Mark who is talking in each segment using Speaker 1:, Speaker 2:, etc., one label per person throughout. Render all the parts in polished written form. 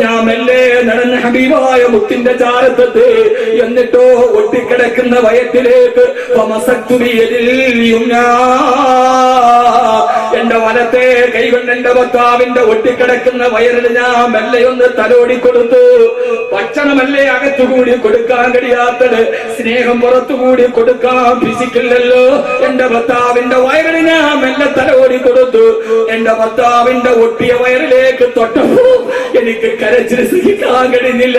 Speaker 1: ഞാൻ മെല്ലെ നടന്ന ഹബീബായ മുത്തിന്റെ ചാരത്തത്ത്, എന്നിട്ടോ ഒട്ടിക്കിടക്കുന്ന വയറ്റിലേക്ക് എന്റെ വലത്തെ കൈകൊണ്ട് എന്റെ ഭർത്താവിന്റെ ഒട്ടിക്കിടക്കുന്ന വയറിൽ ഞാൻ മെല്ലെയൊന്ന് തലോടി കൊടുത്തു. ഭക്ഷണമല്ലേ അകത്തുകൂടി കൊടുക്കാൻ കഴിയാത്തത്, സ്നേഹം പുറത്തുകൂടി കൊടുക്കാൻ ഫിസിക്കില്ലല്ലോ. എന്റെ ഭർത്താവിന്റെ വയറിൽ ഞാൻ മെല്ലെ തലോടി കൊടുത്തു. എന്റെ ഭർത്താവിന്റെ ഒട്ടിയ വയറിലേക്ക് തൊട്ടപ്പോ എനിക്ക് കരച്ചിൽ സഹിക്കാൻ കഴിഞ്ഞില്ല.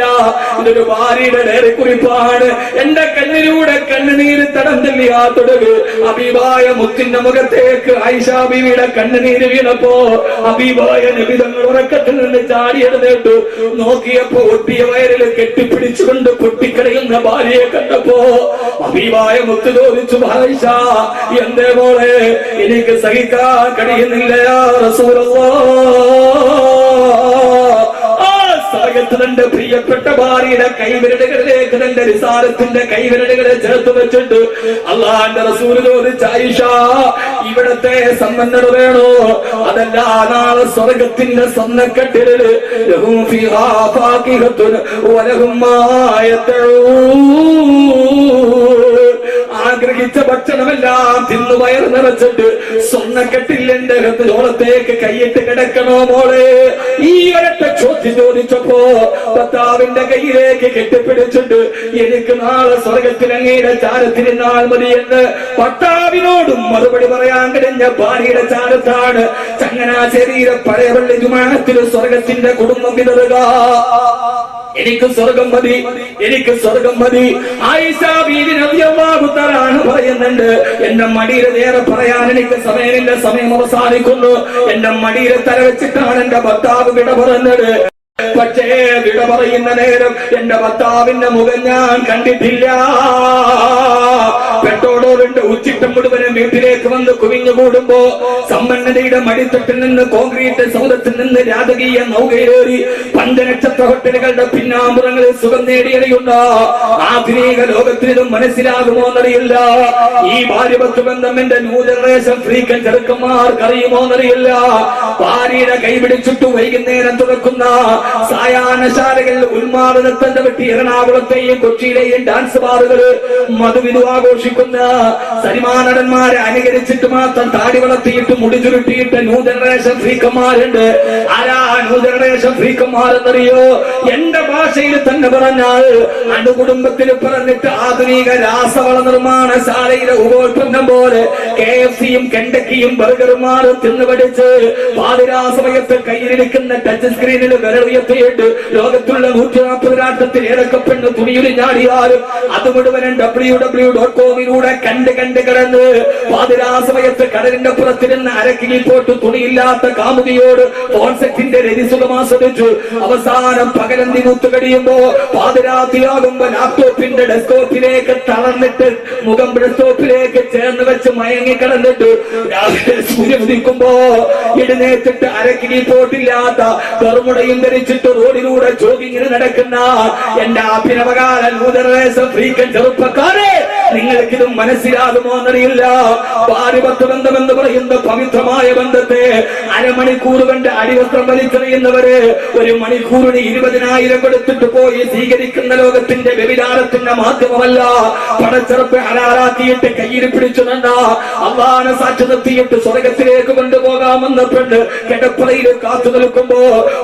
Speaker 1: ഇതൊരു ഭാര്യയുടെ ഡയറിക്കുറിപ്പാണ്. എന്റെ കണ്ണിലൂടെ കണ്ണുനീര് തടം തല്ലിയാത്തൊടുക. ഹബീബായ മുത്തിന്റെ മുഖത്തേക്ക് ആയിഷ ബീവിയുടെ കണ്ണുനീര് വീണപ്പോ ഹബീബായ നബി തങ്ങൾ ഉറക്കത്തിൽ നിന്ന് ചാടിയെടുത്തേട്ടു. നോക്കിയപ്പോ ഒട്ടിയ വയറിൽ കെട്ടിപ്പിടിച്ചുകൊണ്ട് പൊട്ടിക്കടയുന്ന ഭാര്യയെ കണ്ടപ്പോ ഹബീബായ മുത്ത് ചോദിച്ചു, ആയിഷ എന്തേ മോളെ എനിക്ക് സഹിക്കാൻ കഴിയുന്നില്ല യാ റസൂലല്ലാഹ്. തന്റെ പ്രിയപ്പെട്ട ഭാര്യയുടെ കൈവിരലുകളിലേക്ക് തന്റെ റിസാലത്തിന്റെ കൈവിരലുകളെ ചേർത്ത് വെച്ചിട്ട് അള്ളാന്റെ റസൂൽ ചോദിച്ച, ആയിഷ ഇവിടത്തെ സമ്പന്നർ വേണോ അതല്ല നാളെ സ്വർഗത്തിന്റെ സ്വർണ്ണക്കട്ടില് ആഗ്രഹിച്ച ഭക്ഷണമെല്ലാം തിന്നു വയറ് നിറച്ചിട്ട് സ്വർണ്ണക്കെട്ടിൽ എന്റെ ഹൃദയത്തേക്ക് കൈയിട്ട് കിടക്കണോ മോളെ? ഈ ഒരൊറ്റ ചോദ്യം ചോദിച്ചപ്പോ ഭർത്താവിന്റെ കയ്യിലേക്ക് കെട്ടിപ്പിടിച്ചിട്ട് എനിക്ക് നാളെ സ്വർഗത്തിൽ അങ്ങയുടെ ചാരത്തിരുന്നാൽ മതി എന്ന് ഭർത്താവിനോടും മറുപടി പറയാൻ കഴിഞ്ഞ ഭാര്യയുടെ ചാരത്താണ് ചങ്ങനാശ്ശേരിയിലെ പഴയപള്ളി ജുമാഅത്തിൽ സ്വർഗത്തിന്റെ കുടുംബം വിതറുക. എനിക്ക് സ്വർഗം മതി, എനിക്ക് സ്വർഗം മതി. ആയിഷ ബീവി റളിയല്ലാഹു തആല പറയുന്നുണ്ട്, എന്റെ മടിയിൽ നേരെ പറയാൻ എനിക്ക് സമയമില്ല, സമയം അവസാനിക്കുന്നു. എന്റെ മടിയിൽ തല വെച്ചിട്ടാണ് എന്റെ ഭർത്താവ് വിട പറഞ്ഞത്. പക്ഷേ വിട പറയുന്ന നേരം എന്റെ ഭർത്താവിന്റെ മുഖം ഞാൻ കണ്ടിട്ടില്ല. പെട്ടോടോറിന്റെ ഉച്ചിട്ടം മുഴുവനും വീട്ടിലേക്ക് വന്ന് കുവിഞ്ഞുകൂടുമ്പോ സമ്പന്നതയുടെ മടിത്തട്ടിൽ നിന്ന് കോൺക്രീറ്റ് സൗധത്തിൽ നിന്ന് രാജകീയ നൗകയിലേറി പഞ്ചനക്ഷത്ര ഹോട്ടലുകളുടെ പിന്നാമ്പുറങ്ങളിൽ സുഖം നേടിയറിയുന്ന ആധുനിക ലോകത്തിനും മനസ്സിലാകുമോ എന്നറിയില്ല. ഈ ഭാര്യഭർത്തൃ ബന്ധം എന്റെ ന്യൂ ജനറേഷൻ ഫ്രീക്കൻ ചെറുക്കന്മാർക്ക് അറിയുമോ എന്നറിയില്ല. ഭാര്യയുടെ കൈപിടിച്ചിട്ട് വൈകുന്നേരം തുറക്കുന്ന സായാഹ്നശാലകളിൽ ഉന്മാദനത്തിന്റെ വെട്ടി എറണാകുളത്തെയും കൊച്ചിയിലെയും ഡാൻസ് ബാറുകള് മധുവിധു ആഘോഷിക്കുന്ന സരിമാനടന്മാരെ അനുകരിച്ചിട്ട് മാത്രം താടി വളർത്തിയിട്ട് മുടി ചുരുട്ടിയിട്ട് ന്യൂ ജനറേഷൻ ഫ്രീക്കന്മാരുണ്ട്. ആരാ ന്യൂ ജനറേഷൻ ഫ്രീക്കന്മാരെന്നറിയോ? എന്റെ ഭാഷയിൽ തന്നെ പറഞ്ഞാൽ അണുകുടുംബത്തിൽ പറഞ്ഞിട്ട് ആധുനിക രാസവള നിർമ്മാണശാലയിലെ ഉപോൽപ്പന്നം പോലെ KFC-യും കെൻഡക്കിയും ബർഗറുമാരും തിന്നുപഠിച്ച് പാതിരാസമയത്ത് കയ്യിലിരിക്കുന്ന ടച്ച് സ്ക്രീനിൽ വിരളിയെത്തിയിട്ട് ലോകത്തുള്ള 140 രാഷ്ട്രത്തിൽ ഏതൊക്കെ പെണ്ണ് തുണിയുരിഞ്ഞാടിയാലും അത് മുഴുവനും www.com-ലൂടെ കണ്ട് കിടന്ന് പാതിരാസമയത്ത് കടലിന്റെ പുറത്തിരുന്ന് അരക്കിൽ പോട്ട് തുണിയില്ലാത്ത കാമുകിയോട് കോൺസെപ്റ്റിന്റെ രതിസുഖമാസ്വദിച്ചു. അവസാനം പകലന്തി മൂത്ത് കഴിയുമ്പോ പാതിരാത്രിയാകുമ്പോ ലാപ്ടോപ്പിന്റെ ഡെസ്ക്ടോപ്പിലേക്ക് തളർന്നിട്ട് മുഖം ഡെസ്ക്ടോപ്പിലേക്ക് ചേർന്ന് വെച്ച് മയങ്ങി കിടന്നിട്ട് രാവിലെ സൂര്യ ഉദിക്കുമ്പോ എഴുന്നേറ്റിട്ട് അരക്കിൽ പോട്ടില്ലാത്ത ബർമുടയും ധരിച്ചിട്ട് റോഡിലൂടെ ജോഗിങ്ങിന് നടക്കുന്ന എന്റെ അഭിനവകാല ന്യൂജനറേഷൻ ഫ്രീക്കൻ ചെറുപ്പക്കാരെ, നിങ്ങൾക്കിതും മനസ്സിലാകുമോ എന്നറിയില്ല. ഭാര്യഭർത്തൃ ബന്ധം എന്ന് പറയുന്ന പവിത്രമായ ബന്ധത്തെ അരമണിക്കൂർ കണ്ട് അടിവസ്ത്രം വലിച്ചെറിയുന്നവര് 1 മണിക്കൂറിന് 20,000 കൊടുത്തിട്ട് പോയി സ്വീകരിക്കുന്ന ലോകത്തിന്റെ വ്യഭിചാരത്തിന്റെ മാധ്യമമല്ല. പടച്ചെറുപ്പ് ഹലാലാക്കിയിട്ട് കയ്യിൽ പിടിച്ചു നിന്ന അള്ളാനെ സാക്ഷി നിർത്തിയിട്ട് സ്വർഗത്തിലേക്ക് കൊണ്ടുപോകാമെന്ന പെണ്ണ് കിടപ്പറയിൽ കാത്തു നിൽക്കുമ്പോ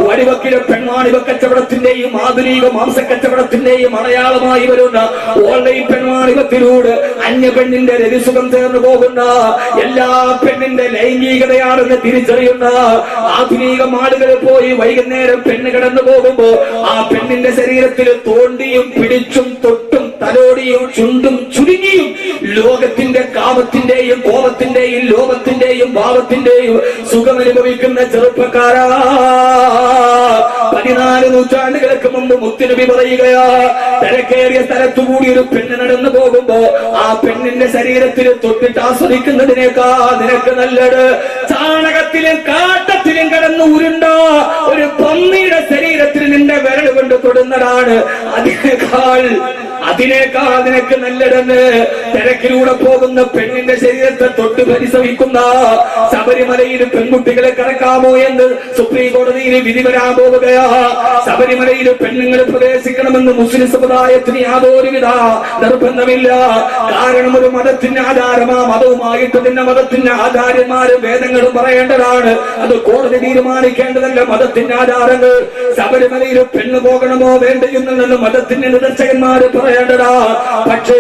Speaker 1: വടിവക്കിലെ പെൺവാണിവ കച്ചവടത്തിന്റെയും ആധുനിക മാംസക്കച്ചവടത്തിന്റെയും അടയാളമായി വരുന്ന ഓൺലൈൻ പെൺവാണിവത്തിലൂടെ അന്യ പെണ്ണിന്റെ രതിസുഖം ചേർന്നു പോകുന്ന എല്ലാ പെണ്ണിന്റെ ലൈംഗികതയാണെന്ന് തിരിച്ചറിയുന്ന ആധുനിക മാളുകളിൽ പോയി വൈകുന്നേരം പെണ്ണ് കിടന്നു പോകുമ്പോ ആ പെണ്ണിന്റെ ശരീരത്തിൽ തോണ്ടിയും പിടിച്ചും തൊട്ടും തലോടിയും ചുണ്ടും ചുരുങ്ങിയും ലോകത്തിന്റെ കാമത്തിന്റെയും കോപത്തിന്റെയും ലോകത്തിന്റെയും ഭാവത്തിന്റെയും സുഖമനുഭവിക്കുന്ന ചെറുപ്പക്കാരാ, 14 നൂറ്റാണ്ടുകൾക്ക് മുമ്പ് മുത്തുനബി പറയുകയാ, തിരക്കേറിയ സ്ഥലത്തുകൂടി ഒരു പെണ്ണ് നടന്നു പോകുമ്പോ ആ പെണ്ണിന്റെ ശരീരത്തിൽ തൊട്ടിട്ട് ആസ്വദിക്കുന്നതിനേക്കാ നിനക്ക് നല്ലത് ചാണകത്തിലും കാട്ടത്തിലും കിടന്ന് ഉരുണ്ട ഒരു പന്നിയുടെ ശരീരത്തിൽ നിന്റെ വിരൽ കൊണ്ട് തൊടുന്നതാണ്. അതിനേക്കാൾ അതിനേക്കാൾ നിനക്ക് നല്ലതെന്ന് തിരക്കിലൂടെ പോകുന്ന പെണ്ണിന്റെ ശരീരത്തെ തൊട്ട് പരിശ്രമിക്കുന്ന ശബരിമലയിൽ പെൺകുട്ടികളെ കടക്കാമോ എന്ന് സുപ്രീം കോടതിയിൽ വിധി വരാൻ പോവുകയാ. ശബരിമലയിൽ പെണ്ണുങ്ങൾ പ്രവേശിക്കണമെന്ന് മുസ്ലിം സമുദായത്തിന് യാതൊരുവിധ നിർബന്ധമില്ല. കാരണം ഒരു മതത്തിന്റെ ആധാരമാ, മതവുമായിട്ട് തന്നെ മതത്തിന്റെ ആചാര്യന്മാര് വേദങ്ങളും പറയേണ്ടതാണ്. അത് കോടതി തീരുമാനിക്കേണ്ടതല്ല. മതത്തിന്റെ ആധാരങ്ങൾ ശബരിമലയിൽ പെണ്ണ് പോകണമോ വേണ്ടയെന്നുള്ള മതത്തിന്റെ നിദർശകന്മാര് പറയേണ്ടതാ. പക്ഷേ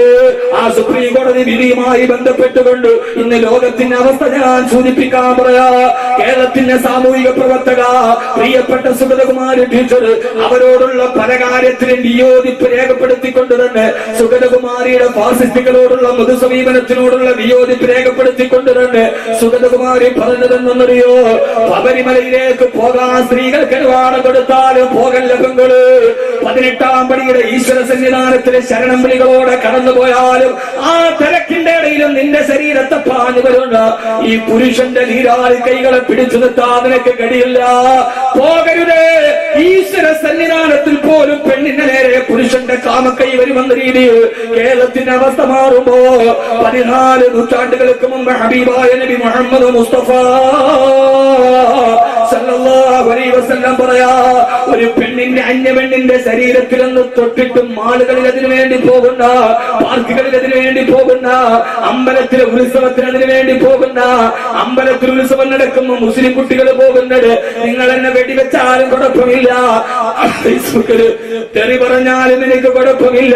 Speaker 1: ആ സുപ്രീം കോടതി വിധിയുമായി ബന്ധപ്പെട്ടുകൊണ്ട് ഇന്ന് ലോകത്തിന്റെ അവസ്ഥ ഞാൻ സൂചിപ്പിക്കാൻ പറയാ. കേരളത്തിന്റെ സാമൂഹിക പ്രവർത്തക പ്രിയപ്പെട്ട സുഗതകുമാരി ടീച്ചർ അവരോടുള്ള പല കാര്യത്തിലും വിയോജിപ്പ് രേഖപ്പെടുത്തിക്കൊണ്ട് തന്നെ സുഗതകുമാരിയുടെ ഫാസിസ്റ്റുകളോടുള്ള മൃദുസമീപനത്തിനോടുള്ള വിയോജിപ്പ് രേഖപ്പെടുത്തിക്കൊണ്ട് തന്നെ സുഗതകുമാരി പറഞ്ഞതെന്നറിയോ, ശബരിമലയിലേക്ക് പോകാൻ സ്ത്രീകൾക്ക് അനുവാദം കൊടുത്താലും പോകല്ല പെങ്ങള്. 18-ാം പടിയുടെ ഈശ്വര സന്നിധാനത്തിലെ ശരണം വിളികളോടെ കടന്നുപോയാലും ആ തിരക്കിന്റെ ഇടയിലും നിന്റെ ശരീരത്തെ പാഞ്ഞു വരുന്ന ഈ പുരുഷന്റെ നീരാളി കൈകളെ പിടിച്ചു നിർത്താൻ നിനക്ക് കഴിയില്ല. പോകരുത്. ഈശ്വര സന്നിധാനത്തിൽ പോലും പെണ്ണിന്റെ നേരെ പുരുഷന്റെ കാമക്കൈ വരുമെന്ന രീതിയിൽ കേരളത്തിന്റെ അവസ്ഥ മാറുമ്പോ 14 നൂറ്റാണ്ടുകൾക്ക് മുമ്പ് ഹബീബായ നബി മുഹമ്മദ് മുസ്തഫ സല്ലല്ലാഹു അലൈഹി വസല്ലം പറയാ, ഒരു പെണ്ണിന്റെ അന്യപെണ്ണിന്റെ ശരീരത്തിലൊന്ന് തൊട്ടിട്ടും മാളുകളിൽ അതിനു വേണ്ടി പോകുന്ന, പാർക്കുകളിൽ അതിനു വേണ്ടി പോകുന്ന, അമ്പലത്തിലെ ഉത്സവത്തിന് അതിനു വേണ്ടി പോകുന്ന, അമ്പലത്തിൽ ഉത്സവം നടക്കുമ്പോൾ മുസ്ലിം കുട്ടികൾ പോകുന്നത് നിങ്ങൾ എന്നെ വെടിവെച്ചാലും കുഴപ്പമില്ല, തെറി പറഞ്ഞാലും എനിക്ക് കുഴപ്പമില്ല.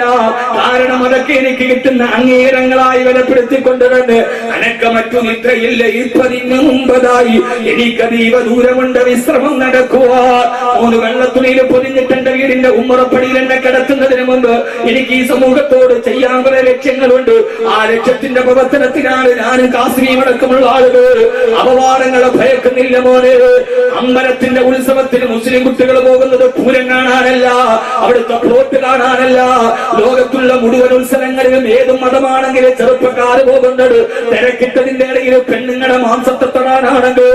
Speaker 1: കാരണം അതൊക്കെ എനിക്ക് കിട്ടുന്ന അംഗീകാരങ്ങളായി വിലപ്പെടുത്തിക്കൊണ്ടിരുന്ന് അനക്ക മറ്റു നിദ്രയില്ല. 20 മുമ്പതായി എനിക്കതീവ ദൂരമുണ്ട് വിശ്രമം നടക്കുക. 3 വെള്ളത്തുണിയിൽ പൊതിഞ്ഞിട്ട് എന്റെ വീടിന്റെ ഉമ്മറപ്പടിയിൽ എന്നെ കിടത്തുന്നതിന് മുമ്പ് എനിക്ക് ഈ സമൂഹത്തോട് ചെയ്യാൻ കുറെ ലക്ഷ്യങ്ങളുണ്ട്. ആ ലക്ഷ്യത്തിന്റെ പ്രവർത്തനത്തിനാണ് ഞാനും കാശ്മീർ അടക്കമുള്ള ആളുകൾ അപവാദങ്ങളെ ഭയക്കുന്നില്ല മോനെ. അമ്പലത്തിന്റെ ഉത്സവത്തിന് മുസ്ലിം കുട്ടികൾ പോകുന്നത് പൂരം കാണാനല്ല, അവിടുത്തെ പ്ലോട്ട് കാണാനല്ല. ലോകത്തുള്ള മുഴുവൻ ഉത്സവങ്ങളിലും ഏതും മതമാണെങ്കിലും ചെറുപ്പക്കാർ പോകുന്നത് തിരക്കിട്ടതിന്റെ ഇടയിൽ പെണ്ണുങ്ങളുടെ മാംസത്തെ തൊടാനാണെങ്കിൽ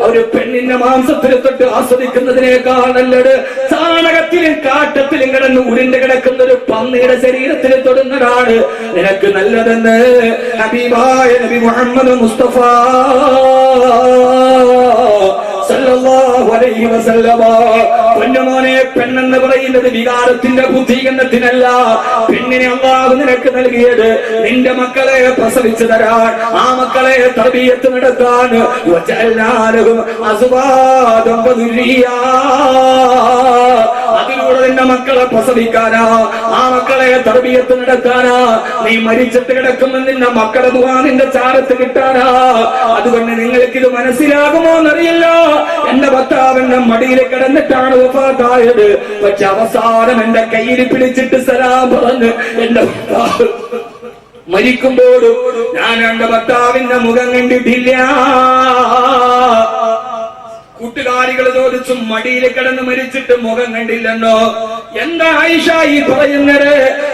Speaker 1: ഒരു പെണ്ണിന്റെ മാംസത്തിൽ തൊട്ട് ആസ്വദിക്കുന്നതിനേക്കാൾ നല്ലത് ചാണകത്തിലും കാട്ടത്തിലും കിടന്ന് ഉരുണ്ട് കിടക്കുന്ന ഒരു പന്നിയുടെ ശരീരത്തിൽ തൊടുന്നതാണ് നിനക്ക് നല്ലതെന്ന് ഹബീബായ നബി മുഹമ്മദ് മുസ്തഫ സല്ലല്ലാഹു അലൈഹി വസല്ലമ. പൊന്നുമോനെ, പെണ്ണെന്ന് പറയുന്നത് വികാരത്തിന്റെ ബുദ്ധീകരണത്തിനല്ല. പെണ്ണിനെ അല്ലാഹു നിനക്ക് നൽകിയത് നിന്റെ മക്കളെ പ്രസവിച്ചു തരാൻ, ആ മക്കളെ തർബിയത്ത് നടത്താൻ. അതിലൂടെ നിന്റെ മക്കളെ പ്രസവിക്കാനാ, ആ മക്കളെ തർബിയത്ത് നടത്താനാ. നീ മരിച്ചിട്ട് കിടക്കുമ്പോൾ നിന്റെ മക്കളെ ദുആ നിന്റെ ചാരത്ത് കിട്ടാനാ. അതുകൊണ്ട് നിങ്ങൾക്കിത് മനസ്സിലാകുമോ എന്നറിയില്ല. എന്റെ ഭർത്താവിന്റെ മടിയിൽ കിടന്നിട്ടാണ് വഫാത്തായത്. പക്ഷെ അവസാനം എന്റെ കയ്യിൽ പിടിച്ചിട്ട് സലാം പറഞ്ഞ് എന്റെ ഭർത്താവ് മരിക്കുമ്പോഴും ഞാൻ എന്റെ ഭർത്താവിന്റെ മുഖം കണ്ടിട്ടില്ല. കൂട്ടുകാരികൾ ചോദിച്ചു, മടിയിൽ കിടന്ന് മരിച്ചിട്ട് മുഖം കണ്ടില്ലെന്നോ? എന്താ ആയിഷ ഈ പറയുന്നത്?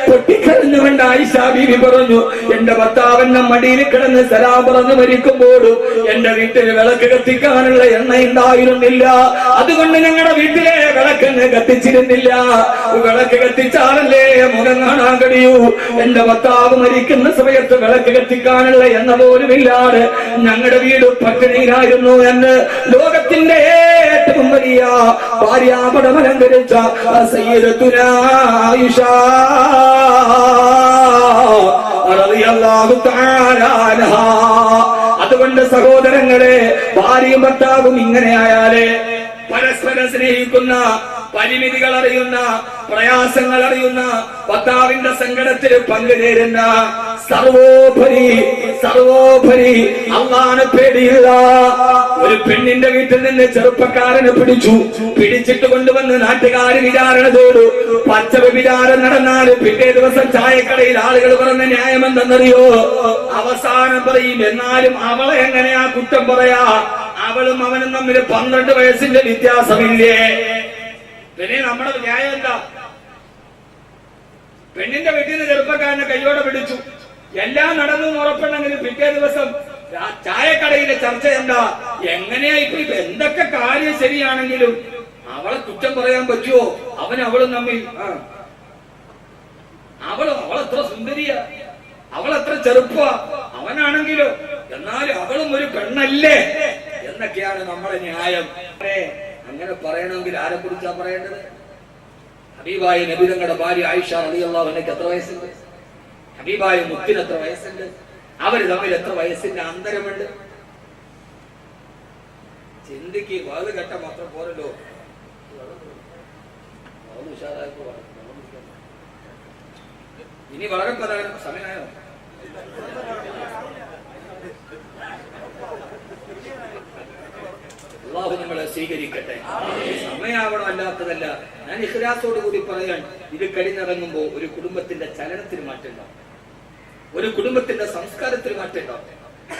Speaker 1: പൊട്ടിക്കരഞ്ഞുകൊണ്ട് ആയിഷ ബീവി പറഞ്ഞു, എന്റെ ഭർത്താവിന്റെ മടിയിൽ കിടന്ന് സലാം പറഞ്ഞു മരിക്കുമ്പോഴും എന്റെ വീട്ടിൽ വിളക്ക് കത്തിക്കാനുള്ള എണ്ണ ഉണ്ടായിരുന്നില്ല. അതുകൊണ്ട് ഞങ്ങളുടെ വീട്ടിലെ വിളക്കെന്ന് കത്തിച്ചിരുന്നില്ല. വിളക്ക് കത്തിച്ചാലല്ലേ മുഖം കാണാൻ കഴിയൂ. എന്റെ ഭർത്താവ് മരിക്കുന്ന സമയത്ത് വിളക്ക് കത്തിക്കാനുള്ള എണ്ണ പോലും ഇല്ലാതെ ഞങ്ങളുടെ വീട് പട്ടിണിയിലായിരുന്നു എന്ന് ലോകത്തിന്റെ ഏറ്റവും വലിയ ഭാര്യാപടം അലങ്കരിച്ച സയ്യിദത്തുനാ ആയിഷ റളിയല്ലാഹു തആല അൻഹാ. അതുകൊണ്ട് സഹോദരങ്ങളെ, ഭാര്യയും ഭർത്താവും ഇങ്ങനെയായാലേ പരസ്പരം സ്നേഹിക്കുന്ന, പരിമിതികൾ അറിയുന്ന, പ്രയാസങ്ങൾ അറിയുന്ന, ഭർത്താവിന്റെ സങ്കടത്തിൽ പങ്കുചേരുന്ന, സർവോപരി അള്ളാഹുവിനെ പേടിയുള്ള ഒരു പെണ്ണിന്റെ വീട്ടിൽ നിന്ന് ചെറുപ്പക്കാരനെ പിടിച്ചിട്ട് കൊണ്ടുവന്ന് നാട്ടുകാര് വിചാരണ ചെയ്തു. പച്ച വിചാരം നടന്നാൽ പിറ്റേ ദിവസം ചായക്കടയിൽ ആളുകൾ പറഞ്ഞ ന്യായം എന്തെന്നറിയോ? അവസാനം പറയും, എന്നാലും അവളെ എങ്ങനെയാ കുറ്റം പറയാ? അവളും അവനും തമ്മിൽ 12 വയസ്സിന്റെ വ്യത്യാസമില്ലേ? പിന്നെ നമ്മുടെ ന്യായം എന്താ? പെണ്ണിന്റെ വീട്ടിൽ നിന്ന് ചെറുപ്പക്കാരനെ കൈയോടെ പിടിച്ചു, എല്ലാം നടന്നു ഉറപ്പുണ്ടെങ്കിൽ പിറ്റേ ദിവസം ചായക്കടയിലെ ചർച്ച എന്താ? എങ്ങനെയാ ഇപ്പൊ എന്തൊക്കെ കാര്യം ശരിയാണെങ്കിലും അവളെ കുറ്റം പറയാൻ പറ്റുമോ? അവളും തമ്മിൽ അത്ര സുന്ദരിയ, അവളത്ര ചെറുപ്പ, അവനാണെങ്കിലോ എന്നാലും അവളും ഒരു പെണ്ണല്ലേ എന്നൊക്കെയാണ് നമ്മുടെ ന്യായം. അങ്ങനെ പറയണമെങ്കിൽ ആരെ കുറിച്ചാ പറയേണ്ടത്? ഹബീബായ നബി തങ്ങളുടെ ഭാര്യ ആയിഷ റളിയല്ലാഹു അൻഹയ്ക്ക് എത്ര വയസ്സുണ്ട്? ഹബീബായ മുത്തിന് എത്ര വയസ്സുണ്ട്? അവര് തമ്മിൽ എത്ര വയസ്സിന്റെ അന്തരമുണ്ട്? ചിന്തിക്ക്. വാത് കേട്ട മാത്രം പോരല്ലോ. ഇനി വളരെ പ്രധാനം. സമയമായോ? അല്ലാഹു നമ്മളെ സ്വീകരിക്കട്ടെ. സമയാവണം, അല്ലാത്തതല്ല. ഞാൻ ഇഖ്ലാസോട് കൂടി പറയാൻ, ഇത് കഴിഞ്ഞിറങ്ങുമ്പോ ഒരു കുടുംബത്തിന്റെ ചലനത്തിന് മാറ്റമുണ്ടാവും, ഒരു കുടുംബത്തിന്റെ സംസ്കാരത്തിന് മാറ്റമുണ്ടാവും.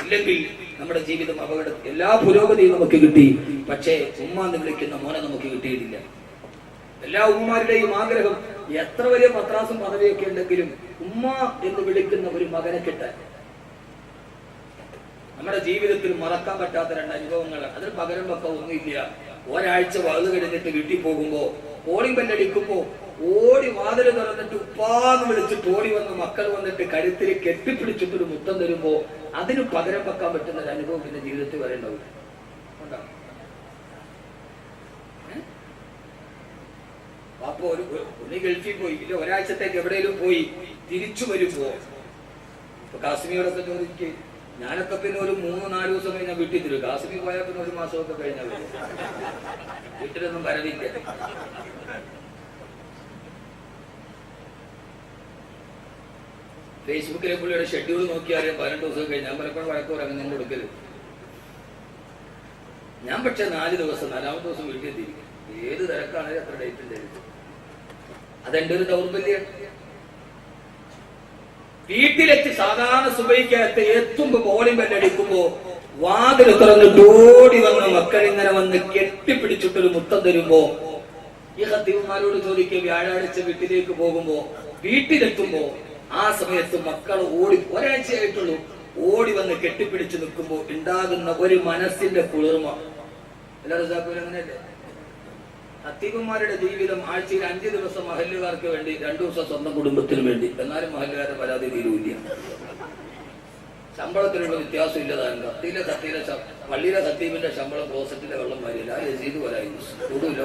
Speaker 1: ഇല്ലെങ്കിൽ നമ്മുടെ ജീവിതം അപകടം. എല്ലാ പുരോഗതിയും നമുക്ക് കിട്ടി, പക്ഷേ ഉമ്മ എന്ന് വിളിക്കുന്ന മോനെ നമുക്ക് കിട്ടിയിട്ടില്ല. എല്ലാ ഉമ്മമാരുടെയും ആഗ്രഹം, എത്ര വലിയ പത്രാസും പദവിയൊക്കെ ഉണ്ടെങ്കിലും ഉമ്മ എന്ന് വിളിക്കുന്ന ഒരു മകനെ കിട്ടാൻ. നമ്മുടെ ജീവിതത്തിൽ മറക്കാൻ പറ്റാത്ത രണ്ട് അനുഭവങ്ങളാണ്. അതിന് പകരം വെക്കാൻ ഒന്നുമില്ല. ഒരാഴ്ച വാത് കഴിഞ്ഞിട്ട് വീട്ടിൽ പോകുമ്പോ കോളിംഗ് ബെല്ലടിക്കുമ്പോ ഓടി വാതിൽ തുറന്നിട്ട് ഉപ്പാന്ന് വിളിച്ചിട്ട് ഓടി വന്ന് മക്കൾ വന്നിട്ട് കഴുത്തിൽ കെട്ടിപ്പിടിച്ചിട്ടൊരു മുത്തം തരുമ്പോ അതിന് പകരം വെക്കാൻ പറ്റുന്ന ഒരു അനുഭവം പിന്നെ ജീവിതത്തിൽ വരേണ്ടാവില്ല. ഉണ്ടാവും. അപ്പൊ ഒരു ഗൾഫിൽ പോയി, ഇല്ല ഒരാഴ്ചത്തേക്ക് എവിടെയെങ്കിലും പോയി തിരിച്ചു വരുമ്പോ ഇപ്പൊ കാശ്മീരൊക്കെ ചോദിക്ക്, ഞാനൊക്കെ പിന്നെ ഒരു 3-4 ദിവസം കഴിഞ്ഞാൽ വീട്ടിൽ തരും. കാശ്മീർ പോയാൽ പിന്നെ 1 മാസമൊക്കെ കഴിഞ്ഞാൽ വരും. വീട്ടിലൊന്നും വരവില്ല. ഫേസ്ബുക്കിലെ പുള്ളിയുടെ ഷെഡ്യൂൾ നോക്കിയാലും 12 ദിവസം കഴിഞ്ഞ് ഞാൻ പലപ്പോഴും വഴക്കൂർ അങ്ങനെ കൊടുക്കരുത്. ഞാൻ പക്ഷെ 4 ദിവസം 4ാമത്തെ ദിവസം വീട്ടിൽ എത്തിയിരിക്കും. ഏത് തിരക്കാണെങ്കിലും അത്ര ഡേറ്റ് ഉണ്ടായിരിക്കും. അതെന്റെ ഒരു ദൗർബല്യം. വീട്ടിലെത്തി സാധാരണ സുബഹിക്കകത്ത് എത്തുമ്പോ കോളിംഗ് ബെല്ലടിക്കുമ്പോ വാതിൽ തുറന്നിട്ട് ഓടി വന്ന് മക്കളിങ്ങനെ വന്ന് കെട്ടിപ്പിടിച്ചിട്ടൊരു മുത്തം തരുമ്പോ ഈ ഖത്തീബുമാരോട് ചോദിക്കുക, വ്യാഴാഴ്ച വീട്ടിലേക്ക് പോകുമ്പോ വീട്ടിലെത്തുമ്പോ ആ സമയത്ത് മക്കൾ ഓടി, ഒരാഴ്ചയായിട്ടുള്ളൂ, ഓടി വന്ന് കെട്ടിപ്പിടിച്ച് നിൽക്കുമ്പോ ഉണ്ടാകുന്ന ഒരു മനസ്സിന്റെ കുളിർമ. എല്ലാവരും അങ്ങനെയല്ലേ? ഖത്തീബുമാരുടെ ജീവിതം ആഴ്ചയിൽ 5 ദിവസം മഹല്ലുകാർക്ക് വേണ്ടി, 2 ദിവസം സ്വന്തം കുടുംബത്തിന് വേണ്ടി. എന്നാലും മഹല്ലുകാരുടെ പരാതി തീരുവില്ല. ശമ്പളത്തിലുള്ള വ്യത്യാസം ഇല്ലതാണ്. പള്ളിയിലെ ഖത്തീബിന്റെ ശമ്പളം ക്ലോസറ്റിലെ വെള്ളം മാറിയില്ല. ആ രസീത് പോലായിരുന്നു. കൂടുമില്ല.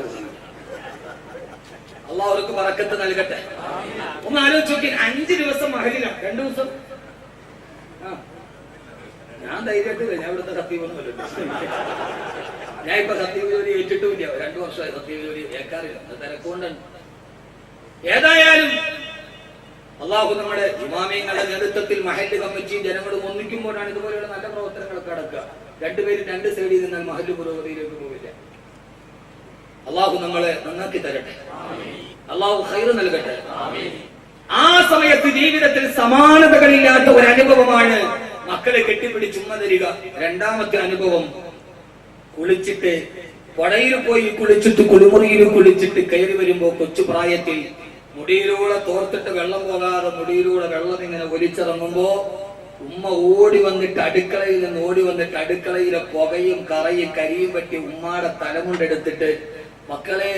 Speaker 1: അള്ളാഹു അവർക്ക് ബറക്കത്ത് നൽകട്ടെ. ഒന്ന് ആലോചിച്ച് നോക്കി, 5 ദിവസം മഹലിലാണ്, 2 ദിവസം. ഞാൻ ധൈര്യമായിട്ട് ഞാൻ ഇവിടുത്തെ ഖത്തീബൊന്നുമല്ലോ. ഞാൻ ഇപ്പൊ ഖത്തീബ് ജോലി ഏറ്റിട്ടുമില്ല. 2 വർഷമായി ഖത്തീബ് ജോലി ഏൽക്കാറില്ല. തിരക്കുകൊണ്ടാണ്. ഏതായാലും അള്ളാഹു നമ്മുടെ ഇമാമിയങ്ങളുടെ നേതൃത്വത്തിൽ മഹല്ല് കമ്മിറ്റിയും ജനങ്ങളും ഒന്നിക്കുമ്പോഴാണ് ഇതുപോലെയുള്ള നല്ല പ്രവർത്തനങ്ങളൊക്കെ നടക്കുക. 2 പേര് 2 സൈഡിൽ നിന്നാൽ മഹല്ല് പുരോഗതിയിലേക്ക് പോവില്ല. അള്ളാഹു നമ്മളെ നന്നാക്കി തരട്ടെ. അള്ളാഹു ഖൈറ് നൽകട്ടെ. ആ സമയത്ത് ജീവിതത്തിൽ സമാനതകളില്ലാത്ത ഒരു അനുഭവമാണ് മക്കളെ കെട്ടിപ്പിടിച്ച് ഉമ്മ തരിക. 2ാമത്തെ അനുഭവം, കുളിച്ചിട്ട് പുഴയിൽ പോയി കുളിച്ചിട്ട് കുളിമുറിയിൽ കുളിച്ചിട്ട് കയറി വരുമ്പോ കൊച്ചു പ്രായത്തിൽ മുടിയിലൂടെ തോർത്തിട്ട് വെള്ളം പോകാതെ മുടിയിലൂടെ വെള്ളം ഇങ്ങനെ ഒലിച്ചിറങ്ങുമ്പോ ഉമ്മ ഓടി വന്നിട്ട് അടുക്കളയിൽ നിന്ന് ഓടി വന്നിട്ട് അടുക്കളയിലെ പുകയും കറയും കരിയും പറ്റി ഉമ്മാടെ തലമുണ്ടെടുത്തിട്ട്, മക്കളെ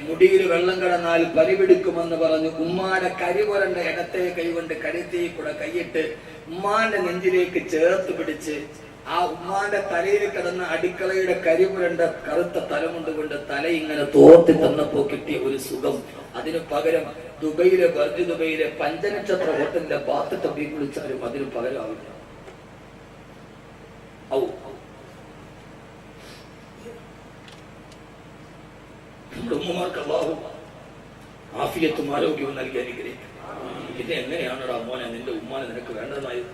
Speaker 1: മുടിയിൽ വെള്ളം കിടന്നാൽ പനി പിടിക്കുമെന്ന് പറഞ്ഞു ഉമ്മാടെ കരി പുരണ്ട ഇടത്തെ കൈകൊണ്ട് കരുത്തി കൂടെ കൈയിട്ട് ഉമ്മാന്റെ നെഞ്ചിലേക്ക് ചേർത്ത് പിടിച്ച് ആ ഉമ്മാന്റെ തലയിൽ കിടന്ന അടുക്കളയുടെ കരിപുരണ്ട കറുത്ത തലമുണ്ടുകൊണ്ട് തല ഇങ്ങനെ തോർത്തി തന്നപ്പോ കിട്ടിയ ഒരു സുഖം, അതിനു പകരം ദുബൈയിലെ ബർജ് ദുബൈയിലെ 5 നക്ഷത്ര ഹോട്ടലിന്റെ ബാത്ത് തപ്പി കുളിച്ചാലും അതിന് പകരമാവില്ല. നമ്മുടെ ഉമ്മമാർക്ക് അല്ലാഹു ആഫിയത്തും ആരോഗ്യവും നൽകി അനുഗ്രഹിക്കും. ഇത് എങ്ങനെയാണോ മോനെ നിന്റെ ഉമ്മാനെ നിനക്ക് വേണ്ടതായത്?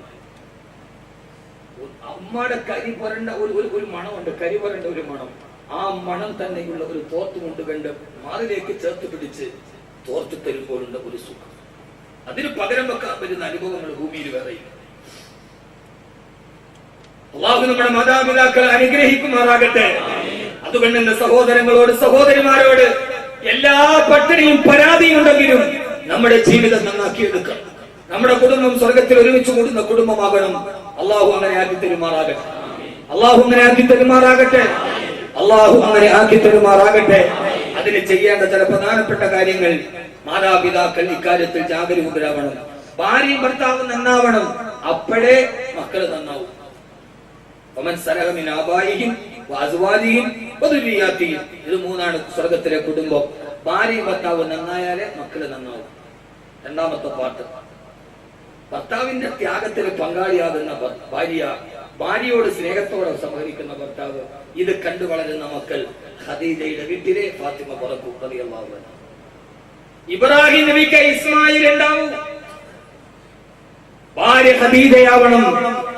Speaker 1: ഉമ്മാടെ കരി പുരണ്ട ഒരു മണമുണ്ട്, കരി പുരണ്ട ഒരു മണം. ആ മണം തന്നെയുള്ള ഒരു തോർത്ത് കൊണ്ട് കണ്ട് മാറിലേക്ക് ചേർത്ത് പിടിച്ച് തോർത്ത് തരുമ്പോഴുണ്ട് ഒരു സുഖം. അതിന് പകരം വെക്കാൻ പറ്റുന്ന അനുഭവങ്ങൾ ഭൂമിയിൽ വേറെയില്ല. അല്ലാഹു നമ്മുടെ മാതാപിതാക്കളെ അനുഗ്രഹിക്കുമാറാകട്ടെ. അതുകൊണ്ട് എന്റെ സഹോദരങ്ങളോട് സഹോദരിമാരോട് എല്ലാ പട്ടിണിയും പരാതിയും ഉണ്ടെങ്കിലും നമ്മുടെ ജീവിതം നന്നാക്കിയെടുക്കണം. നമ്മുടെ കുടുംബം സ്വർഗത്തിൽ ഒരുമിച്ച് കൂടുന്ന കുടുംബമാകണം. അള്ളാഹു അങ്ങനെ ആക്കി തരുമാറാകട്ടെ. അള്ളാഹു അങ്ങനെ ആക്കി തരുമാറാകട്ടെ. അള്ളാഹു അങ്ങനെ ആക്കി തരുമാറാകട്ടെ. അതിന് ചെയ്യേണ്ട ചില പ്രധാനപ്പെട്ട കാര്യങ്ങൾ, മാതാപിതാക്കൾ ഇക്കാര്യത്തിൽ ജാഗരൂകരാകണം. ഭാര്യയും ഭർത്താവും നന്നാവണം, അപ്പോഴേ മക്കൾ നന്നാവും. ഇത് മൂന്നാണ് സ്വർഗത്തിലെ കുടുംബം. ഭാര്യയും ഭർത്താവ് നന്നായാലേ മക്കള് നന്നാവും. രണ്ടാമത്തെ പാട്ട്, ഭർത്താവിന്റെ ത്യാഗത്തിന് പങ്കാളിയാകുന്ന ഭാര്യ, ഭാര്യയോട് സ്നേഹത്തോടെ സഹകരിക്കുന്ന ഭർത്താവ്, ഇത് കണ്ടു വളരുന്ന മക്കൾ. ഖദീജയുടെ വീട്ടിലെ ഫാത്തിമ പറക്കും റളിയല്ലാഹു അൻഹ. ഇബ്രാഹിം നബിക്ക് ഇസ്മായിൽ ഉണ്ടാവും. ഭാര്യ ഖദീജയാവണം,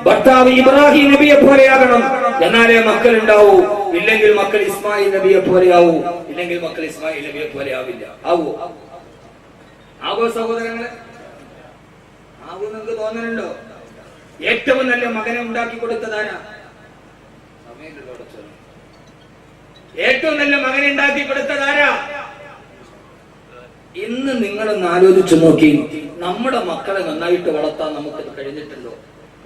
Speaker 1: ഭർത്താവ് ഇബ്രാഹിം നബിയെ പോലെയാകണം, എന്നാലേ മക്കൾ ഉണ്ടാവൂ. ഇല്ലെങ്കിൽ മക്കൾ ഇസ്മായിൽ നബിയെ പോലെയാവൂ, ഇല്ലെങ്കിൽ മക്കൾ ഇസ്മായിൽ നബിയെ പോലെ ആവില്ല. ആവോ സഹോദരങ്ങളെ? ആവൂ നിങ്ങൾക്ക് തോന്നലുണ്ടോ? ഏറ്റവും നല്ല മകനെ ഉണ്ടാക്കി കൊടുത്തതാരാ? ഏറ്റവും നല്ല മകനെ ഉണ്ടാക്കി കൊടുത്തതാരാ? ഇന്ന് നിങ്ങളൊന്ന് ആലോചിച്ചു നോക്കി, നമ്മുടെ മക്കളെ നന്നായിട്ട് വളർത്താൻ നമുക്ക് കഴിഞ്ഞിട്ടുണ്ടോ?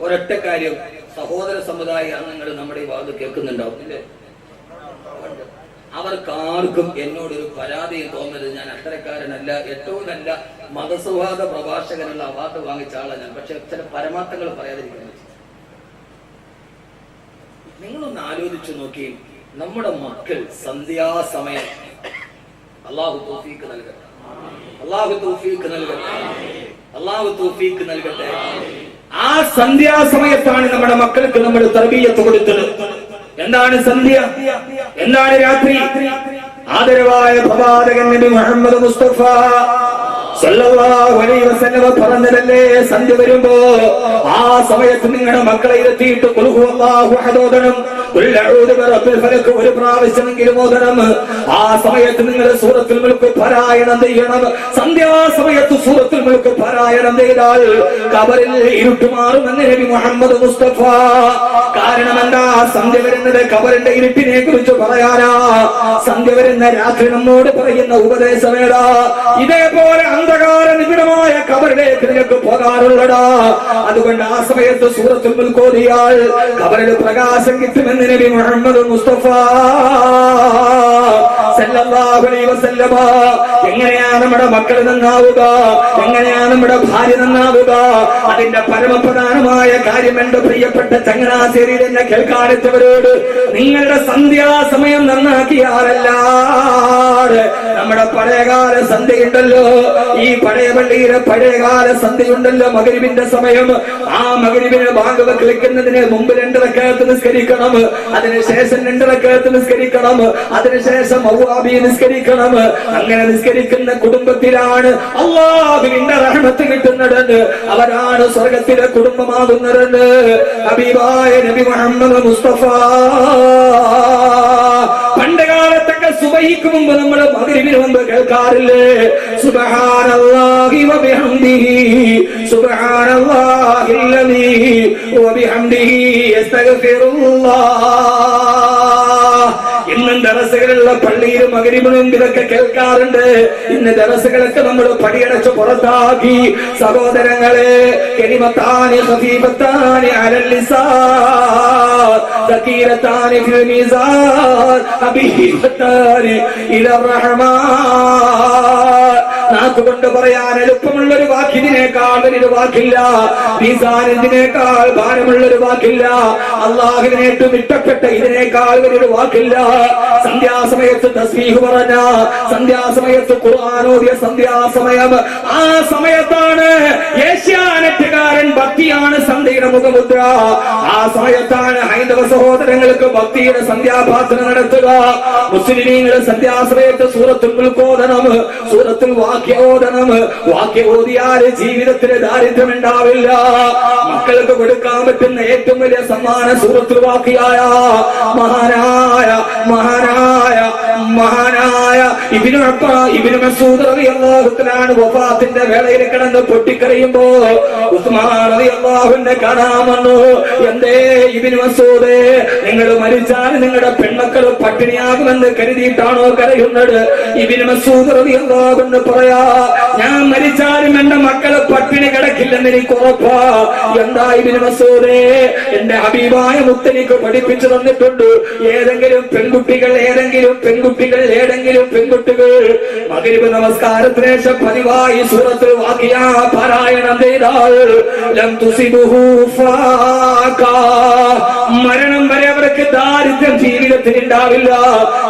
Speaker 1: ഒരൊറ്റ കാര്യം, സഹോദര സമുദായ അംഗങ്ങൾ നമ്മുടെ ഈ വാദം കേൾക്കുന്നുണ്ടാവും ഇല്ലേ? അവർക്കാർക്കും എന്നോടൊരു പരാതിയും തോന്നരുത്. ഞാൻ അത്തരക്കാരനല്ല. ഏറ്റവും നല്ല മതസൗഹാർദ്ദ പ്രഭാഷകനുള്ള അവാർഡ് വാങ്ങിച്ച ആളാണ് ഞാൻ. പക്ഷെ ചില പരമാർത്ഥങ്ങൾ പറയാതിരിക്കുന്നത്. നിങ്ങളൊന്ന് ആലോചിച്ചു നോക്കി, നമ്മുടെ മക്കൾ സന്ധ്യാസമയം, അള്ളാഹു തൗഫീഖ് നൽകട്ടെ, അള്ളാഹു തൗഫീഖ് നൽകട്ടെ, അള്ളാഹു തൗഫീഖ് നൽകട്ടെ. ആ സന്ധ്യാസമയത്താണ് നമ്മുടെ മക്കൾക്ക് നമ്മൾ തർബീയത്ത് കൊടുത്തത്. എന്താണ് സന്ധ്യ? എന്താണ് രാത്രി? ആദരവായ പ്രവാചകൻ നബി മുഹമ്മദ് മുസ്തഫ സല്ലല്ലാഹു അലൈഹി വസല്ലം പറഞ്ഞതല്ലേ, സന്ധ്യ വരുമ്പോ ആ സമയത്ത് നിങ്ങളുടെ മക്കളെ ഇരുത്തിയിട്ട് ഖുൽ ഹുവല്ലാഹു അഹദ് ഓതണം, ഖുൽ അഊദു ബിറബ്ബിൽ ഫലക് ഒരു പ്രാവശ്യമെങ്കിലും ഓതണം. ആ സമയത്ത് നിങ്ങൾ സൂറത്തുൽ മുൽക്ക് പാരായണം ചെയ്യണം. സന്ധ്യാസമയത്ത് സൂറത്തുൽ മുൽക്ക് പാരായണം ചെയ്താൽ ഖബറിൽ ഇരുട്ട് മാറുമെന്ന് നബി മുഹമ്മദ് മുസ്തഫ. കാരണം എന്താ? സന്ധ്യ വരുന്നത് ഖബറിന്റെ ഇരുട്ടിനെ കുറിച്ച് പറയാനാ. സന്ധ്യ വരുന്ന രാത്രി നമ്മോട് പറയുന്ന ഉപദേശമേടാ. ഇതേപോലെ അന്ധകാര നിബിഡമായ ഖബറിലേക്ക് നിങ്ങൾക്ക് പോകാറുള്ളടാ. അതുകൊണ്ട് ആ സമയത്ത് സൂറത്തുൽ മുൽക്ക് ഓതിയാൽ ഖബറിൽ പ്രകാശം കിട്ടുമെന്ന് നബി മുഹമ്മദ് മുസ്തഫ സല്ലല്ലാഹു അലൈഹി വസല്ലമ. എങ്ങനെയാണ് നമ്മുടെ മക്കൾ നന്നാവുക? എങ്ങനെയാണ് നമ്മുടെ ഭാര്യ നന്നാവുക? അതിന്റെ പരമപ്രധാനമായ കാര്യം എന്റെ പ്രിയപ്പെട്ട ചങ്ങനാശ്ശേരിയിൽ എന്നെ കേൾക്കാനെത്തവരോട്, നിങ്ങളുടെ സന്ധ്യാസമയം നന്നാക്കിയാലല്ല. നമ്മുടെ പഴയകാല സന്ധ്യയുണ്ടല്ലോ, ഈ പഴയ പള്ളിയിലെ പഴയകാല സന്ധ്യയുണ്ടല്ലോ, മഗ്‌രിബിന്റെ സമയം. ആ മഗ്‌രിബിന് ബാങ്ക് വിളിക്കുന്നതിന് മുമ്പ് 2 റക്അത്ത് നിസ്കരിക്കണം, അതിനുശേഷം 2 റക്അത്ത് നിസ്കരിക്കണം, അതിനുശേഷം അവ്വാബി നിസ്കരിക്കണം. അങ്ങനെ നിസ്കരിക്കുന്ന കുടുംബത്തിലാണ് അല്ലാഹുവിന്റെ റഹ്മത്ത് കിട്ടുന്നത്. അവരാണ് സ്വർഗത്തിലെ കുടുംബമാകുന്നത്. ഹബീബായ നബി മുഹമ്മദ് മുസ്തഫ. പണ്ട് കാലത്തൊക്കെ സുബഹിക്ക് മുമ്പ് നമ്മൾ മഗ്‌രിബിന് മുമ്പ് കേൾക്കാറില്ലേ? സുബ്ഹാനല്ലാഹി വബിഹംദിഹി സുബ്ഹാനല്ലാഹിൽ ലദീ വബിഹംദിഹി അസ്തഗ്ഫിറുല്ലാഹ്. ഇന്നും ദറസുകളുള്ള പള്ളിയിൽ മഗ്‌രിബിന് മുമ്പ് ഇതൊക്കെ കേൾക്കാറുണ്ട്. ഇന്ന് ദറസുകളൊക്കെ നമ്മൾ പടിയടച്ച് പുറത്താക്കി. സഹോദരങ്ങളെ, കലിമത്താനി ഖഫീഫത്താനി അലൽ ലിസാൻ സകീറത്താനി ഫിൽ മീസാൻ ഹബീബത്താനി ഇലർ റഹ്മാൻ. നാക്കുകൊണ്ട് പറയാൻ എളുപ്പമുള്ളൊരു വാക്കിതിനേക്കാൾ വലിയൊരു വാക്കില്ല. മീസാൻ ഇതിനേക്കാൾ ഭാരമുള്ളൊരു വാക്കില്ല. അള്ളാഹുവിന് ഏറ്റവും ഇഷ്ടപ്പെട്ട ഇതിനേക്കാൾ വലിയൊരു വാക്കില്ല. സന്ധ്യാസമയത്ത് തസ്ബീഹ് പറഞ്ഞ, സന്ധ്യാസമയത്ത് ഖുർആൻ ഓതിയ സന്ധ്യാസമയം, ആ സമയത്താണ് ഏഷ്യാനെറ്റുകാരൻ ഭക്തിയാണ് സന്ധ്യയുടെ മുഖമുദ്ര. ആ സമയത്താണ് ഹൈന്ദവ സഹോദരങ്ങൾക്ക് ഭക്തിയുടെ സന്ധ്യാഭാസന നടത്തുക. മുസ്ലിമീങ്ങൾ സന്ധ്യാസമയത്ത് സൂറത്തുൽ മുൽക്ക് ഓതണം, സൂറത്തുൽ വാഖിയ ഓതണം. വാഖിയ ഓതിയാല് ജീവിതത്തിന് ദാരിദ്ര്യം ഉണ്ടാവില്ല. മക്കൾക്ക് കൊടുക്കാൻ പറ്റുന്ന ഏറ്റവും വലിയ സമ്മാന സൂറത്തുൽ വാഖിയായ മഹാനായ മഹാനായ മഹാനായ ഇബ്നു മസ്ഊദ് റളിയല്ലാഹു തആല വഫാത്തിന്റെ വേളയിൽ കിടന്ന് പൊട്ടിക്കരയുമ്പോ ഉസ്മാൻ റളിയല്ലാഹു അൻഹു കാണാൻ വന്നു. എന്തേ ഇബ്നു മസ്ഊദ്, നിങ്ങൾ മരിച്ചാൽ നിങ്ങളുടെ പെൺമക്കൾ പട്ടിണിയാകുമെന്ന് കരുതിയിട്ടാണോ കരയുന്നത്? ഇബ്നു മസ്ഊദ് റളിയല്ലാഹു അൻഹു പറയാ, ഞാൻ മരിച്ചാലും എന്റെ മക്കള് പട്ടിണി കിടക്കില്ലെന്ന് എനിക്ക് ഉറപ്പാ. എന്താ ഇബ്നു മസ്ഊദ്? എന്റെ ഹബീബായ മുത്തനിക്ക് പഠിപ്പിച്ചു തന്നിട്ടുണ്ട്, ഏതെങ്കിലും പെൺകുട്ടികൾ പെൺകുട്ടികൾ ഏതെങ്കിലും പെൺകുട്ടികൾ മഗ്‌രിബ് നമസ്കാരത്തിന് ശേഷം പതിവായി സൂറത്തുൽ വാഖിയ പാരായണം ചെയ്താൽ ലം തുസിബുഹു ഫാഖാ, മരണം വരെ അവർക്ക് ദാരിദ്ര്യം ജീവിതത്തിൽ ഉണ്ടാവില്ല.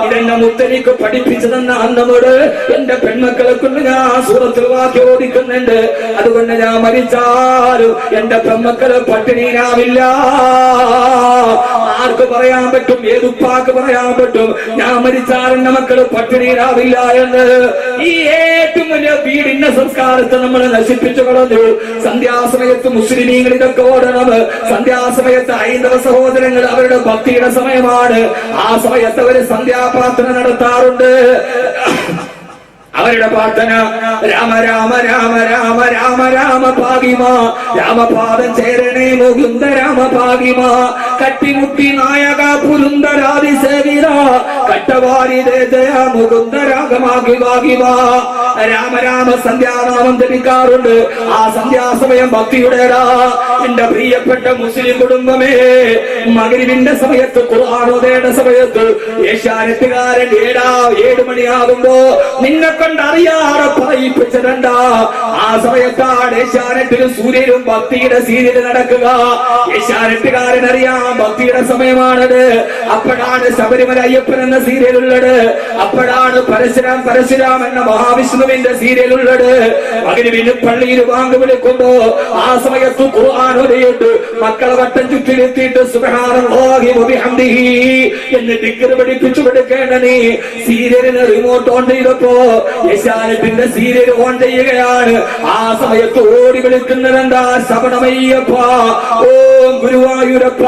Speaker 1: ഇതെന്നെ മുത്തനിക്ക് പഠിപ്പിച്ചു തന്ന അന്നോട് എന്റെ പെൺമക്കളെ കൊണ്ട് ഞാൻ സൂറത്തുൽ വാഖിയ ഓദിക്കുന്നുണ്ട്. അതുകൊണ്ട് ഞാൻ മരിച്ചാലും എന്റെ പെൺമക്കള് പട്ടിണിയിലാവില്ല. ആർക്ക് പറയാൻ പറ്റും? ഏതുപ്പാക്ക് പറയാൻ പറ്റും ഞാൻ മരിച്ചാൽ എന്റെ മക്കള് പട്ടിണിയിലാവില്ല എന്ന്? ഈ ഏറ്റവും വലിയ വീടിന്റെ സംസ്കാരത്തെ നമ്മൾ നശിപ്പിച്ചു കളഞ്ഞു. സന്ധ്യാസമയത്ത് മുസ്ലിമീങ്ങൾ ഇതൊക്കെ ഓടണം. സന്ധ്യാസമയത്ത് ഹൈന്ദവ സഹോദരങ്ങൾ അവരുടെ ഭക്തിയുടെ സമയമാണ്. ആ സമയത്ത് അവര് സന്ധ്യാപ്രാർത്ഥന നടത്താറുണ്ട്. അവരുടെ പ്രാർത്ഥന രാമ രാമ രാമ രാമ രാമ രാമ ഭാഗിമ, രാമപാദം ചേരണേ മുകുന്ദ രാമ ഭാഗിമ, കട്ടിമുട്ടി നായക പുരുന്ദരാതി സേവിത, കട്ടവാരി ജയ മുകുന്ദ രാഗമാകി ഭാഗിമ. രാമ രാമ സന്ധ്യാനാമം ജപിക്കാറുണ്ട്. ആ സന്ധ്യാസമയം ഭക്തിയുടേതാ. എന്റെ പ്രിയപ്പെട്ട മുസ്ലിം കുടുംബമേ, മഗ്‌രിബിന്റെ സമയത്ത് ഖുർആനോദയുടെ സമയത്ത് ഏഷ്യാനെറ്റുകാരൻ 7 മണിയാകുമ്പോ നിന്നെ അറിയാതെ പറയിപ്പിച്ചിട്ടുണ്ട. ആ സമയത്താണ് ഏഷ്യാനെറ്റിലും സൂര്യനും ഭക്തിയുടെ സീരിയൽ നടക്കുക. ഏഷ്യാനെറ്റുകാരൻ അറിയാം ഭക്തിയുടെ സമയമാണത്. അപ്പോഴാണ് ശബരിമല അയ്യപ്പൻ എന്ന സീരിയൽ ഉള്ളത്. അപ്പോഴാണ് പരശുരാം എന്ന മഹാവിഷ്ണുവിന്റെ സീരിയൽ ഉള്ളത്. മഗ്‌രിബിന് പള്ളിയിൽ വാങ്ങി വിളിക്കുമ്പോ ആ സമയത്ത് ഖുർആനോദയിട്ട് മക്കളെ വട്ടം ചുറ്റിലെത്തിയിട്ട് സുബ്ഹാനല്ലാഹി വബിഹംദിഹി എന്ന് ദിക്ർ പഠിപ്പിച്ചു കൊടുക്കേണ്ട നീ സീരിയലിന് റിമോട്ട് ഓൺ ചെയ്തപ്പോ ഏഷ്യാനെറ്റിന്റെ സീരിയൽ ഓൺ ചെയ്യുകയാണ്. ആ സമയത്ത് ഓടി വിളിക്കുന്നതെന്താ? ശബണമയ്യപ്പ, ഓ ഗുരുവായൂരപ്പ.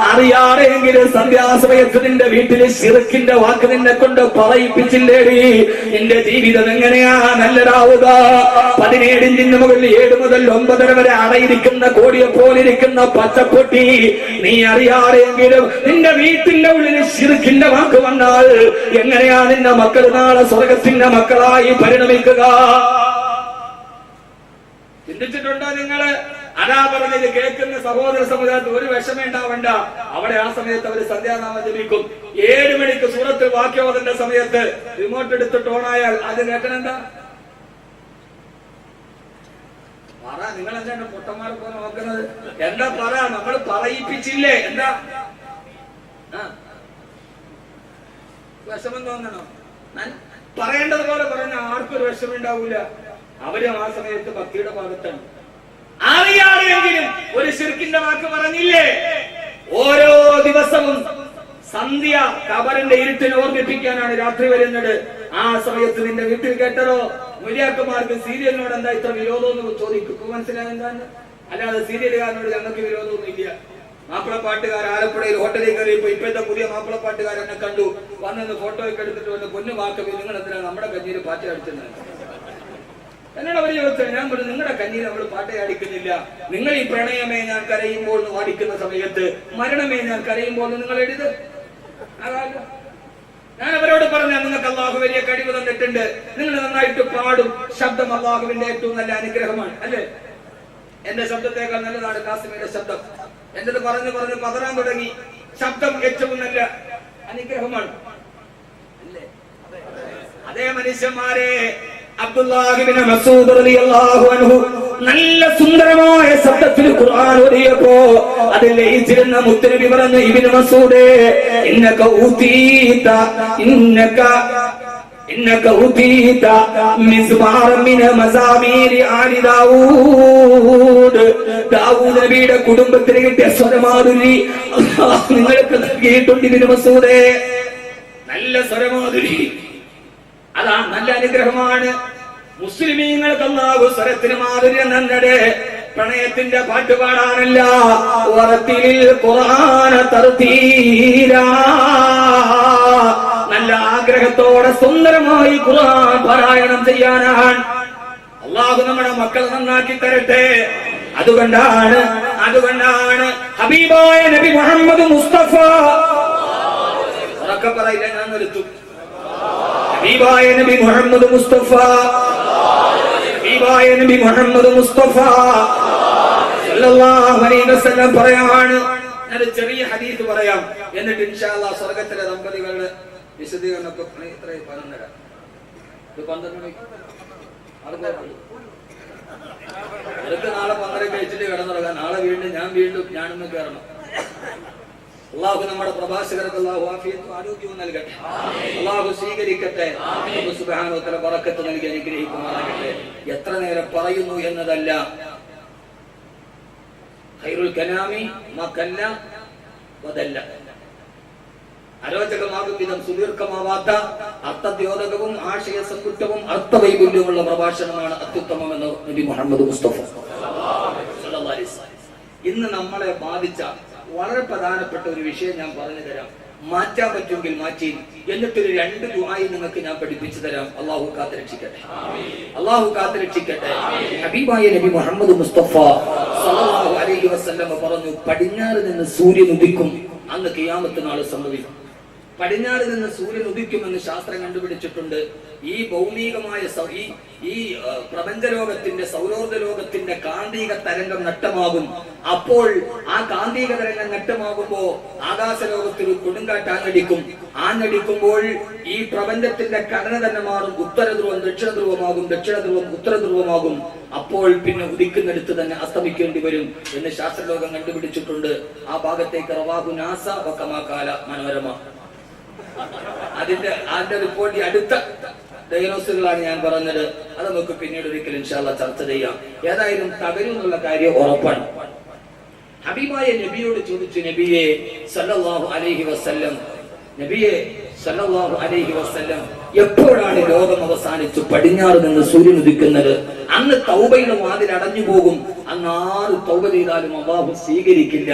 Speaker 1: അറിയാതെങ്കിലും സന്ധ്യാസമയത്ത് നിന്റെ വീട്ടില് ശിർക്കിന്റെ വാക്ക് നിന്നെ കൊണ്ട് പറയിപ്പിച്ചില്ലേടി? നിന്റെ ജീവിതം എങ്ങനെയാ നല്ലതാവുക? 17 ഇഞ്ചിന് മുകളിൽ 7 മുതൽ 9 വരെ അടയിരിക്കുന്ന കോടിയെ പോലിരിക്കുന്ന പച്ചപ്പൊട്ടി നീ അറിയാതെങ്കിലും നിന്റെ വീട്ടിന്റെ ഉള്ളിൽ ശിർക്കിന്റെ വാക്ക് വന്നാൽ എങ്ങനെയാ നിന്റെ മക്കൾ നാളെ സ്വർഗത്തിന്റെ മക്കളായി പരിണമിക്കുക? ചിന്തിച്ചിട്ടുണ്ടോ നിങ്ങള്? അതാ പറഞ്ഞത് കേൾക്കുന്ന സഹോദര സമുദായത്തിൽ ഒരു വിഷമം ഉണ്ടാവണ്ട. അവിടെ ആ സമയത്ത് അവര് സന്ധ്യാനാമം ജപിക്കും. 7 മണിക്ക് സൂറത്തുൽ വാഖിയ ഓതുന്ന സമയത്ത് റിമോട്ട് എടുത്തിട്ട് ഓണായാൽ അത് കേൾക്കണെന്താ? പറ, നിങ്ങൾ എന്താണ് പൊട്ടന്മാരെ പോലെ നോക്കുന്നത്? എന്താ പറ? നമ്മൾ പറയിപ്പിച്ചില്ലേ? എന്താ വിഷമം തോന്നണോ? പറയേണ്ടതുപോലെ പറഞ്ഞ ആർക്കൊരു വിഷമം ഉണ്ടാവൂല. അവരും ആ സമയത്ത് ഭക്തിയുടെ ഭാഗത്താണ്. അറിയാതെങ്കിലും ഒരു ശിർക്കിന്റെ വാക്ക് പറഞ്ഞില്ലേ? ഓരോ ദിവസവും സന്ധ്യ ഖബറിന്റെ ഇരുട്ടിനെ ഓർമ്മിപ്പിക്കാനാണ് രാത്രി വരുന്നത്. ആ സമയത്ത് നിന്റെ വീട്ടിൽ കേട്ടതോ? മുരിയാക്കന്മാർക്ക് സീരിയലിനോട് എന്താ ഇത്ര വിരോധം എന്ന് ചോദിക്കും. മനസ്സിലായ എന്താണ്? അല്ലാതെ സീരിയലുകാരനോട് ഞങ്ങൾക്ക് വിരോധമൊന്നും ഇല്ല. മാപ്പിളപ്പാട്ടുകാർ ആലപ്പുഴയിൽ ഹോട്ടലിൽ കയറിയപ്പോ ഇപ്പോഴത്തെ പുതിയ മാപ്പിളപ്പാട്ടുകാരെന്നെ കണ്ടു, വന്നെന്ന് ഫോട്ടോ ഒക്കെ എടുത്തിട്ട് വന്ന് പൊന്നു വാക്കവി നിങ്ങൾ എന്തിനാ നമ്മുടെ കഞ്ഞിയിൽ പാറ്റ അടിച്ചത്? എന്നോട് അവർ ചോദിച്ചത്. ഞാൻ പറഞ്ഞു, നിങ്ങളുടെ കഞ്ഞിയിൽ നമ്മൾ പാട്ട അടിക്കുന്നില്ല. നിങ്ങൾ ഈ പ്രണയമേ ഞാൻ കരയുമ്പോൾ പാടിക്കുന്ന സമയത്ത് മരണമേ ഞാൻ കരയുമ്പോൾ നിങ്ങൾ എഴുത്. അതായത് ഞാൻ അവരോട് പറഞ്ഞാൽ നിങ്ങൾക്ക് അള്ളാഹു വലിയ കഴിവ് തന്നിട്ടുണ്ട്. നിങ്ങൾ നന്നായിട്ട് പാടും. ശബ്ദം അള്ളാഹുവിന്റെ ഏറ്റവും നല്ല അനുഗ്രഹമാണ്, അല്ലേ? എന്റെ ശബ്ദത്തേക്കാൾ നല്ലതാണ് കാസിമിയുടെ ശബ്ദം. എന്നത് പറഞ്ഞു പതറാൻ തുടങ്ങി. ശബ്ദം ഏറ്റവും നല്ല അനുഗ്രഹമാണ്, അല്ലേ? അതേ മനുഷ്യന്മാരെ, അബ്ദുല്ലാഹി ഇബ്നു മസ്ഊദ് റളിയല്ലാഹു അൻഹു നല്ല സുന്ദരമായ ശബ്ദത്തിൽ ഖുർആൻ ഓതിയപ്പോ അതിൽ ലയിച്ചിരുന്ന മുത്തനബി പറഞ്ഞു, ഇബ്നു മസ്ഊദേ ഇന്നക ഊതീത മിസ്മാറൻ മിന മസാമീരി ആലി ദാവൂദ്. ദാവൂദ് നബിയുടെ കുടുംബത്തിന് കിട്ടിയ സ്വരമാധുരി നിങ്ങൾക്ക് നൽകിയിട്ടുണ്ട് ഇബ്നു മസ്ഊദേ. നല്ല സ്വരമാധുരി, അതാ നല്ല അനുഗ്രഹമാണ്. മുസ്ലിമീങ്ങൾക്ക് അല്ലാഹു സ്വരത്തിന് മാധുര്യം തന്നത് പ്രണയത്തിന്റെ പാട്ട് പാടാനല്ല, വറത്തിലിൽ ഖുർആന തർതീലാ. നല്ല ആഗ്രഹത്തോടെ സുന്ദരമായി ഖുർആൻ പാരായണം ചെയ്യാനാണ്. അല്ലാഹു നമ്മുടെ മക്കളെ നന്നാക്കി തരട്ടെ. അതുകൊണ്ടാണ് ഹബീബായ നബി മുഹമ്മദ് മുസ്തഫ, ഉറക്കെ പറയില്ല, ഞാൻ നിർത്തും. ഹബീബായ നബി മുഹമ്മദ് മുസ്തഫ സല്ലല്ലാഹു അലൈഹി വസല്ലം പറയാണ്. ഞാൻ ചെറിയ ഹദീസ് പറയാം, എന്നിട്ട് ഇൻഷാ അല്ലാഹ് സ്വർഗ്ഗത്തിലെ ദമ്പതികളുടെ വിശദീകരണമൊക്കെ ഇത്രയും 11:30 ഇത് 12 മണിക്ക് അതൊക്കെ നാളെ 12 കഴിച്ചിട്ട് കിടന്നുറങ്ങാം. നാളെ ഞാനൊന്ന് കയറണം. അള്ളാഹു നമ്മുടെ പ്രഭാഷകർക്ക് അള്ളാഹു ആഫിയത്തും ആരോഗ്യവും നൽകട്ടെ. അള്ളാഹു സ്വീകരിക്കട്ടെ. സുബ്ഹാനഹു വ തആല ബറക്കത്ത് നൽകി അനുഗ്രഹിക്കുമാറാകട്ടെ. എത്ര നേരം പറയുന്നു എന്നതല്ല, ഖൈറുൽ കലാമി മാ കല്ല വദല്ല. അരോചകമാകും വിധം സുദീർഘമാവാത്ത അർത്ഥദ്യോതകവും ആശയ സമ്പുഷ്ടവും അർത്ഥവൈപുല്യമുള്ള പ്രഭാഷണമാണ് അത്യുത്തമമെന്ന് നബി മുഹമ്മദ് മുസ്തഫ സല്ലല്ലാഹു അലൈഹി വസല്ലം. ഇന്ന് നമ്മളെ ബാധിച്ച വളരെ പ്രധാനപ്പെട്ട ഒരു വിഷയം ഞാൻ പറഞ്ഞു തരാം. മാറ്റാൻ പറ്റുമെങ്കിൽ മാറ്റി. എന്നിട്ടൊരു 2 ദുആയി നിങ്ങൾക്ക് ഞാൻ പഠിപ്പിച്ചു തരാം. അള്ളാഹു കാത്തുരക്ഷിക്കട്ടെ. അള്ളാഹു കാത്തുരക്ഷിക്കട്ടെ. ഹബീബായ നബി മുഹമ്മദ് മുസ്തഫ സല്ലല്ലാഹു അലൈഹി വസല്ലം പറഞ്ഞു, പടിഞ്ഞാറ് നിന്ന് സൂര്യൻ ഉദിക്കും, അന്ന് ഖിയാമത്ത് നാൾ സംഭവിക്കും. പടിഞ്ഞാറ് നിന്ന് സൂര്യൻ ഉദിക്കുമെന്ന് ശാസ്ത്രം കണ്ടുപിടിച്ചിട്ടുണ്ട്. ഈ ഭൗമികമായ ഈ പ്രപഞ്ചലോകത്തിന്റെ സൗരോർജ ലോകത്തിന്റെ കാന്തിക തരംഗം നഷ്ടമാകും. അപ്പോൾ ആ കാന്തിക തരംഗം നഷ്ടമാകുമ്പോ ആകാശലോകത്തിൽ കൊടുങ്കാറ്റ് ആഞ്ഞടിക്കുമ്പോൾ ഈ പ്രപഞ്ചത്തിന്റെ ഘടന തന്നെ മാറും. ഉത്തരധ്രുവം ദക്ഷിണ ധ്രുവമാകും, ദക്ഷിണ ധ്രുവം ഉത്തര ധ്രുവമാകും. അപ്പോൾ പിന്നെ ഉദിക്കുന്നിടത്ത് തന്നെ അസ്തമിക്കേണ്ടി വരും എന്ന് ശാസ്ത്രലോകം കണ്ടുപിടിച്ചിട്ടുണ്ട്. ആ ഭാഗത്തേക്ക് റവാഹു നാസ വകമാകാല മനോരമ. അതിന്റെ റിപ്പോർട്ട് അടുത്ത ഡയഗ്നോസുകളാണ് ഞാൻ പറഞ്ഞത്. അത് നമുക്ക് പിന്നീട് ഒരിക്കലും ഇൻഷാ അല്ലാഹ് ചർച്ച ചെയ്യാം. ഏതായാലും തകരും എന്നുള്ള കാര്യം ഉറപ്പാണ്. ഹബീബായ നബിയോട് ചോദിച്ചു, നബിയെ സല്ലല്ലാഹു അലൈഹി വസല്ലം, നബിയെ സല്ലല്ലാഹു അലൈഹി വസല്ലം, എപ്പോഴാണ് ലോകം അവസാനിച്ചു പടിഞ്ഞാറ് നിന്ന് സൂര്യൻ ഉദിക്കുന്നത്? അന്ന് തൗബയുടെ വാതിൽ അടഞ്ഞു പോകും. അന്ന് ആര് തൗബ ചെയ്താലും അല്ലാഹു സ്വീകരിക്കില്ല.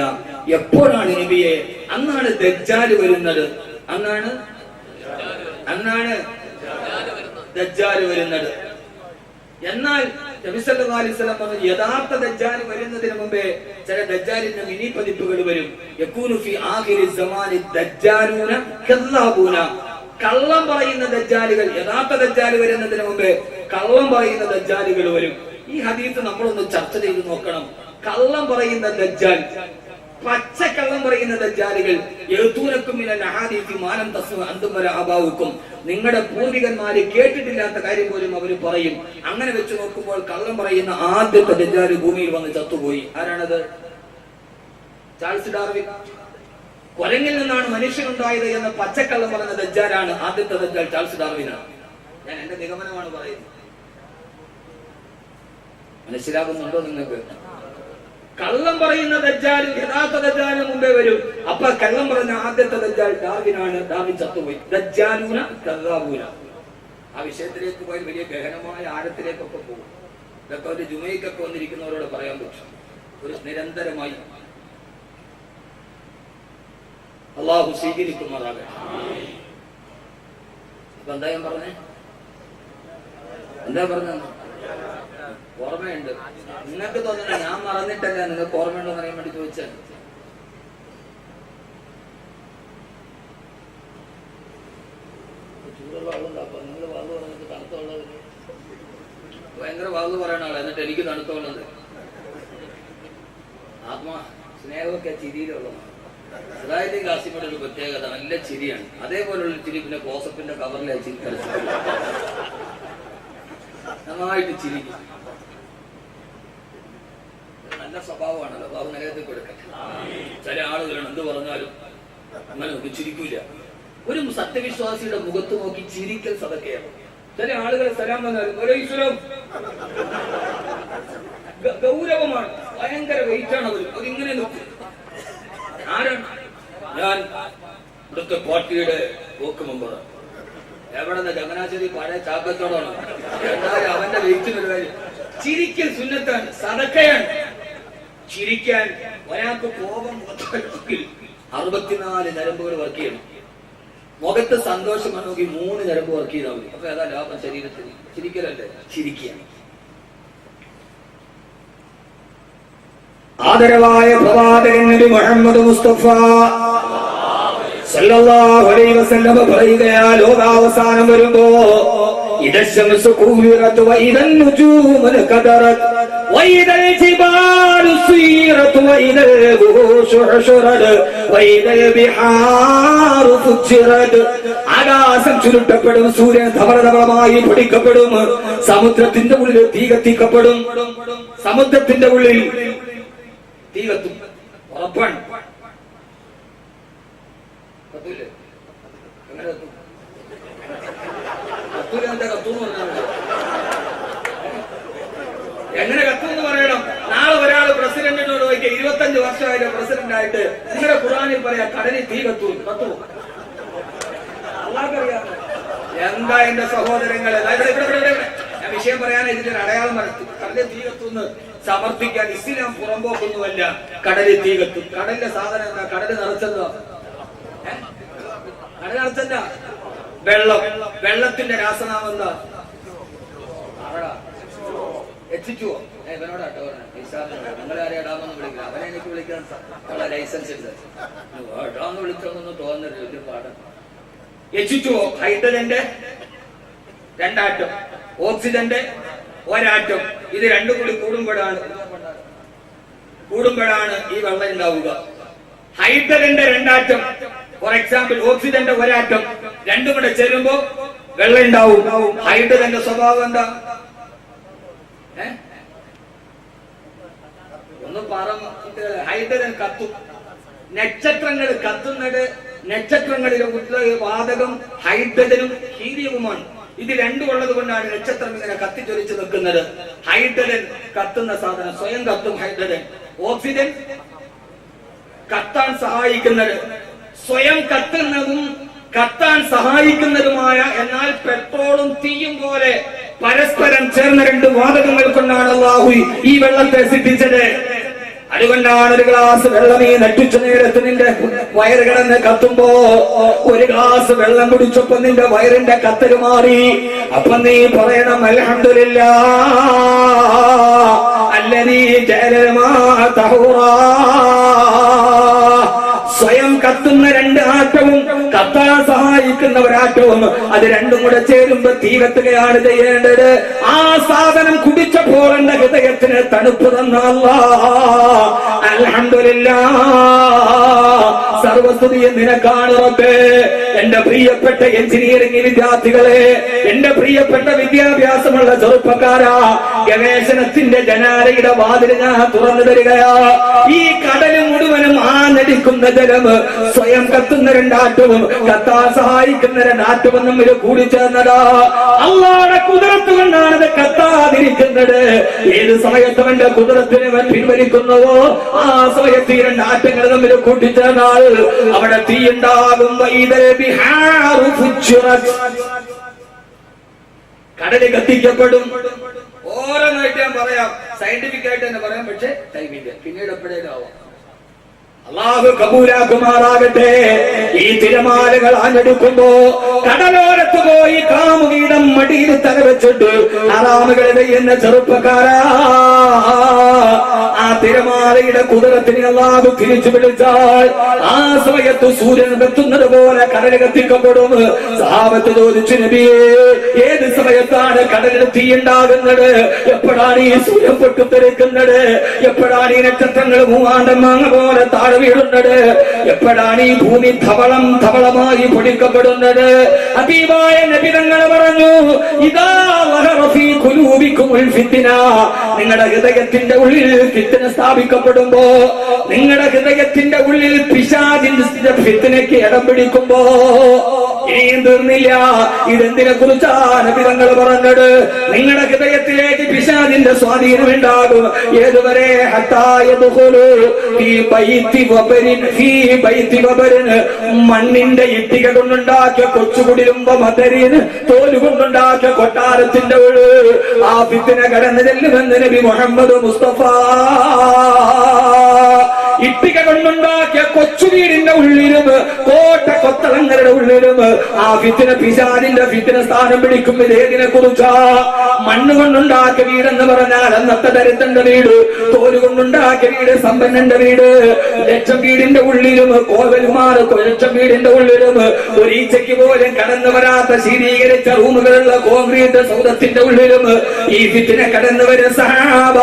Speaker 1: എപ്പോഴാണ് നബിയെ? അന്നാണ് ദജ്ജാല് വരുന്നത്. അന്നാണ് ദജ്ജാല് വരുന്നത്. എന്നാൽ നബി സല്ലല്ലാഹു അലൈഹി വസല്ലം പറഞ്ഞു, യഥാർത്ഥ ദജ്ജാൽ വരുന്നതിന് മുമ്പേ ചില ദജ്ജാലിന്റെ മിനി പതിപ്പുകൾ വരും. യകൂനു ഫി ആഖിരി സമാനി ദജ്ജാലൂന കദ്ദാബൂന. കള്ളം പറയുന്ന ദജ്ജാലുകൾ, യഥാർത്ഥ ദജ്ജാൽ വരുന്നതിന് മുമ്പേ കള്ളം പറയുന്ന ദജ്ജാലുകൾ വരും. ഈ ഹദീസ് നമ്മളൊന്ന് ചർച്ച ചെയ്ത് നോക്കണം. കള്ളം പറയുന്ന ദജ്ജാൽ, പച്ചക്കള്ളം പറയുന്ന ദജ്ജാലുകൾ, നിങ്ങളുടെ പൂർവികന്മാര് കേട്ടിട്ടില്ലാത്ത കാര്യം പോലും അവര് പറയും. അങ്ങനെ വെച്ച് നോക്കുമ്പോൾ കള്ളം പറയുന്ന ആദ്യത്തെ ദജ്ജാല് ഭൂമിയിൽ വന്ന് ചത്തുപോയി. ആരാണത്? Charles Darwin. കുരങ്ങിൽ നിന്നാണ് മനുഷ്യനുണ്ടായത് എന്ന പച്ചക്കള്ളം പറഞ്ഞ ദജ്ജാലാണ് ആദ്യത്തെ ദജ്ജാൽ. ചാൾസ് ഡാർവിനാണ്. ഞാൻ എന്റെ നിഗമനമാണ് പറയുന്നത്. മനസ്സിലാകുന്നുണ്ടോ നിങ്ങൾക്ക്? കള്ളം പറയുന്ന ദജ്ജാൽ യഥാർത്ഥ ദജ്ജാലിന് മുമ്പേ വരും. അപ്പൊ കള്ളം പറഞ്ഞ ആദ്യത്തെ ദജ്ജാൽ ഡാർവിനാണ്. ഡാർവിൻ ചത്തുപോയി. ദജ്ജാലൂന കദ്ദാബൂന. ആ വിഷയത്തിലേക്ക് പോയാൽ വലിയ ഗഹനമായ ആഴത്തിലേക്കൊക്കെ പോകും. ഇതൊക്കെ ഒരു ജുമയ്ക്കൊക്കെ വന്നിരിക്കുന്നവരോട് പറയാൻ പറ്റും. ഒരു നിരന്തരമായി അള്ളാഹു സ്വീകരിക്കുമാറാകട്ടെ. അപ്പൊ എന്താ ഞാൻ പറഞ്ഞേ? ഓർമ്മയുണ്ട്. നിങ്ങൾക്ക് തോന്നണ ഞാൻ മറന്നിട്ടല്ല, നിങ്ങൾക്ക് ഓർമ്മയുണ്ടോ എന്ന് അറിയാൻ വേണ്ടി ചോദിച്ചാൽ. ചൂടുള്ള വെള്ളം നിങ്ങൾ വാള് പറഞ്ഞിട്ട് തണുത്തുള്ളത് ഭയങ്കര വാള് പറയണ ആളെ, എന്നിട്ട് എനിക്ക് തണുത്തുള്ളത്. ആത്മാ സ്നേഹമൊക്കെ ചിരിയിലുള്ളതാണ്. അതായത് കാസിമിയുടെ ഒരു പ്രത്യേകത, നല്ല ചിരിയാണ്. അതേപോലുള്ള ചിരി പിന്നെ ക്ലോസപ്പിന്റെ കവറിലെ ചിരി നന്നായിട്ട് ചിരിക്കും. നല്ല സ്വഭാവമാണല്ലോ. ബാബു നിലയത്തിൽ കൊടുക്കട്ടെ. ചില ആളുകളാണ് എന്ത് പറഞ്ഞാലും അങ്ങനെ ഒന്നും ചിരിക്കൂല. ഒരു സത്യവിശ്വാസിയുടെ മുഖത്ത് നോക്കി ചിരിക്കൽ സദക്കയാണ്. ചില ആളുകളെ സലാം പറഞ്ഞാലും ഗൗരവമാണ്, ഭയങ്കര വെയിറ്റാണ് അവർ. അതിങ്ങനെ നോക്കും. ആരാണ്? ഞാൻ ഇവിടുത്തെ പാർട്ടിയുടെ പോക്ക് മെമ്പറാണ്. എവിടെ ജഗന്നാശ്ശേരി പഴയ ചാക്കത്തോടാണ്. എന്നാലും അവന്റെ വെയിറ്റിനൊരു കാര്യം. ചിരിക്കൽ സുന്നത്താണ്, സദക്കയാണ്. ചിരിക്കാൻ ഒരാൾക്ക് കോപം 64 ഞരമ്പുകൾ വർക്ക് ചെയ്യണം. മുഖത്ത് സന്തോഷം വന്നെങ്കിൽ 3 ഞരമ്പ് വർക്ക് ചെയ്താൽ മതി. അപ്പൊ ഏതാ ലാഭം ശരീരത്തിന്? ചിരിക്കലല്ലേ? ചിരിക്കുക. ആദരവായ പ്രവാചകൻ നബി മുഹമ്മദ് മുസ്തഫ സല്ലല്ലാഹു അലൈഹി വസല്ലം പറയുകയാ, ലോകാവസാനം വരുമ്പോ ഇദ ശംസു കുവിറത് വഇദൻ നുജൂമുൽ ഖദറത് വഇദൽ ജിബാലു സുയിറത് വഇദൽ ബുഹൂഷു ഹുശറത് വഇദൽ ബിഹാറു ഫുജ്ജിറത്. ആകാശം ചുരുട്ടപ്പെടും, സൂര്യൻ ധവളധവളമായി പൊടിക്കപ്പെടും, സമുദ്രത്തിന്റെ ഉള്ളിൽ തീ കത്തിക്കപ്പെടും. സമുദ്രത്തിന്റെ ഉള്ളിൽ തീ കത്തും, ഉറപ്പാണ്. എങ്ങനെ കത്തുമെന്ന് പറയണം. നാളെ ഒരാൾ പ്രസിഡന്റിനോട് ചോദിക്കുക, 25 വർഷമായിട്ട് പ്രസിഡന്റ് ആയിട്ട് നിങ്ങളുടെ ഖുർആനിൽ പറയാ കടലിൽ തീ കത്തുമോ? അല്ലാഹുക്കറിയാം. എന്താ എന്റെ സഹോദരങ്ങളെ, ഞാൻ വിഷയം പറയാൻ ഇതിന്റെ അടയാളം നടത്തി. കടലിൽ തീ കത്തുന്ന് സമർത്ഥിക്കാൻ ഇസ്ലാം പുറമ്പോക്കൊന്നുമല്ല. കടലിൽ തീ കത്തും. കടലിന്റെ സാധനം എന്താ? കടല് നിറച്ചതാ. കടൽ നിറച്ചല്ല വെള്ളം. വെള്ളത്തിന്റെ രാസനാമം എന്താ? എത്തിച്ചുവോ? ഇവനോടാട്ടോ നിങ്ങളെ ആരെ ഇടാമെന്ന് വിളിക്കില്ല. അവനെ എനിക്ക് വിളിക്കാൻ ലൈസൻസ് ഉണ്ട്. ഇടാന്ന് വിളിച്ചോന്നൊന്നും തോന്നരുത്. വലിയ പാഠം. എത്തിച്ചുവോ? ഹൈഡ്രജന്റെ 2 ആറ്റം, ഓക്സിജന്റെ 1 ആറ്റം. ഇത് രണ്ടും കൂടി കൂടുമ്പോഴാണ് ഈ വെള്ളം ഉണ്ടാവുക. ഹൈഡ്രജന്റെ 2 ആറ്റം, ഫോർ എക്സാമ്പിൾ ഓക്സിജന്റെ 1 ആറ്റം, രണ്ടും കൂടെ ചേരുമ്പോ വെള്ളം ഉണ്ടാവും. ഹൈഡ്രജന്റെ സ്വഭാവം എന്താ? ഒന്ന് പറഞ്ഞു. ഹൈഡ്രജൻ കത്തും. നക്ഷത്രങ്ങൾ കത്തുന്നത്, നക്ഷത്രങ്ങളിലെ വാതകം ഹൈഡ്രജനും ഹീലിയവുമാണ്. ഇത് രണ്ടും ഉള്ളത് കൊണ്ടാണ് നക്ഷത്രം ഇങ്ങനെ കത്തിച്ചൊലിച്ച് നിൽക്കുന്നത്. ഹൈഡ്രജൻ കത്തുന്ന സാധനം സ്വയം കത്തും. ഹൈഡ്രജൻ. ഓക്സിജൻ കത്താൻ സഹായിക്കുന്നത്, സ്വയം കത്തുന്നതും കത്താൻ സഹായിക്കുന്നതുമായ, എന്നാൽ പെട്രോളും തീയും പോലെ പരസ്പരം ചേർന്ന 2 വാതകങ്ങൾ കൊണ്ടാണ് അല്ലാഹു ഈ വെള്ളത്തെ സൃഷ്ടിച്ചത്. അതുകൊണ്ടാണ് ഒരു ഗ്ലാസ് വെള്ളം ഈ നട്ടുച്ച നേരത്ത് നിന്റെ വയറ് കിടന്ന് കത്തുമ്പോ, ഒരു ഗ്ലാസ് വെള്ളം കുടിച്ചപ്പോ നിന്റെ വയറിന്റെ കത്തല് മാറി. അപ്പൊ നീ പറയണം അൽഹംദുലില്ലാഹ് അല്ലദീ ജഅല മാ തഹൂറാ. സ്വയം കത്തുന്ന 2 ആറ്റവും കത്താൻ സഹായിക്കുന്ന 1 ആറ്റവും, അത് രണ്ടും കൂടെ ചേരുമ്പോ തീ കത്തുകയാണ് ചെയ്യേണ്ടത്. ആ സാധനം കുടിച്ചപ്പോൾ എന്റെ ഹൃദയത്തിന് തണുപ്പ് തന്ന അല്ലാഹ് അൽഹംദുലില്ലാഹ്. സർവസ്തുതിയും നിനക്കാണ് റബ്ബേ. എന്റെ പ്രിയപ്പെട്ട എഞ്ചിനീയറിംഗ് വിദ്യാർത്ഥികളെ, എന്റെ പ്രിയപ്പെട്ട വിദ്യാഭ്യാസമുള്ള ചെറുപ്പക്കാരാ, ഗവേഷണത്തിന്റെ ജനാലയുടെ വാതിൽ ഞാൻ തുറന്നു തരികയാ. ഈ കടല് മുഴുവനും ആനടിക്കുന്ന ജലം, സ്വയം കത്തുന്ന 2 ആറ്റവും കത്താൻ സഹായിക്കുന്ന 2 ആറ്റവും തമ്മിൽ കൂടിച്ചേർന്നതാ. അല്ലാഹുവിന്റെ കുദറത്ത് കൊണ്ടാണ് കത്താതിരിക്കുന്നത്. ഏത് സമയത്തും എന്റെ കുദറത്തിനെ പിൻവലിക്കുന്നുവോ ആ സമയത്ത് ഈ 2 ആറ്റങ്ങൾ തമ്മിൽ കൂട്ടിച്ചേർന്നാൽ അവിടെ തീ ഉണ്ടാകും. കടല് കത്തിക്കപ്പെടും. ഓരോന്നായിട്ട് ഞാൻ പറയാം, സയന്റിഫിക് ആയിട്ട് തന്നെ പറയാം, പക്ഷെ ടൈമില്ല, പിന്നീട് എപ്പോഴേലും ആവാം. അല്ലാഹു കബൂലാക്കുമാറാകട്ടെ. ഈ തിരമാലകൾ ആഞ്ഞെടുക്കുമ്പോ കടലോരത്ത് പോയി കാമുകിയുടെ മടിയിൽ തലവെച്ചിട്ട് ഹറാമുകൾ ചെയ്യുന്ന ചെറുപ്പക്കാരാ, ആ തിരമാലയുടെ കുതിരത്തിനെ അല്ലാഹു തിരിച്ചു വിളിച്ചാൽ ആ സമയത്ത് സൂര്യൻ കത്തുന്നത് പോലെ കടൽ കത്തിക്കപ്പെടും. സഹാബത്ത് ചോദിച്ചു, നബിയേ, ഏത് സമയത്താണ് കടലിൽ തീ ഉണ്ടാകുന്നത്? എപ്പോഴാണ് ഈ സൂര്യൻ പൊട്ടിത്തെറിക്കുന്നത്? എപ്പോഴാണ് ഈ നക്ഷത്രങ്ങൾ മൂവാണ്ടം മാങ്ങ പോലെ താഴെ വീഴുന്നത്? എപ്പോഴാണ് ഈ ഭൂമി ധവളമായി പൊടിക്കപ്പെടുന്നത്? അതീവായ നബി തങ്ങൾ പറഞ്ഞു, ഇദാ വഹറ ഫീ ഖുലൂബികുമുൽ ഫിത്ന. നിങ്ങളുടെ ഹൃദയത്തിന്റെ ഉള്ളിൽ ഫിത്ന സ്ഥാപിക്കപ്പെടുമ്പോ, നിങ്ങളുടെ ഹൃദയത്തിന്റെ ഉള്ളിൽ പിശാചിന്റെ ഫിത്നയ്ക്ക് ഇടം പിടിക്കുമ്പോ, ഇനിയും തീർന്നില്ല. ഇതെന്തിനെ കുറിച്ചാണ് നബി തങ്ങൾ പറഞ്ഞത്? നിങ്ങളുടെ ഹൃദയത്തിലേക്ക് പിശാചിന്റെ സ്വാധീനം ഉണ്ടാകും. ഏതുവരെ? മണ്ണിന്റെ ഇട്ടിക കൊണ്ടുണ്ടാക്കിയ കൊച്ചുകുടിലുമ്പോ മതരിന് തോലുകൊണ്ടുണ്ടാക്കിയ കൊട്ടാരത്തിന്റെ ഉള്ളിൽ ആ ഫിത്ന കടന്നു ചെല്ലുമെന്ന് നബി മുഹമ്മദ് മുസ്തഫ ഇട്ടിക കൊണ്ടുണ്ടാക്കിയ കൊച്ചു വീടിന്റെ ഉള്ളിലും കോട്ട കൊത്തളങ്ങളുടെ ഉള്ളിലും ആ ഫിത്തിന പിശാചിന്റെ ഫിത്തിന സ്ഥാനം പിടിക്കും. ഇതേതിനെ കുറിച്ചാ? മണ്ണ് കൊണ്ടുണ്ടാക്കിയ വീടെന്ന് പറഞ്ഞാൽ അന്നത്തെ ദരിദ്രന്റെ വീട്, തോല് കൊണ്ടുണ്ടാക്കിയ വീട് സമ്പന്നന്റെ വീട്. ലക്ഷം വീടിന്റെ ഉള്ളിലും കോവലുമാർ ലക്ഷം വീടിന്റെ ഉള്ളിലും ഒരീച്ചയ്ക്ക് പോലും കടന്നു വരാത്ത ശീതീകരിച്ച റൂമുകളുള്ള കോൺക്രീറ്റ് സൗധത്തിന്റെ ഉള്ളിലും ഈ ഫിത്തിന കടന്നു വരുന്ന സഹാബ.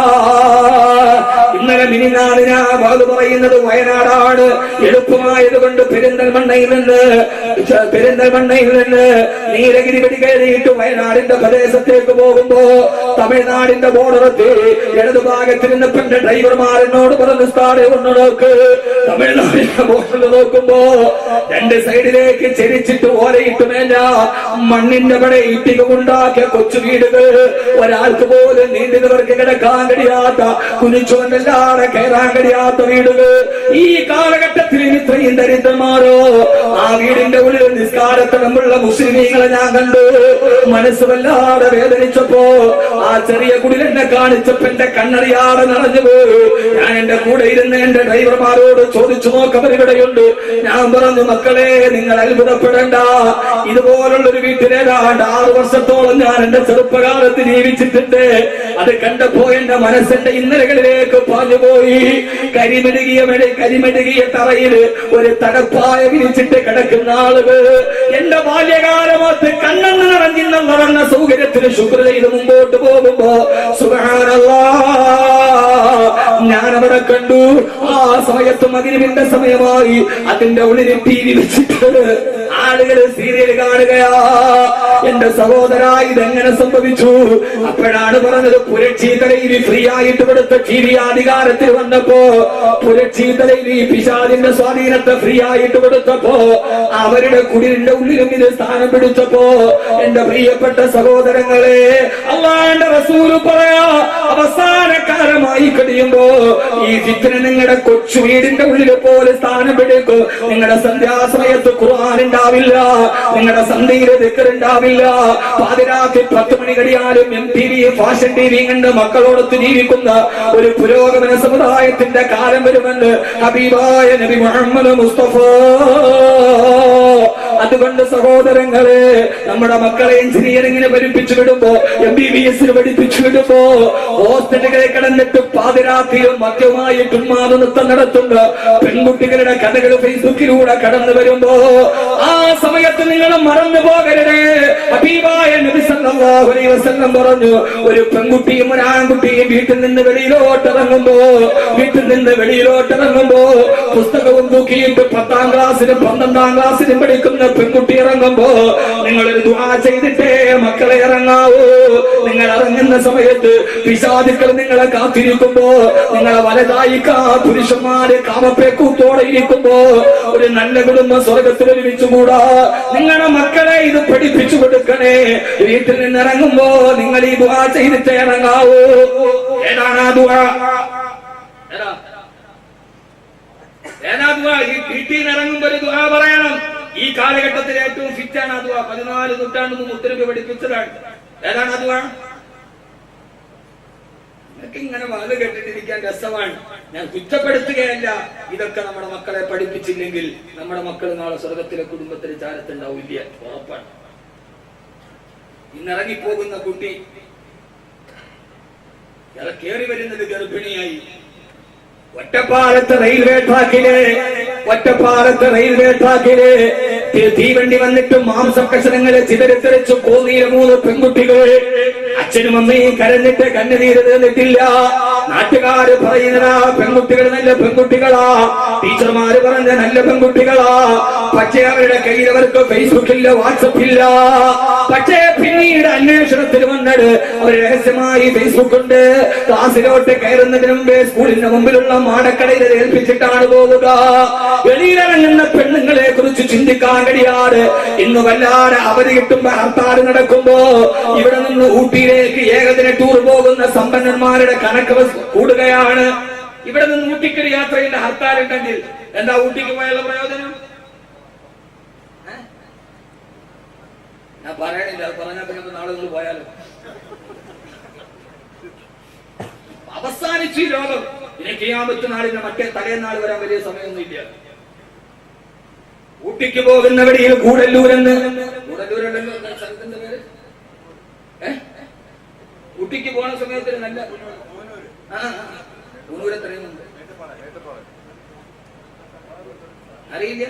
Speaker 1: ഇന്നലെ മിനിനാളിനാ വാത് പറയുന്നത് വയനാടാണ്. എളുപ്പമായത് കൊണ്ട് പെരിന്തൽമണ്ണയിൽ നിന്ന് നീലഗിരി വഴി കയറിയിട്ട് വയനാടിന്റെ പ്രദേശത്തേക്ക് പോകുമ്പോ തമിഴ്നാടിന്റെ ബോർഡറത്തിൽ ഇടതുഭാഗത്തിരുന്ന് പെണ്ണ് ഡ്രൈവർമാരെന്നോട് പറഞ്ഞ സ്ഥാടെ കൊണ്ട് നോക്ക്. തമിഴ്നാടിന്റെ ബോർഡറിൽ നോക്കുമ്പോ രണ്ട് സൈഡിലേക്ക് ചെരിച്ചിട്ട് ഓരയിട്ട് മേഞ്ഞ മണ്ണിന്റെ പട ഇട്ടിക ഉണ്ടാക്കിയ കൊച്ചു വീടുകൾ, ഒരാൾക്ക് പോലും നീണ്ടുന്നവർക്ക് കിടക്കാൻ കഴിയാത്ത, കുനിച്ചോന്നല്ലാതെ കയറാൻ കഴിയാത്ത വീടുകൾ. ഈ കാലഘട്ടത്തിൽ ഇത്രയും ദരിദ്രന്മാരോ? ആ വീടിന്റെ ഉള്ളിൽ നിസ്കാരത്തിനുള്ള മുസ്ലിമീങ്ങളെ ഞാൻ കണ്ടു. മനസ്സ് വല്ലാതെ വേദനിച്ചപ്പോ ആ ചെറിയ കുടിലെന്നെ കാണിച്ചപ്പോ എന്റെ കണ്ണറിയാതെ നിറഞ്ഞുപോയി. ഞാൻ എന്റെ കൂടെ ഇരുന്ന് എന്റെ ഡ്രൈവർമാരോട് ചോദിച്ചു നോക്കവർ ഇവിടെയുണ്ട്. ഞാൻ പറഞ്ഞു, മക്കളെ നിങ്ങൾ അത്ഭുതപ്പെടേണ്ട, ഇതുപോലുള്ളൊരു വീട്ടിലേതാണ്ട് 6 വർഷത്തോളം ഞാൻ എന്റെ ചെറുപ്പകാലത്ത് ജീവിച്ചിട്ടുണ്ട്. അത് കണ്ടപ്പോ എന്റെ മനസ്സിന്റെ ഇന്നലകളിലേക്ക് പാഞ്ഞുപോയി. കരിമെഴുകിയ തറയിൽ ഒരു തടപ്പായ വിരിച്ചിട്ട് കിടക്കുന്ന ആളുകൾ. എന്റെ ബാല്യകാലമത്ത് കണ്ണെന്ന് നിറഞ്ഞിന്ന് നടന്ന സൗകര്യത്തിന് ശുക്ർ ചെയ്ത് മുമ്പോട്ട് പോകുമ്പോ സുബ്ഹാനല്ലാഹ് ഞാൻ അവിടെ കണ്ടു. ആ സമയത്ത് മഗ്‌രിബിന്റെ സമയമായി. അതിന്റെ ഉള്ളിൽ TV വെച്ചിട്ട് ആളുകൾ സീരിയൽ കാണുകയാ. എന്റെ സഹോദര, ഇതെങ്ങനെ സംഭവിച്ചു? അപ്പോഴാണ് പറഞ്ഞത്, പുരക്ഷീതലയിൽ ഫ്രീ ആയിട്ട് കൊടുത്ത TV അധികാരത്തിൽ വന്നപ്പോ, പുരക്ഷീതലയിൽ ഈ പിശാചിന്റെ സ്വാധീനത്തെ ഫ്രീ ആയിട്ട് കൊടുത്തപ്പോ, അവരുടെ കുടിലിന്റെ ഉള്ളിലും ഇത് സ്ഥാനം പിടിച്ചപ്പോ, എന്റെ പ്രിയപ്പെട്ട സഹോദരങ്ങളെ, അല്ലാഹുവിന്റെ റസൂൽ പറയാ, അവസാന കാലമായി കഴിയുമ്പോ ഈ ഫിത്ന നിങ്ങളുടെ കൊച്ചു വീടിന്റെ ഉള്ളിൽ പോലെ സ്ഥാനം പിടിക്കും. നിങ്ങളുടെ സന്ധ്യാസമയത്ത് ഖുർആൻ ഉണ്ടാവില്ല, നിങ്ങളുടെ സന്ധ്യയിൽ ദിക്ർ ഉണ്ടാവില്ല. പാതിരാത്രി 10 മണി കഴിയാലും MTV ഫാഷൻ TV കണ്ട് മക്കളോടൊത്ത് ജീവിക്കുന്ന ഒരു പുരോഗമന സമുദായത്തിന്റെ കാലം വരുമെന്ന് ഹബീബായ നബി മുഹമ്മദ് മുസ്തഫ. അതുകൊണ്ട് സഹോദരങ്ങളെ, നമ്മുടെ മക്കളെ എഞ്ചിനീയറിംഗിന് പഠിപ്പിച്ചു വിടുമ്പോ, MBBS പഠിപ്പിച്ചു വിടുമ്പോ, ഹോസ്റ്റലുകളിൽ കിടന്നിട്ട് പാതിരാത്രിയും മദ്യമായിട്ട് ഉന്മാദ നൃത്തം നടത്തുന്ന പെൺകുട്ടികളുടെ കഥകൾ ഫേസ്ബുക്കിലൂടെ കടന്നു വരുമ്പോ, ആ സമയത്ത് നിങ്ങൾ മറന്നു പോകരുതേ. ഹബീബായ നബി സല്ലല്ലാഹു അലൈഹി വസല്ലം പറഞ്ഞു, ഒരു പെൺകുട്ടിയും ഒരു ആൺകുട്ടിയും വീട്ടിൽ നിന്ന് വെളിയിലോട്ടിറങ്ങുമ്പോ പുസ്തകവും തൂക്കിയിട്ട് 10ാം ക്ലാസ്സിലും 12ാം ക്ലാസ്സിലും പഠിക്കുന്ന പെൺകുട്ടി ഇറങ്ങുമ്പോ നിങ്ങളൊരു ദുആ ചെയ്തിട്ടേ മക്കളെ ഇറങ്ങാവൂ. നിങ്ങൾ ഇറങ്ങുന്ന സമയത്ത് പിശാചുക്കൾ നിങ്ങളെ കാത്തിരിക്കുമ്പോ, നിങ്ങളെ വലതായി പുരുഷന്മാര് കാമപ്പേക്കൂത്തോടെ ഇരിക്കുമ്പോ, ഒരു നല്ല കുടുംബം സ്വർഗത്തിൽ ഒരുമിച്ചുകൂടാ. നിങ്ങളുടെ മക്കളെ ഇത് പഠിപ്പിച്ചു കൊടുക്കണേ. വീട്ടിൽ നിന്ന് ഇറങ്ങുമ്പോ നിങ്ങൾ ഈ ദുആ ചെയ്തിട്ടേ ഇറങ്ങാവൂ. ഏതാണ് ആ ദുആ? ഈ വീട്ടിൽ നിന്ന് ഇറങ്ങുമ്പോ ഒരു ദുആ പറയണം. ഈ കാലഘട്ടത്തിൽ ഏറ്റവും ഫിറ്റാണ് ആ ദുആ. 14 നൂറ്റാണ്ട് മുമ്പ് മുത്തനബി പഠിപ്പിച്ചതാണ്. ഏതാണ് ആ ദുആ? ഇങ്ങനെ വാല് കേട്ടിട്ടിരിക്കാൻ രസമാണ്. ഞാൻ കുറ്റപ്പെടുത്തുകയല്ല. ഇതൊക്കെ നമ്മുടെ മക്കളെ പഠിപ്പിച്ചില്ലെങ്കിൽ നമ്മുടെ മക്കൾ നാളെ സ്വർഗത്തിലെ കുടുംബത്തിന് ചാരത്തുണ്ടാവില്ല, ഉറപ്പാണ്. ഇന്നിറങ്ങിപ്പോകുന്ന കുട്ടി കേറി വരുന്നത് ഗർഭിണിയായി. ഒറ്റപ്പാലത്ത് റെയിൽവേ ട്രാക്കില് തീവണ്ടി വന്നിട്ട് മാംസക്കഷണങ്ങളെ ചിതറിത്തെറിച്ചു കോന്നിയിലെ 3 പെൺകുട്ടികൾ. അച്ഛനും അമ്മയും കരഞ്ഞിട്ട് കണ്ണുനീര് തീർന്നിട്ടില്ല. നാട്ടുകാര് പറയുന്നതാ പെൺകുട്ടികൾ നല്ല പെൺകുട്ടികളാ, ടീച്ചർമാര് പറഞ്ഞ നല്ല പെൺകുട്ടികളാ. പക്ഷേ അവരുടെ കയ്യിൽ അവർക്ക് ഫേസ്ബുക്കില്ല, വാട്സപ്പില്ല. പക്ഷേ പിന്നീട് അന്വേഷണത്തിൽ വന്നത് അവർ രഹസ്യമായി ഫേസ്ബുക്ക് ഉണ്ട്. ക്ലാസ്സിലോട്ട് കയറുന്നതിന് മുമ്പേ സ്കൂളിന്റെ മുമ്പിലുള്ള മാടക്കടയിൽ ഏൽപ്പിച്ചിട്ടാണ് പോവുക. വെളിയിലിറങ്ങുന്ന പെണ്ണുങ്ങളെ കുറിച്ച് ചിന്തിക്കാൻ കഴിയാതെ ഇന്ന് വല്ലാതെ അവധി കിട്ടുമ്പോ ഹർത്താൽ നടക്കുമ്പോ ഇവിടെ നിന്ന് ഊട്ടിയിലേക്ക് ഏകദിന ടൂർ പോകുന്ന സമ്പന്നന്മാരുടെ കണക്ക് കൂടുകയാണ്. ഇവിടെ നിന്ന് ഊട്ടിക്കൊരു യാത്രയില്ല, ഹർത്താൽ ഉണ്ടെങ്കിൽ എന്താ ഊട്ടിക്ക് പോയുള്ള പ്രയോജനം? ഞാൻ പറയണില്ല, അത് പറഞ്ഞാൽ പിന്നെ നാളെ നിങ്ങൾ പോയാലും അവസാനിച്ചു ഈ ലോകം. ഇനി ഖിയാമത്ത് നാളിന് മറ്റേ തലേന്നാൾ വരാൻ വലിയ സമയമൊന്നുമില്ല. ഊട്ടിക്ക് പോകുന്ന വഴിയിൽ കൂടല്ലൂരെന്ന്, കൂടല്ലൂരല്ലോ സ്ഥലത്തിന്റെ പേര്, ഊട്ടിക്ക് പോണ സമയത്തിന് നല്ല ൂരത്രയുമുണ്ട് അറിയില്ല.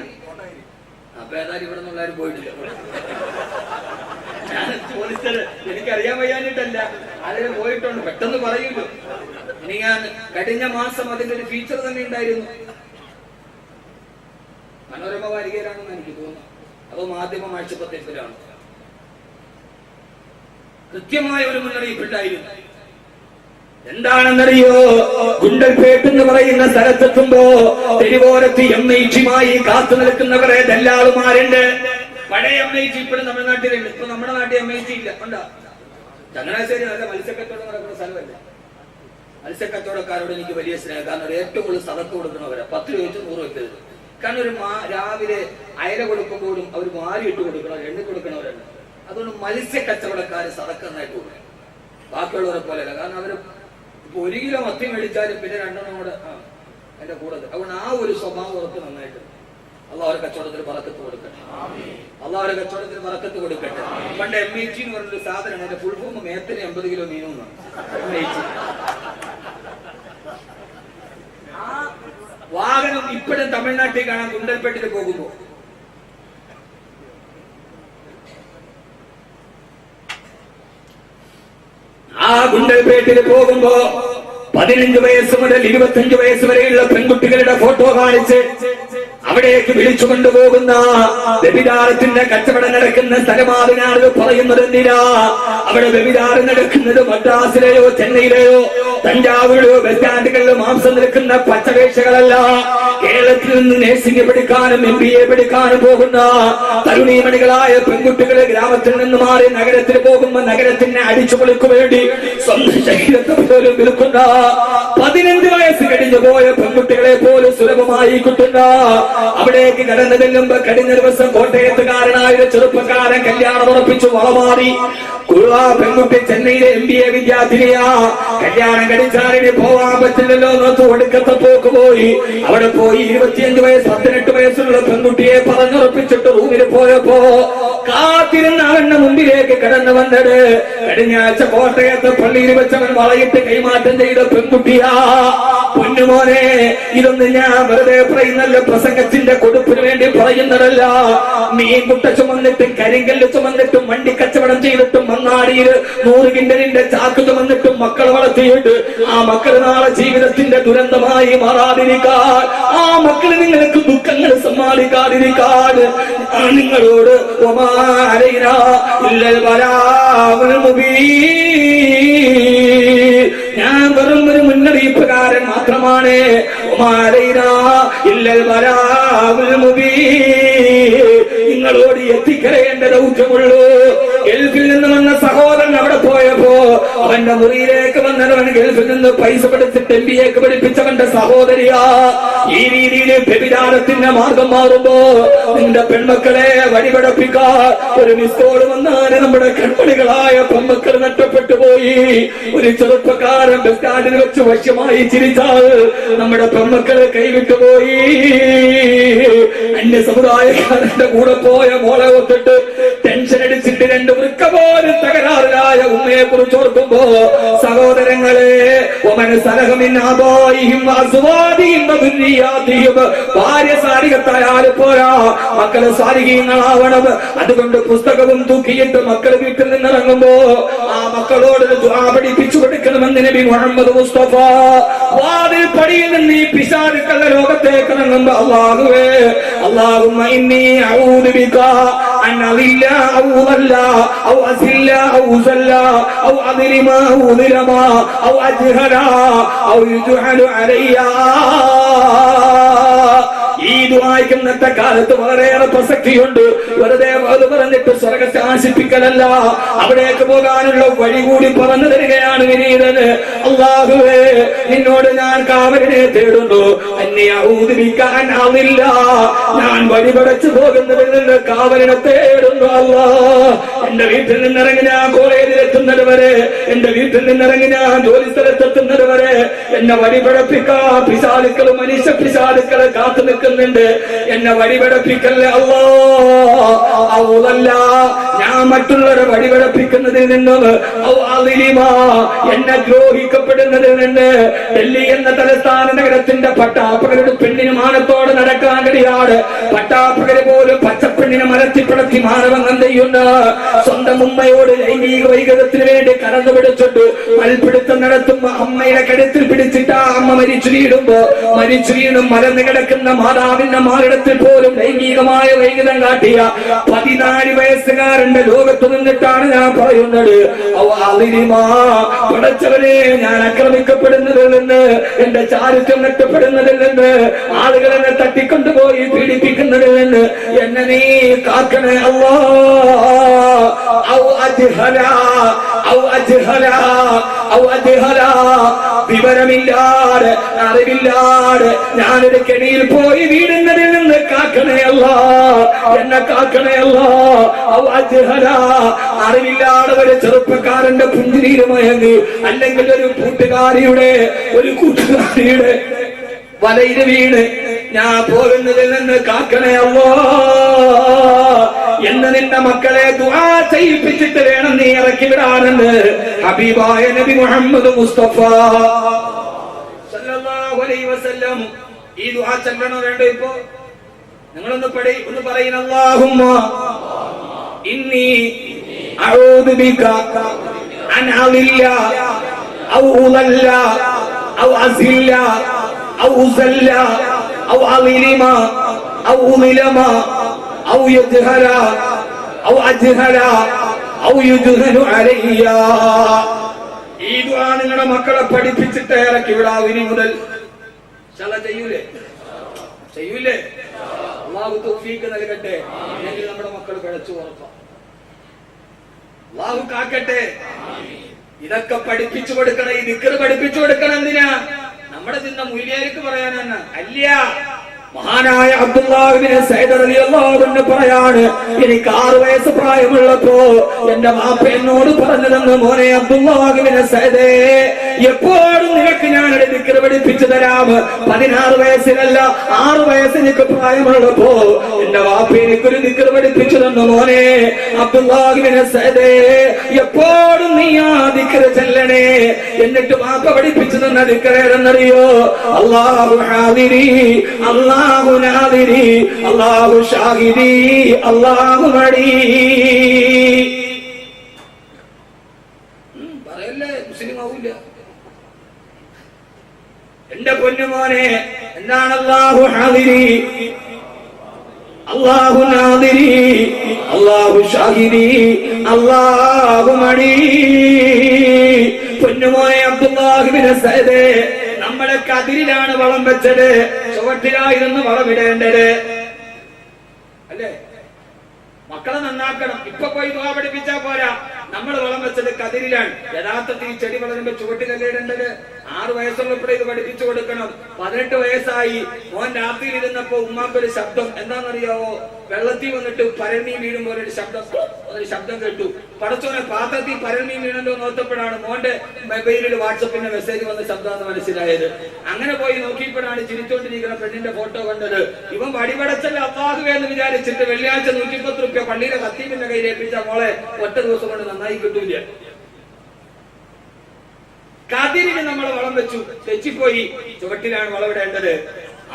Speaker 1: അപ്പൊ ഏതായാലും ഇവിടെ നിന്നുള്ളവരും പോയിട്ടില്ല. ഞാൻ ചോദിച്ചത് എനിക്കറിയാൻ വയ്യാഞ്ഞിട്ടല്ല, അതിന് പോയിട്ടുണ്ട്, പെട്ടെന്ന് പറയുള്ളൂ. ഇനി ഞാൻ കഴിഞ്ഞ മാസം അതിന്റെ ഒരു ഫീച്ചർ തന്നെ ഉണ്ടായിരുന്നു. മനോരമ വാരികയിലാണെന്ന് എനിക്ക് തോന്നുന്നു, അതോ മാധ്യമ ആഴ്ചപ്പത്തേക്കിലാണ്. കൃത്യമായ ഒരു മുന്നറിയിപ്പുണ്ടായിരുന്നു. എന്താണെന്നറിയോ? ഗുണ്ടൽപേട്ട് എന്ന് പറയുന്ന സ്ഥലത്തെത്തുമ്പോ തെരുവോരത്ത് MIG-മായി കാത്തു നിൽക്കുന്നവരെ ദല്ലാളുമാരുണ്ട്. പഴയ MIG ഇപ്പോഴും തമിഴ്നാട്ടിലുണ്ട്. ഇപ്പൊ നമ്മുടെ നാട്ടിൽ MIG ഇല്ല. ഉണ്ടോ? ചങ്ങനാശ്ശേരി നല്ല മത്സ്യക്കച്ചവടം നടക്കുന്ന സ്ഥലമല്ല. മത്സ്യക്കച്ചവടക്കാരോട് എനിക്ക് വലിയ സ്നേഹം. കാരണം ഏറ്റവും കൂടുതൽ സദക്ക് കൊടുക്കണവരെ 10 രൂപ 100 വെക്കരുത്. കാരണം ഒരു രാവിലെ അയല കൊടുക്കുമ്പോഴും അവർ മാരി ഇട്ട് കൊടുക്കണം, എണ്ണി കൊടുക്കണവരുണ്ട്. അതുകൊണ്ട് മത്സ്യക്കച്ചവടക്കാര് സദക്ക് നന്നായിട്ട് കൊടുക്കും, ബാക്കിയുള്ളവരെ പോലെയല്ല. കാരണം അവര് ഇപ്പൊ 1 കിലോ മത്തി മേടിച്ചാലും പിന്നെ 2 എണ്ണം കൂടെ എന്റെ കൂടെ. അതുകൊണ്ട് ആ ഒരു സ്വഭാവം ഉറപ്പ് നന്നായിട്ട് അള്ളാഹ് അവരുടെ കച്ചവടത്തിന് ബറക്കത്ത് കൊടുക്കട്ടെ. അള്ളാഹ് അവരുടെ കച്ചവടത്തിന് ബറക്കത്ത് കൊടുക്കട്ടെ. പണ്ട് MIG എന്ന് പറഞ്ഞൊരു സാധനമാണ്. എന്റെ ഫുൾ ഫോം മേത്തിന് 80 കിലോ മീനൊന്നും. MIG ആ വാഹനം ഇപ്പോഴും തമിഴ്നാട്ടിൽ കാണാൻ. ഗുണ്ടൽപേട്ടിൽ പോകുമ്പോ ആ ഗുണ്ടൽപേട്ടിൽ പോകുമ്പോ 15 വയസ്സ് മുതൽ 25 വയസ്സ് വരെയുള്ള പെൺകുട്ടികളുടെ ഫോട്ടോ കാണിച്ച് അവിടേക്ക് വിളിച്ചു കൊണ്ടുപോകുന്ന വ്യഭിചാരത്തിന്റെ കച്ചവടം നടക്കുന്ന സ്ഥലമാതിനാണ് പറയുന്നത്. എന്തിനാ അവിടെ വ്യഭിചാരം നടക്കുന്നത്? മദ്രാസിലെയോ ചെന്നൈയിലെയോ തഞ്ചാവൂരിലോ ബസ് സ്റ്റാൻഡുകളിലോ മാംസം നിൽക്കുന്ന പച്ചവേഷകളല്ല. കേരളത്തിൽ നിന്ന് നഴ്സിംഗ് പഠിക്കാനും MBA പഠിക്കാനും പോകുന്ന തരുണീമണികളായ പെൺകുട്ടികളെ ഗ്രാമത്തിൽ നിന്ന് മാറി നഗരത്തിൽ പോകുമ്പോ നഗരത്തിനെ അടിച്ചു പൊളിക്കു വേണ്ടി സ്വന്തം ശരീരത്തെ പോലും വിൽക്കുന്ന 15 വയസ്സ് കഴിഞ്ഞു പോയ പെൺകുട്ടികളെ പോലും സുലഭമായി കിട്ടുന്ന അവിടേക്ക് കടന്നു ചെല്ലുമ്പോ കഴിഞ്ഞ ദിവസം കോട്ടയത്തുകാരനായ ഒരു ചെറുപ്പക്കാരൻ കല്യാണം ഉറപ്പിച്ചു വളമാറി. പെൺകുട്ടി ചെന്നൈയിലെ MBA വിദ്യാർത്ഥിനിയാ. കല്യാണം കഴിച്ചാലിന് പോവാൻ പറ്റില്ലല്ലോ എന്നൊത്ത് ഒടുക്കത്തെ പോക്ക് പോയി. അവിടെ പോയി 25 വയസ്സ് 18 വയസ്സുള്ള പെൺകുട്ടിയെ പറഞ്ഞുറപ്പിച്ചിട്ട് റൂമിൽ പോയപ്പോ കാത്തിരുന്ന അവന്റെ മുമ്പിലേക്ക് കടന്നു വന്നത് കഴിഞ്ഞ ആഴ്ച കോട്ടയത്തെ പള്ളിയിൽ വെച്ചവൻ വളയിട്ട് കൈമാറ്റം ചെയ്ത പെൺകുട്ടിയാ. പൊന്നുമോനെ, ഇതൊന്നും ഞാൻ വെറുതെ പറയുന്നല്ല, പ്രസംഗത്തിന്റെ കൊടുപ്പിന് വേണ്ടി പറയുന്നതല്ല. മീൻ കുട്ട ചുമന്നിട്ടും കരിങ്കല്ല് ചുമന്നിട്ടും വണ്ടി കച്ചവടം ചെയ്തിട്ടും മണ്ണാടിയിൽ 100 കിൻഡലിന്റെ ചാക്ക് ചുമന്നിട്ടും മക്കളെ വളർത്തിയിട്ട് ആ മക്കൾ നാളെ ജീവിതത്തിന്റെ ദുരന്തമായി മാറാതിരിക്കാൻ, ആ മക്കള് നിങ്ങൾക്ക് ദുഃഖങ്ങൾ സമ്മാനിക്കാതിരിക്കാൻ നിങ്ങളോട് ഞാൻ വെറും ഒരു മുന്നറിയിപ്പുകാരൻ മാത്രമാണ്. നിങ്ങളോട് എത്തിക്കരയേണ്ട ദൗത്യമുള്ളൂ. ഗൾഫിൽ നിന്ന് വന്ന സഹോദരൻ അവിടെ പോയപ്പോ അവന്റെ മുറിയിലേക്ക് വന്നവൻ ഗൾഫിൽ നിന്ന് പൈസ പഠിച്ചിട്ട് MBA പഠിപ്പിച്ചവന്റെ സഹോദരിയാ. ഈ രീതിയിൽ വ്യഭിചാരത്തിന്റെ മാർഗം മാറുമ്പോ നിന്റെ പെൺമക്കളെ വഴിപടപ്പിക്കാൻ ഒരു മിസ്കോൾ വന്നാല് നമ്മുടെ കൺമണികളായ പെൺമക്കൾ നഷ്ടപ്പെട്ടു പോയി. ഒരു ചെറുപ്പക്കാരൻ ബസ് സ്റ്റാൻഡിൽ വെച്ച് വശ്യമായി ചിരിച്ചാൽ നമ്മുടെ പെൺമക്കളെ കൈവിട്ടു പോയി. അന്യ സമുദായക്കാരന്റെ കൂടെ പോയ മോളെ ഒത്തിട്ട് ടെൻഷൻ അടിച്ചിട്ട് 2 വൃക്ക പോലും തകരാറിലായ ഉമ്മയെ കുറിച്ച് ഓർക്കുമ്പോ സഹോദരങ്ങളെ, ഭാര്യ സാരികത്തായാൽ പോരാ, മക്കള് സാരികീങ്ങളാവണം. അതുകൊണ്ട് പുസ്തകവും തൂക്കിയിട്ട് മക്കൾ വീട്ടിൽ നിന്നിറങ്ങുമ്പോ ആ മക്കളോട് ദുആ പഠിപ്പിച്ചു കൊടുക്കണമെന്ന് നബി മുഹമ്മദ് മുസ്തഫ. വാതിൽ പടിയിൽ നിന്ന് ഈ പിശാചുക്കളുടെ ലോകത്തേക്ക് ഇറങ്ങുമ്പോ അല്ലാഹുവേ, അല്ലാഹുമ്മ ഇന്നി അഊദു ബിക അൻ അദില്ല ഔ അല്ല ഔ അസില്ല ഔ സല്ല ഔ അദ്ലിമ ഔ ഉദ്ലമ ഔ അജ്ഹല ഔ യുജ്ഹലു അലയ്യ. ഈ ദുആയ്ക്ക് ഇന്നത്തെ കാലത്ത് വളരെയേറെ പ്രസക്തിയുണ്ട്. വെറുതെ അത് പറഞ്ഞിട്ട് സ്വർഗ്ഗത്തെ ആശിപ്പിക്കലല്ല, അവിടേക്ക് പോകാനുള്ള വഴി കൂടി പറഞ്ഞു തരികയാണ് വിനീതന്. അല്ലാഹുവേ നിന്നോട് ഞാൻ കാവലിനെ തേടുന്നു. അന്യാവുതിരിക്കാനാവില്ല, ഞാൻ വഴിപടച്ചു പോകുന്നതിൽ നിന്ന് കാവലിനെ തേടുന്നു. അല്ലാ, എന്റെ വീട്ടിൽ നിന്നിറങ്ങി ഞാൻ കോളേജിലെത്തുന്നത് വരെ, എന്റെ വീട്ടിൽ നിന്നിറങ്ങി ഞാൻ ജോലി സ്ഥലത്തെത്തുന്നത് വരെ എന്നെ വഴിപടപ്പിക്കാൻ പിശാചുക്കളും മനുഷ്യ പിശാചുക്കളെ കാത്തു നിൽക്കുന്നുണ്ട്. എന്നെ വഴിപടപ്പിക്കല്ലേ അല്ലാ. അവല്ല ഞാൻ മറ്റുള്ളവരെ വഴിപടപ്പിക്കുന്നതിൽ നിന്നും എന്നെ ദ്രോഹിക്കപ്പെടുന്നതിൽ നിന്ന് ഡൽഹി എന്ന തലസ്ഥാന നഗരത്തിന്റെ പട്ടാപ്പകരുടെ പെണ്ണിന് മാനത്തോടെ നടക്കാൻ കഴിയാതെ പട്ടാപ്പകര് പോലും പച്ചപ്പെണ്ണിനെ മരത്തിപ്പടത്തി മാനവങ്ങം ചെയ്യുന്ന സ്വന്തം ഉമ്മയോട് ലൈംഗിക വൈകൃതത്തിന് വേണ്ടി കടന്നു പിടിച്ചിട്ട് മൽപിടുത്തം നടത്തുമ്പോ അമ്മയുടെ കഴുത്തിൽ പിടിച്ചിട്ട് ആ അമ്മ മരിച്ചു വീണും മലന്ന് കിടക്കുന്ന മാതാവിന്റെ മാറിടത്തിൽ പോലും ലൈംഗികമായ വൈകൃതം കാട്ടിയ 14 വയസ്സുകാരന്റെ ലോകത്ത് നിന്നിട്ടാണ് ഞാൻ പറയുന്നത്. പടച്ചവനെ, ഞാൻ ആക്രമിക്കപ്പെടുന്നതിൽ നിന്ന്, എന്റെ ചാരിത്രം നഷ്ടപ്പെടുന്നതിൽ നിന്ന്, ആളുകൾ എന്നെ തട്ടിക്കൊണ്ടുപോയി പീഡിപ്പിക്കുന്നതിൽ നിന്ന് എന്നെ നീ കാക്കണേ അല്ലാ. വിവരമില്ലാതെ അറിവില്ലാതെ ഞാനൊരു കെണിയിൽ പോയി വീടുന്നതിൽ നിന്ന് കാക്കണേ അല്ലാ, എന്നെ കാക്കണേ അല്ലാ. അറിവില്ലാതെ ഒരു ചെറുപ്പക്കാരന്റെ പുഞ്ചിരിയിൽ മയങ്ങി, അല്ലെങ്കിൽ ഒരു കൂട്ടുകാരിയുടെ വലയിൽ വീണ് ഞാൻ പോകുന്നതിൽ നിന്ന് കാക്കണേ അല്ലാ എന്ന് നിന്റെ മക്കളെ ദുആ ചെയ്യിപ്പിച്ചിട്ട് വേണം നീ ഇറക്കി വിടാനെന്ന് ഹബീബായ നബി മുഹമ്മദ് മുസ്തഫ സല്ലല്ലാഹു അലൈഹി വസല്ലം. ഈ ദുആ ചൊല്ലണോ വേണ്ടോ? ഇപ്പോ നിങ്ങളൊന്ന് പറയുന്ന അല്ലാഹുമ്മ ഇന്നി അഊദു ബിക അൻ അദില്ല ഔ ഉദല്ല ഔ അസില്ല ഔ ഉസല്ല ഔ അളിമ ഔ ഉമിലമ ഔ യജ്ഹല ഔ അജ്ഹല ഔ യുജ്ഹലു അലയ്യ. ഈ ദുആ നിങ്ങളുടെ മക്കളെ പഠിപ്പിച്ചിട്ട് ഇറക്കി വിടാം. ഇനി മുതൽ ചെയ്യൂലേ? അല്ലാഹു തൗഫീഖ് നൽകട്ടെ. അല്ലെങ്കിൽ നമ്മുടെ മക്കൾ പിഴച്ചു ഉറപ്പാം. അല്ലാഹു കാക്കട്ടെ. ഇതൊക്കെ പഠിപ്പിച്ചു കൊടുക്കണം. ഈ ദിക്ർ പഠിപ്പിച്ചു കൊടുക്കണം. എന്തിനാ? നമ്മുടെ ചിന്ത മുല്യാർക്ക് പറയാനാണ് അല്ല. മഹാനായ അബ്ദുല്ലാഹ് ഇബ്നു സഅദ് റളിയല്ലാഹു അൻഹു പറയാണ്, എനിക്ക് 6 വയസ്സ് പ്രായമുള്ളപ്പോ എന്റെ വാപ്പ എന്നോട് പറഞ്ഞതെന്ന്, മോനെ അബ്ദുല്ലാഹ് ഇബ്നു സഅദേ, എപ്പോഴും നിനക്ക് ഞാനൊരു ദിക്ർ പഠിപ്പിച്ചു തരാം. 16 വയസ്സിലല്ല 6 വയസ്സ് എനിക്ക് പ്രായമുള്ളപ്പോ എന്റെ വാപ്പ എനിക്കൊരു ദിക്ർ പഠിപ്പിച്ചു തന്നു. മോനെ അബ്ദുല്ലാഹ് ഇബ്നു സഅദേ, എപ്പോഴും നീ ആ ദിക്ർ ചൊല്ലണേ. എന്നിട്ട് വാപ്പ പഠിപ്പിച്ചു തന്ന ദിക്ർ ഏതെന്നറിയോ? അല്ലാഹു ഹാദിരി, അല്ലാഹു നാദിരി, അല്ലാഹു ഷാഹിദി, അല്ലാഹു മടി. പറയല്ലേ, മുസ്ലിം ആവൂല. എന്റെ പൊന്നുമോനെ, എന്താണ് അല്ലാഹു ഹാദിരി, അല്ലാഹു നാദിരി, അല്ലാഹു ഷാഹിദി, അല്ലാഹു മടി. പൊന്നുമോനെ അബ്ദുല്ലാഹ് ഇബ്നു സഅദേ, നമ്മളെ കതിരിലാണ് വളം വെച്ചത്, ചുവട്ടിലായിരുന്നു വളമിടേണ്ടത് അല്ലേ? മക്കളെ നന്നാക്കണം. ഇപ്പൊ പോയി ദുആ പഠിപ്പിച്ചാ പോരാ. നമ്മൾ വളം വെച്ചത് കതിരിലാണ്. യഥാർത്ഥത്തിൽ ഈ ചെടി വളരുമ്പോ ചുവട്ടിലല്ലേ ഇടേണ്ടത്. 6 വയസ്സുള്ളപ്പോഴേ ഇത് പഠിപ്പിച്ചു കൊടുക്കണം. 18 വയസ്സായി മോൻ രാത്രിയിൽ ഇരുന്നപ്പോ ഉമ്മാക്കൊരു ശബ്ദം, എന്താണെന്നറിയാവോ? വെള്ളത്തിൽ വന്നിട്ട് പരൽമീൻ വീഴുമ്പോൾ ഒരു ശബ്ദം കേട്ടു. പടച്ചോനെ, പാത്രത്തിൽ പരൽമീൻ വീണല്ലോ നോത്തപ്പോഴാണ് മോന്റെ മൊബൈലിൽ വാട്സപ്പിന്റെ മെസ്സേജ് വന്ന ശബ്ദമെന്ന് മനസ്സിലായത്. അങ്ങനെ പോയി നോക്കിയപ്പോഴാണ് ചിരിച്ചോണ്ടിരിക്കുന്ന പെണ്ണിന്റെ ഫോട്ടോ കണ്ടത്. ഇവൻ വടിപടച്ചല്ല അല്ലാഹുവേ എന്ന് വിചാരിച്ചിട്ട് വെള്ളിയാഴ്ച 110 രൂപ പള്ളിയിലെ ഖത്തീബിന്റെ കയ്യിൽ ഏൽപ്പിച്ച മോളെ ഒറ്റ ദിവസം കൊണ്ട് നന്നായി കിട്ടൂല. കതിരിന് നമ്മൾ വളം വെച്ചു, തെച്ചിപ്പോയി. ചുവട്ടിലാണ് വളമിടേണ്ടത്.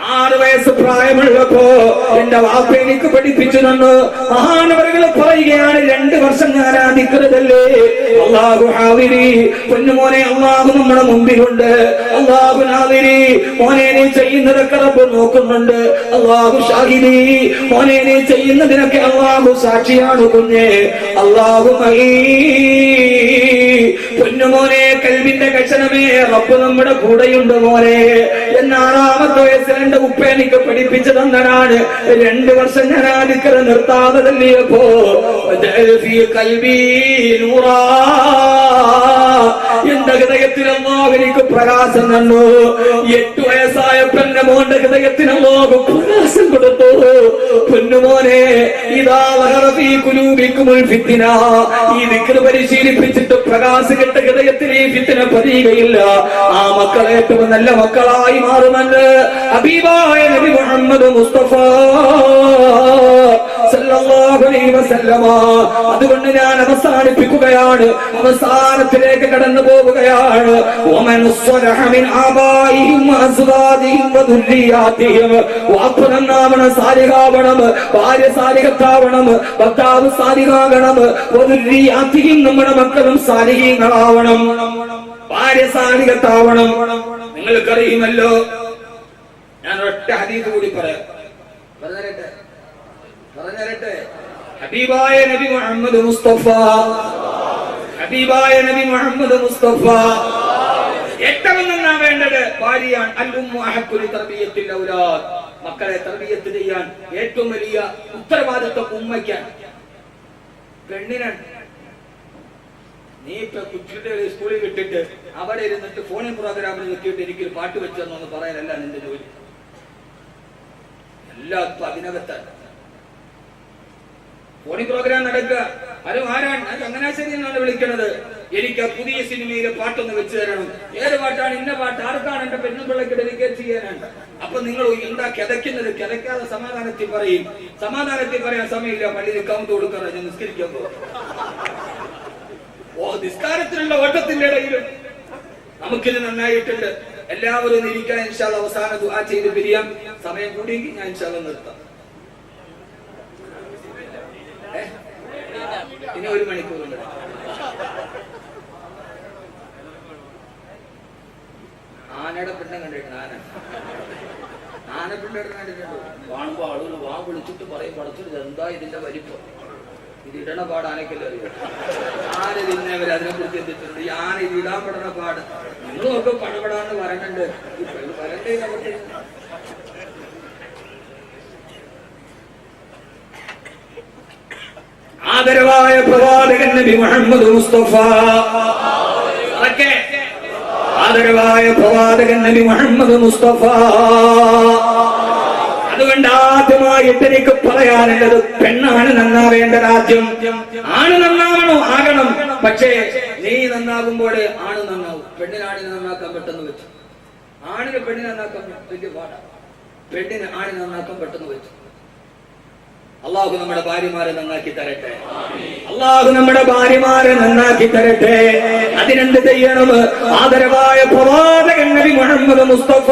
Speaker 1: 6 വയസ്സ് പ്രായമുള്ളപ്പോ എന്റെ വാപ്പ എനിക്ക് പഠിപ്പിച്ചു തന്നു. മഹാനവറുകൾ പറയുകയാണ്, 2 വർഷം ഞാൻ ആദിക്കരുതല്ലേ. അല്ലാഹു ഹാദിരി, പൊന്നുമോനെ, അല്ലാഹു നമ്മുടെ മുമ്പിലുണ്ട്. അല്ലാഹു നാദിരി, മോനെ നീ ചെയ്യുന്നതൊക്കെ റബ്ബ് നോക്കുന്നുണ്ട്. അല്ലാഹു ഷാഹിദി, മോനെ നീ ചെയ്യുന്നതിനൊക്കെ അല്ലാഹു സാക്ഷിയാണ് കുഞ്ഞെ. അല്ലാഹു മഈ, പൊന്നുമോനെ കൽബിന്റെ കഷണമേ, റബ്ബ് നമ്മുടെ കൂടെയുണ്ട് മോനെ. എന്ന 6ാമത്തെ വയസ്സിൽ എന്റെ ഉപ്പ എനിക്ക് പഠിപ്പിച്ചു തന്നതാണ്. 2 വർഷം ഞാൻ ആദിക്കര നിർത്താതെ തല്ലിയപ്പോ കൽബി നൂറാ, എന്റെ ഹൃദയത്തിൽ അല്ലാഹു എനിക്ക് പ്രകാശം തന്നു. 8 വയസ്സായപ്പോ എന്റെ മോന്റെ ഹൃദയത്തിന് അല്ലാഹു പ്രകാശം കൊടുത്തു. പൊന്നുമോനെ, ഇദാ വഹറ ഫീ ഖുലൂബികുമുൽ ഫിത്ന, ഈ ദിക്ർ പരിശീലിപ്പിച്ചിട്ട് പ്രകാശം കിട്ട ഹൃദയത്തിൽ ഈ ഫിത്ന പതിയുകയില്ല. ആ മക്കൾ ഏറ്റവും നല്ല മക്കളായി മാറുമെന്ന് ഹബീബായ നബി മുഹമ്മദ് മുസ്തഫ സല്ലല്ലാഹു അലൈഹി വസല്ലമ. അതുകൊണ്ട് ഞാൻ അവസാനിപ്പിക്കുകയാണ്, അവസാനത്തിലേക്ക് കടന്നു പോവുകയാണ്. വമൻ സ്വലഹ മിൻ ആബായിഹിം വഅസ്വാദിഹിം വദുർരിയാതിഹിം, വാപ്പ നന്നാവണം, സാലിഹാവണം, ഭാര്യ സാലിഹത്താവണം, ഭർത്താവ് സാലിഹാകണം, വദുർരിയാതിഹിം, നമ്മുടെ മക്കളും സാലിഹീങ്ങളാവണം, ഭാര്യ സാലിഹത്താവണം. നിങ്ങൾക്കറിയുമല്ലോ, ഞാൻ ഒറ്റ ഹദീസ് കൂടി പറയാം, പറഞ്ഞരട്ടെ. ഹബീബായ നബി മുഹമ്മദ് മുസ്തഫ, ഹബീബായ നബി മുഹമ്മദ് മുസ്തഫ ഏറ്റവും നന്നാവേണ്ടത് ഭാര്യയാണ്. അൽഉമ്മു അഹഖു ലിതർബിയത്തിൽ ഔലാദ്, മക്കളെ തർബിയത്ത് ചെയ്യാൻ ഏറ്റവും വലിയ ഉത്തരവാദിത്വം ഉമ്മയ്ക്കാണ്, പെണ്ണിനാണ്. നീ ഇപ്പൊ കുട്ടികളെ സ്കൂളിൽ വിട്ടിട്ട് അവിടെ ഇരുന്നിട്ട് ഫോണിൽ പ്രോഗ്രാമിൽ വെക്കിയിട്ട് എനിക്കൊരു പാട്ട് വെച്ചെന്നൊന്ന് പറയാനല്ല നിന്റെ ജോലി. എല്ലാവർക്കും അതിനകത്താണ് ഫോണി പ്രോഗ്രാം നടക്കുക. അത് ആരാണ്? ചങ്ങനാശ്ശേരി എന്നാണ് വിളിക്കണത്. എനിക്ക് ആ പുതിയ സിനിമയിലെ പാട്ടൊന്ന് വെച്ച് തരണം. ഏത് പാട്ടാണ്? ഇന്ന പാട്ട്. ആർക്കാണ്? എന്റെ പെണ്ണുപിള്ളക്ക് ഡെഡിക്കേറ്റ് ചെയ്യാനാണ്. അപ്പൊ നിങ്ങൾ എന്താ കിതയ്ക്കുന്നത്? കിതയ്ക്കാതെ സമാധാനത്തിൽ പറയും. സമാധാനത്തിൽ പറയാൻ സമയമില്ല, പള്ളിയിൽ കൗണ്ട് കൊടുക്കണം, ഞാൻ നിസ്കരിക്കാൻ പോകും. നിസ്കാരത്തിലുള്ള ഓട്ടത്തിന്റെ ഇടയിലും നമുക്കിത് നന്നായിട്ടുണ്ട്. എല്ലാവരും ഇരിക്കാൻ ഇൻഷാ അല്ലാഹ്. അവസാന ദുആ ചെയ്ത് പിരിയാം. സമയം കൂടിയെങ്കിൽ ഞാൻ ഇൻഷാ അല്ലാഹ് നിർത്താം. ഇനി 1 മണിക്കൂറുണ്ട്. ആനയുടെ പിണ്ടം കണ്ടിട്ടുണ്ട്. ആനപ്പിണ്ടം കണ്ടിട്ടുണ്ട്. കാണുമ്പോ ആളുകൾ വാ വിളിച്ചിട്ട് പറയും, പടച്ചത് എന്താ ഇതിന്റെ വലിപ്പം, ഇത് ഇടണ പാട് ആനക്കല്ലേ അറിയാം. ആന തിന്നവർ അതിനെ കുറിച്ച് എന്തിട്ടുണ്ട്. ഈ ആന ഇത് ഇടാൻ പെടണ പാട് നിങ്ങളൊക്കെ പടപെടാന്ന് പറയുന്നുണ്ട്. വരണ്ടേ നമുക്ക്. ആദരവായ പ്രവാചകൻ നബി മുഹമ്മദ് മുസ്തഫ, ആദരവായ പ്രവാചകൻ നബി മുഹമ്മദ് മുസ്തഫ. അതുകൊണ്ട് ആദ്യമായിട്ട് എനിക്ക് പറയാനുള്ളത്, പെണ്ണാണ് നന്നാവേണ്ട രാജ്യം. ആണ് നന്നാവണോ? ആകണം. പക്ഷേ നീ നന്നാകുമ്പോൾ ആണ് നന്നാവും. പെണ്ണിനാണിനെ നന്നാക്കാൻ പെട്ടെന്ന് വെച്ചു. ആണിന് പെണ്ണിനെ നന്നാക്കാൻ വലിയ പാടാണ്. പെണ്ണിന് ആണിനെ നന്നാക്കാൻ പെട്ടെന്ന് വെച്ചു. അള്ളാഹു നമ്മുടെ ഭാര്യമാരെ നന്നാക്കി തരട്ടെ. അള്ളാഹു നമ്മുടെ ഭാര്യമാരെ നന്നാക്കി തരട്ടെ. അതിനെന്ത് ചെയ്യണം? ആദരവായ പ്രവാചകൻ നബി മുഹമ്മദ് മുസ്തഫ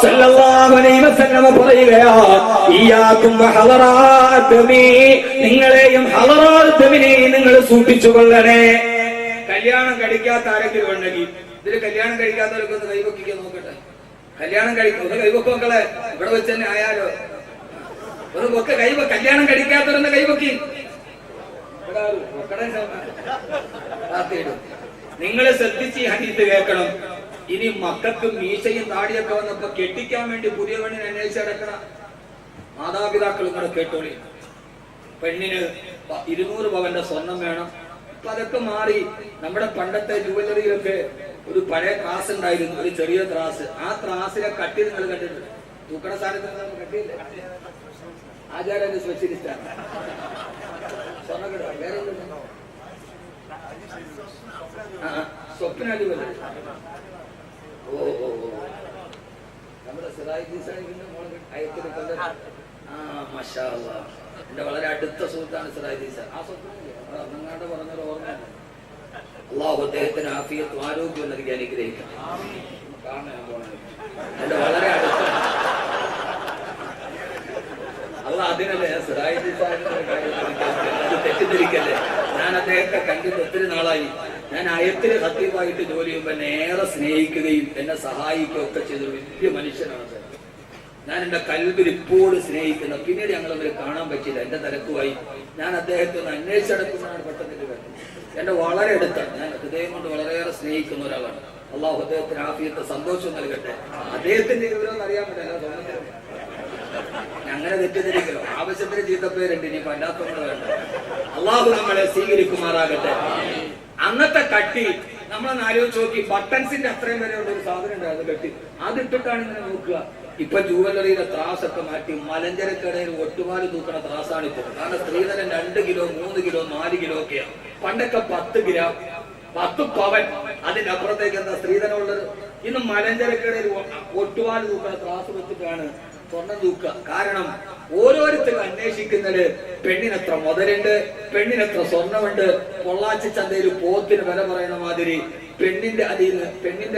Speaker 1: സല്ലല്ലാഹു അലൈഹി വസല്ലം പറയുകയാ, ഇയ്യാകും വഹളറാത്മി, നിങ്ങളെയും ഹളറാത്മിനെയും നിങ്ങൾ സൂക്ഷിച്ചുകൊള്ളണേ. കല്യാണം കഴിക്കാത്ത ആരെങ്കിലും ഉണ്ടെങ്കിൽ, ഇതിൽ കല്യാണം കഴിക്കാത്തവരൊക്കെ ഒന്ന് കൈവക്കിക്കാൻ നോക്കട്ടെ. കല്യാണം കഴിക്കുന്ന കൈവക്ക് മക്കളെ, ഇവിടെ വെച്ച് തന്നെ ആയാലോ ഒക്കെ കല്യാണം കഴിക്കാത്തവരെന്ന് കൈവക്കി. നിങ്ങൾ ശ്രദ്ധിച്ച് ഈ ഹദീസ് കേൾക്കണം. ഇനി മക്കൾക്ക് മീശയും താടിയൊക്കെ വന്നപ്പോ കെട്ടിക്കാൻ വേണ്ടി പുതിയ പെണ്ണിനെ അന്വേഷിച്ചടക്കണം. മാതാപിതാക്കൾ ഇങ്ങനെ കേട്ടോളി. പെണ്ണിന് 200 പവന്റെ സ്വർണം വേണം. അപ്പൊ അതൊക്കെ മാറി. നമ്മുടെ പണ്ടത്തെ ജുവലറിയിലൊക്കെ ഒരു പഴയ ത്രാസ് ഉണ്ടായിരുന്നു, ഒരു ചെറിയ ത്രാസ്. ആ ത്രാസിലെ കട്ടി നിങ്ങൾ കണ്ടിട്ടുണ്ട്? തൂക്കണ സ്ഥാനത്ത് കട്ടിയില്ല. ആചാര്യ സ്പെഷ്യലിസ്റ്റാണ്. സ്വപ്നാലി പോലെ. ഓ ഓ ഓ നമ്മുടെ മാഷാ അല്ലാഹ്. എന്റെ വളരെ അടുത്ത സുഹൃത്താണ് സിറാജീസ. ആ സ്വപ്നം അങ്ങാണ്ട് പറഞ്ഞൊരു ഓർമ്മ. അള്ളാഹു അദ്ദേഹത്തിന് ആഫിയത്തും ആരോഗ്യവും നൽകി അനുഗ്രഹിക്കണം. കാണാൻ പോണത് എന്റെ വളരെ അടുത്ത അല്ല. അതിനല്ലേ തെറ്റിദ്ധരിക്കല്ലേ. ഞാൻ അദ്ദേഹത്തെ കണ്ടിട്ട് ഒത്തിരി നാളായി. ഞാൻ അയത്തിന് സത്യമായിട്ട് ജോലി ചെയ്യുമ്പോൾ എന്നെ ഏറെ സ്നേഹിക്കുകയും എന്നെ സഹായിക്കുകയും ഒക്കെ ചെയ്തൊരു വലിയ മനുഷ്യനാണ്. ഞാൻ എന്റെ കൽബിൽ ഇപ്പോഴും സ്നേഹിക്കുന്ന. പിന്നീട് ഞങ്ങൾ അവരെ കാണാൻ പറ്റില്ല, എന്റെ തിരക്കുമായി. ഞാൻ അദ്ദേഹത്തെ ഒന്ന് അന്വേഷിച്ചെടുക്കുന്നതാണ് പെട്ടെന്ന് കണ്ടത്. എന്റെ വളരെ അടുത്താണ്. ഞാൻ ഹൃദയം കൊണ്ട് വളരെയേറെ സ്നേഹിക്കുന്ന ഒരാളാണ്. അള്ളാഹു അദ്ദേഹത്തിന് ആഫിയത്ത് സന്തോഷം നൽകട്ടെ. അദ്ദേഹത്തിന്റെ വിവരം അറിയാൻ പറ്റില്ല. അങ്ങനെ തെറ്റിദ്ധരിക്കലോ. ആവശ്യത്തിന് ചീത്തപ്പേരുണ്ട്. ഇനി അല്ലാത്തവങ്ങൾ വേണ്ട. അള്ളാഹു നമ്മളെ സ്വീകരിക്കുമാറാകട്ടെ. അന്നത്തെ കട്ടി നമ്മളൊന്ന് ആലോചിച്ച് നോക്കി. ബട്ടൺസിന്റെ അത്രയും വരെ ഉള്ള ഒരു സാധനം ഉണ്ടായിരുന്നു കട്ടി, അതിട്ടിട്ടാണ് ഇങ്ങനെ നോക്കുക. ഇപ്പൊ ജുവലറിയിലെ ത്രാസൊക്കെ മാറ്റി മലഞ്ചരക്കടയിൽ ഒട്ടുപാല് തൂക്കണ ത്രാസാണ് ഇപ്പൊ. കാരണം സ്ത്രീധനം 2 കിലോ 3 കിലോ 4 കിലോ ഒക്കെയാണ്. പണ്ടൊക്കെ 10 ഗ്രാം 10 പവൻ, അതിന്റെ അപ്പുറത്തേക്ക് എന്താ സ്ത്രീധനം ഉള്ളത്? ഇന്ന് മലഞ്ചരക്കടയിൽ ഒട്ടുപാല് തൂക്കണ ത്രാസ് വെച്ചിട്ടാണ് സ്വർണം തൂക്കുക. കാരണം ഓരോരുത്തരും അന്വേഷിക്കുന്നത് പെണ്ണിനെത്ര മുതലുണ്ട്, പെണ്ണിനെത്ര സ്വർണമുണ്ട്. പൊള്ളാച്ചി ചന്തയിൽ പോത്തിന് വില പറയുന്ന മാതിരി പെണ്ണിന്റെ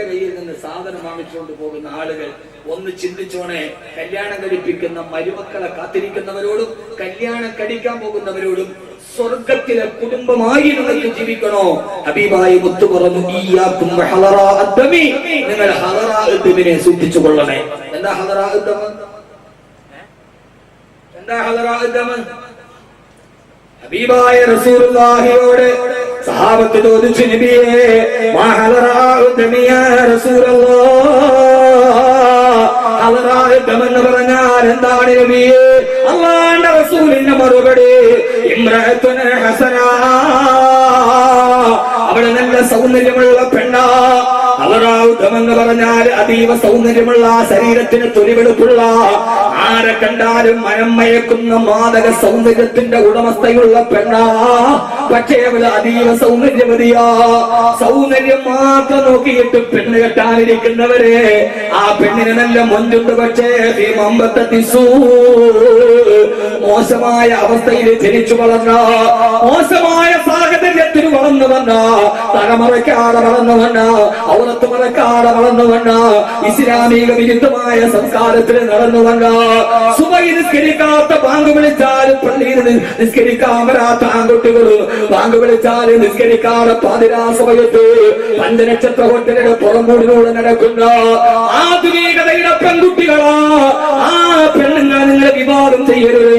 Speaker 1: കയ്യിൽ നിന്ന് സാധനം വാങ്ങിച്ചുകൊണ്ട് പോകുന്ന ആളുകൾ ഒന്ന് ചിന്തിച്ചോണേ. കല്യാണം കഴിപ്പിക്കുന്ന മരുമക്കളെ കാത്തിരിക്കുന്നവരോടും കല്യാണം കഴിക്കാൻ പോകുന്നവരോടും സ്വർഗത്തിലെ കുടുംബമായി നിങ്ങൾക്ക് ജീവിക്കണോ? ഹബീബായി മുത്തു പറഞ്ഞു, നിങ്ങൾ ഹദറാഇദ്ദിനെ സൂക്ഷിച്ചു കൊള്ളണേ. എന്താ ഹദറാഇദ്ദ്? എന്താ ഹദറാഇദ്ദ്? ഹബീബായ റസൂലുള്ളാഹിയോട് സഹാബത്ത് ചോദിച്ചു, നബിയേ മാ ഹദറാഇദ്ദ് യാ റസൂലല്ലാഹ്, ഹദറാഇദ്ദ് എന്ന് പറഞ്ഞാൽ എന്താണ് നബിയേ? അല്ലാഹുവിന്റെ റസൂലിന്റെ മറുപടി, ഇംറഅത്തുൻ ഹസനാ, അവള് നല്ല സൗന്ദര്യമുള്ള പെണ്ണാ. ഹദറാഇദ്ദ് പറഞ്ഞാൽ അതീവ സൗന്ദര്യമുള്ള, ശരീരത്തിന് തൊലിവെടുപ്പുള്ള, ആരെ കണ്ടാലും മനം മയക്കുന്ന മാദക സൗന്ദര്യത്തിന്റെ ഉടമസ്ഥയുള്ള പെണ്ണാ. പക്ഷേ അവള് അതീവ സൗന്ദര്യമതിയാ. സൗന്ദര്യം മാത്രം നോക്കിയിട്ട് പെണ്ണ് കെട്ടാനിരിക്കുന്നവരെ ആ പെണ്ണിന് നല്ല മൊഞ്ചുണ്ട്. പക്ഷേ മോശമായ അവസ്ഥയിൽ ജനിച്ചു വളർന്ന, മോശമായ സാഹചര്യത്തിൽ വളർന്നു വന്ന, തലമറക്കാതെ വളർന്നു വന്ന, ഔറത്ത് മറക്കാതെ വളർന്നു വന്ന, ഇസ്ലാമിക വിരുദ്ധമായ സംസ്കാരത്തിൽ നടന്നു വന്ന, സുബഹി നിസ്കരിക്കാത്ത, ബാങ്ക് വിളിച്ചാൽ പള്ളിയിൽ നിസ്കരിക്കാൻ വരാത്ത ആൺകുട്ടികളും, ബാങ്ക് വിളിച്ചാൽ നിസ്കരിക്കാതെ പാതിരാ സമയത്ത് പഞ്ചനക്ഷത്ര ഹോട്ടലിന്റെ പുറംമൂടിലൂടെ നടക്കുന്ന ആധുനികതയുടെ പെൺകുട്ടികളാ. ആ പെണ്ണുങ്ങൾ നിങ്ങളെ വിവാഹം ചെയ്യരുത്.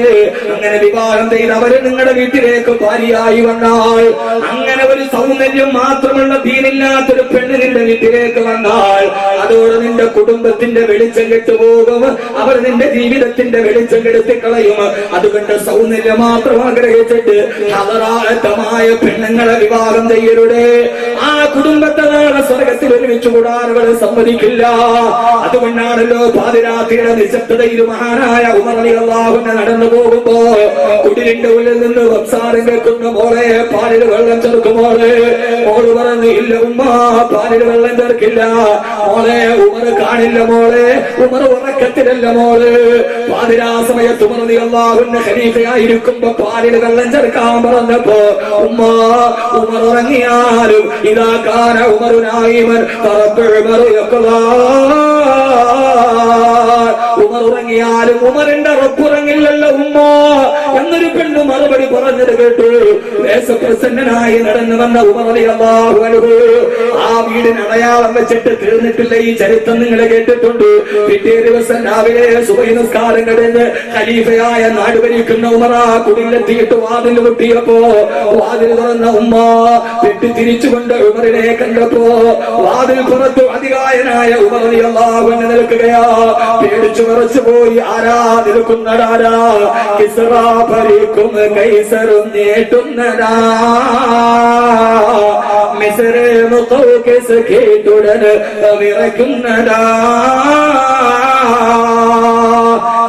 Speaker 1: അങ്ങനെ വിവാഹം ചെയ്ത് അവര് നിങ്ങളുടെ വീട്ടിലേക്ക് ഭാര്യയായി വന്നാൽ, അങ്ങനെ ഒരു സൗന്ദര്യം മാത്രമുള്ള ദീനില്ലാത്തൊരു പെണ്ണ് നിന്റെ വീട്ടിലേക്ക് വന്നാൽ, അതോടെ നിന്റെ കുടുംബത്തിന്റെ വെളിച്ചം കെട്ടുപോകും. അവർ നിന്റെ ജീവിതത്തിന്റെ വെളിച്ചം കെടുത്തി കളയും. അതുകൊണ്ട് സൗന്ദര്യം മാത്രം ആഗ്രഹിച്ചിട്ട് ഹദറാഅത്തമായ പെണ്ണുങ്ങളെ വിവാഹം ചെയ്യരുത്. ആ കുടുംബത്തെ നാളെ സ്വർഗത്തിൽ ഒരുമിച്ച് കൂടാൻ അവർ സമ്മതിക്കില്ല. അതുകൊണ്ടാണല്ലോ പാതിരാത്രിയുടെ നിശബ്ദതയിൽ മഹാനായ ഉമർ റളിയല്ലാഹു അൻഹു നടന്നു പോകുമ്പോ കുടിലിന്റെ ഉള്ളിൽ നിന്ന് സംസാരം കേൾക്കുന്ന, മോളെ പാലിൽ വെള്ളം ചേർക്കുമോളെ. മോള് പറഞ്ഞു, ഇല്ല ഉമ്മ, പാലിൽ വെള്ളം ചേർക്കില്ല. മോളെ ഉമർ കാണില്ല മോളെ, ഉമർ ഉറക്കത്തിലല്ല മോള്. പാതിരാ സമയത്ത് ഉമർ റളിയല്ലാഹു അൻഹു ഖലീഫയായിരിക്കുമ്പോ പാലിൽ വെള്ളം ചേർക്കാൻ പറഞ്ഞപ്പോ ഉമർ ഉറങ്ങിയാലും ഇദാ കാന ഉമറു നായിമൻ ഫറബ്ബു ഉമറു യഖ്ലാ, ഉമർ ഉറങ്ങിയാലും ഉമറിന്റെ റബ്ബുറങ്ങില്ലല്ലോ ഉമ്മ എന്നൊരു പെണ്ണ് മറുപടി പറഞ്ഞത് കേട്ടു. ദേശപ്രസന്നനായി നടന്നു വന്ന ഉമർ റളിയല്ലാഹു അൻഹു ആ വീടിന് അടയാളം വെച്ചിട്ട് തീർന്നിട്ടില്ല. ഈ ചരിത്രം നിങ്ങൾ കേട്ടിട്ടുണ്ട്. പിറ്റേ ദിവസം രാവിലെ സുബഹി നിസ്കാരം കഴിഞ്ഞ് ഖലീഫയായ നാട് ഭരിക്കുന്ന ഉമർ ആ കുടിലെത്തിയിട്ട് വാതിൽ മുട്ടിയപ്പോ വാതിൽ തുറന്ന ഉമ്മ പെട്ടി തിരിച്ചുകൊണ്ട് ഉമറിനെ കണ്ടപ്പോ വാതിൽ പുറത്തു അതികായനായ ഉമർ റളിയല്ലാഹു അൻഹു നിൽക്കുകയാ. പേടിച്ചു വിറച്ചു പോയി. ആരാ നിൽക്കുന്നതാരാ? കിസ്റാ ഭരിക്കും കൈസറും നേട്ടുന്നതാ, മിസ്റ് മുഖൗഖിസ് കേട്ടുടൻ വിറയ്ക്കുന്നതാ.